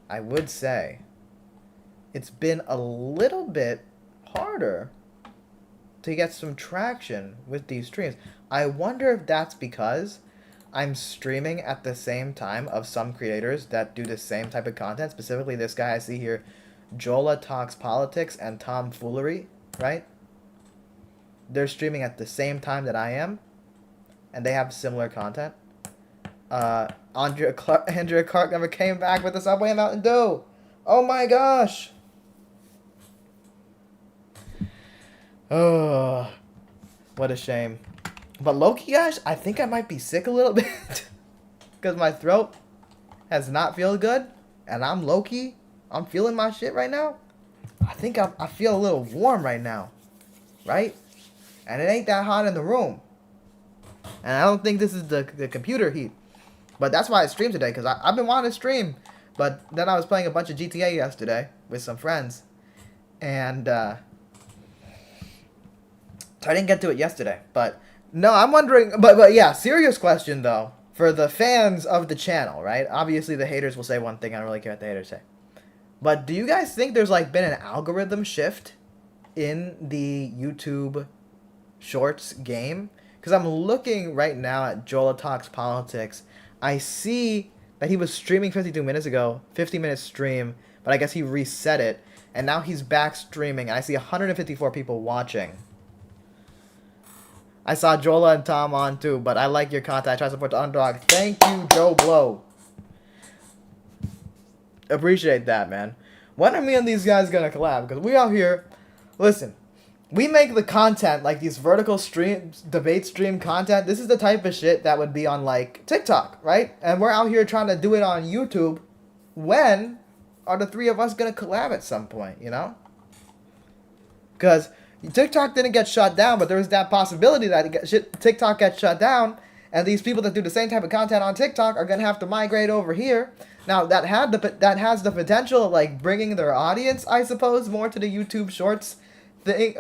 I would say it's been a little bit harder to get some traction with these streams. I wonder if that's because I'm streaming at the same time of some creators that do the same type of content. Specifically, this guy I see here, Jola Talks Politics and Tomfoolery, right? They're streaming at the same time that I am, and they have similar content. Andrea Clark never came back with the Subway and Mountain Dew. Oh my gosh. Oh, what a shame. But low-key, guys, I think I might be sick a little bit. Because my throat has not feel good. And I'm low-key. I'm feeling my shit right now. I think I feel a little warm right now, right? And it ain't that hot in the room. And I don't think this is the computer heat. But that's why I streamed today, because I've been wanting to stream. But then I was playing a bunch of GTA yesterday with some friends. And so I didn't get to it yesterday. But no, I'm wondering, but yeah, serious question though. For the fans of the channel, right? Obviously the haters will say one thing, I don't really care what the haters say. But do you guys think there's like been an algorithm shift in the YouTube Shorts game? Because I'm looking right now at Joel Talks Politics. I see that he was streaming 52 minutes ago, 50-minute stream, but I guess he reset it, and now he's back streaming, and I see 154 people watching. I saw Jola and Tom on too, but I like your content. I try to support the underdog. Thank you, Joe Blow. Appreciate that, man. When are me and these guys gonna collab? Because we out here, listen, we make the content, like these vertical streams, debate stream content. This is the type of shit that would be on like TikTok, right? And we're out here trying to do it on YouTube. When are the three of us gonna collab at some point, you know? Because TikTok didn't get shut down, but there was that possibility that TikTok gets shut down, and these people that do the same type of content on TikTok are gonna have to migrate over here. Now that has the potential of like bringing their audience, I suppose, more to the YouTube Shorts thing,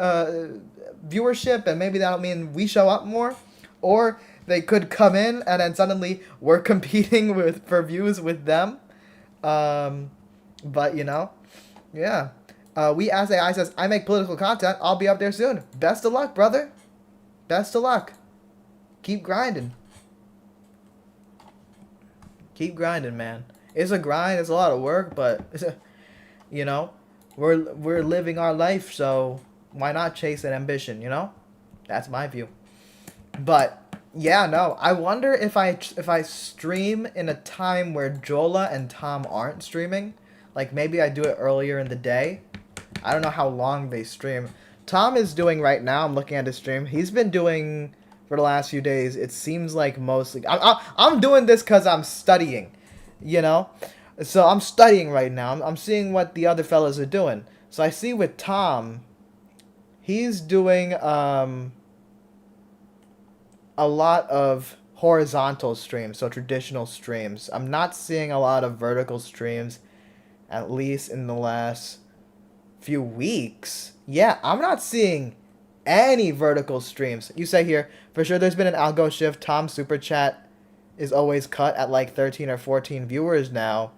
viewership, and maybe that'll mean we show up more, or they could come in and then suddenly we're competing for views with them. But you know, yeah. We Ask AI says, I make political content. I'll be up there soon. Best of luck, brother. Best of luck. Keep grinding. Keep grinding, man. It's a grind. It's a lot of work, but you know, we're living our life, so why not chase an ambition? You know, that's my view. But yeah, no. I wonder if I stream in a time where Jola and Tom aren't streaming. Like maybe I do it earlier in the day. I don't know how long they stream. Tom is doing right now, I'm looking at his stream, he's been doing for the last few days, it seems like mostly, I'm doing this because I'm studying, you know? So I'm studying right now. I'm seeing what the other fellas are doing. So I see with Tom, he's doing a lot of horizontal streams, so traditional streams. I'm not seeing a lot of vertical streams, at least in the last few weeks. Yeah, I'm not seeing any vertical streams. You say here, for sure there's been an algo shift. Tom's super chat is always cut at like 13 or 14 viewers now.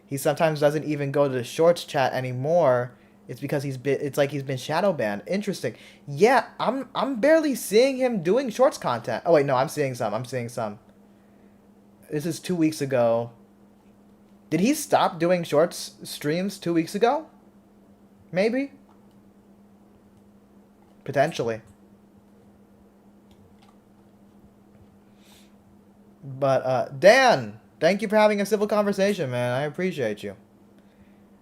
He sometimes doesn't even go to the shorts chat anymore. It's because it's like he's been shadow banned. Interesting. Yeah, I'm barely seeing him doing shorts content. Oh wait, no, I'm seeing some. This is 2 weeks ago. Did he stop doing shorts streams 2 weeks ago? Maybe. Potentially. But, Dan, thank you for having a civil conversation, man. I appreciate you.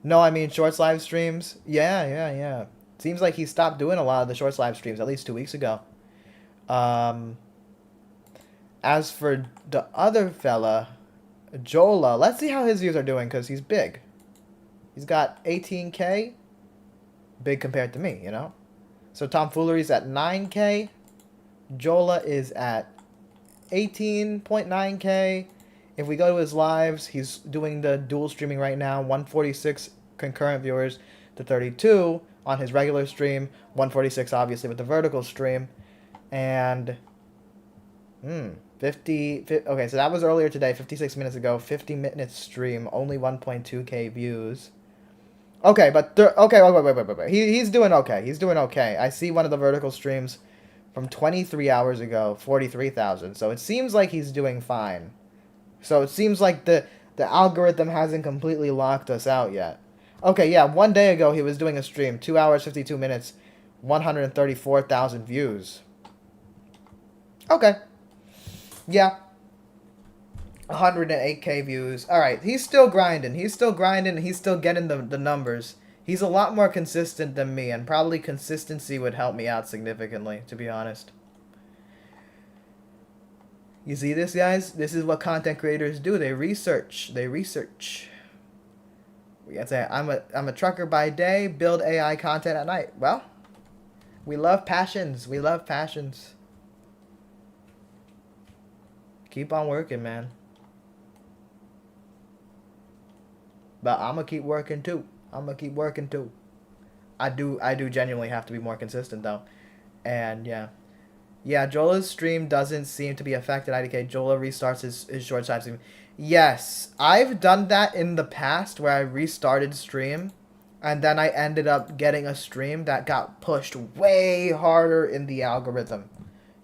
No, I mean shorts live streams. Yeah. Seems like he stopped doing a lot of the shorts live streams at least 2 weeks ago. As for the other fella, Jola, let's see how his views are doing, because he's big. He's got 18K. Big compared to me, you know? So Tomfoolery's at 9K. Jola is at 18.9K. If we go to his lives, he's doing the dual streaming right now. 146 concurrent viewers to 32 on his regular stream. 146 obviously with the vertical stream. And 50 okay, so that was earlier today, 56 minutes ago. 50-minute stream, only 1.2K views. Okay, but okay, wait. He's doing okay. He's doing okay. I see one of the vertical streams from 23 hours ago, 43,000. So it seems like he's doing fine. So it seems like the algorithm hasn't completely locked us out yet. Okay, yeah, 1 day ago he was doing a stream, 2 hours, 52 minutes, 134,000 views. Okay. Yeah. 108K views. Alright, he's still grinding. He's still getting the numbers. He's a lot more consistent than me, and probably consistency would help me out significantly, to be honest. You see this, guys? This is what content creators do. They research. We can say I'm a trucker by day, build AI content at night. Well, we love passions. We love passions. Keep on working, man. But I'm gonna keep working too. I do genuinely have to be more consistent though. And yeah. Yeah, Jola's stream doesn't seem to be affected. IDK, Jola restarts his short time stream. Yes, I've done that in the past where I restarted stream and then I ended up getting a stream that got pushed way harder in the algorithm,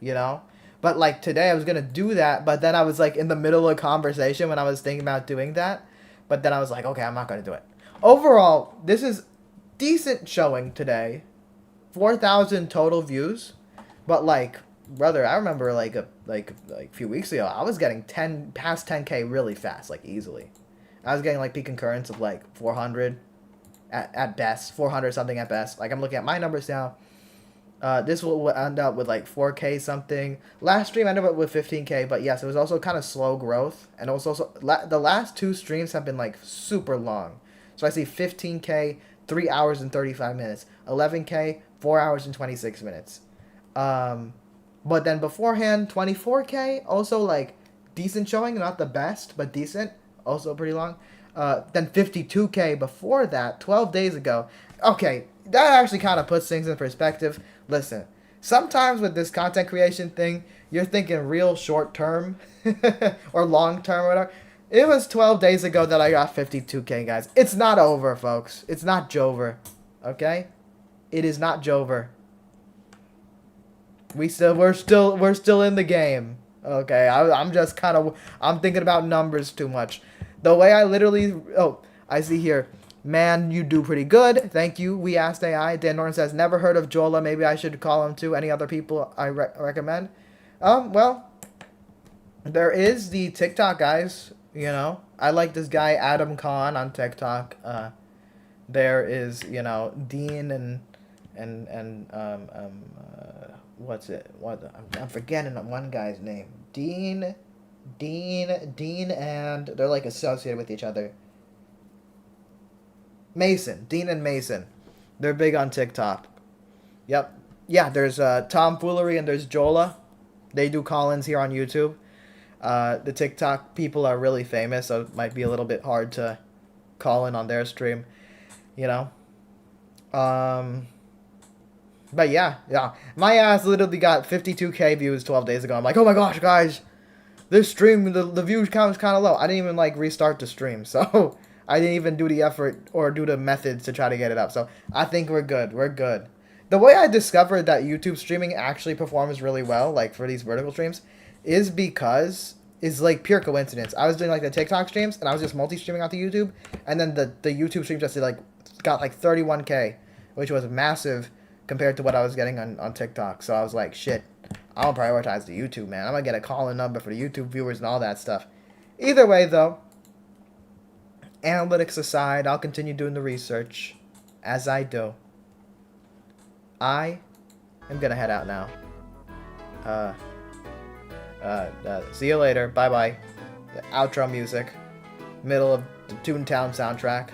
you know? But like today I was going to do that, but then I was like in the middle of a conversation when I was thinking about doing that. But then I was like, okay, I'm not going to do it. Overall, this is decent showing today. 4,000 total views. But like, brother, I remember like a few weeks ago, I was getting past 10K really fast, like easily. I was getting like peak concurrence of like 400 at best, 400 something at best. Like I'm looking at my numbers now. This will end up with like 4K something. Last stream ended up with 15K, but yes, it was also kind of slow growth, and it was also the last two streams have been like super long. So I see 15K, 3 hours and 35 minutes, 11K, 4 hours and 26 minutes. But then beforehand, 24K, also like decent showing, not the best, but decent, also pretty long. Then 52K before that, 12 days ago. Okay, that actually kind of puts things in perspective. Listen, sometimes with this content creation thing, you're thinking real short term or long term or whatever. It was 12 days ago that I got 52K, guys. It's not over, folks. It's not Jover. Okay? It is not Jover. We're still in the game. Okay, I'm thinking about numbers too much. The way I literally, I see here, man, you do pretty good. Thank you. We asked AI. Dan Norton says, never heard of Jola. Maybe I should call him too. Any other people I recommend? Well, there is the TikTok guys. You know, I like this guy Adam Khan on TikTok. There is, you know, Dean and what's it? I'm forgetting one guy's name. Dean, and they're like associated with each other. Mason, Dean and Mason, they're big on TikTok. Yep, yeah. There's Tomfoolery and there's Jola. They do call-ins here on YouTube. The TikTok people are really famous, so it might be a little bit hard to call in on their stream. You know. But yeah. My ass literally got 52K views 12 days ago. I'm like, oh my gosh, guys, this stream, the views count is kind of low. I didn't even like restart the stream, so I didn't even do the effort or do the methods to try to get it up. So I think we're good. We're good. The way I discovered that YouTube streaming actually performs really well, like for these vertical streams, is because it's like pure coincidence. I was doing like the TikTok streams and I was just multi-streaming onto YouTube, and then the YouTube stream just got like 31K, which was massive compared to what I was getting on TikTok. So I was like, shit, I'm gonna prioritize the YouTube, man. I'm gonna get a call-in number for the YouTube viewers and all that stuff. Either way, though, analytics aside, I'll continue doing the research as I do. I am gonna head out now. See you later. Bye-bye. The outro music. Middle of the Toontown soundtrack.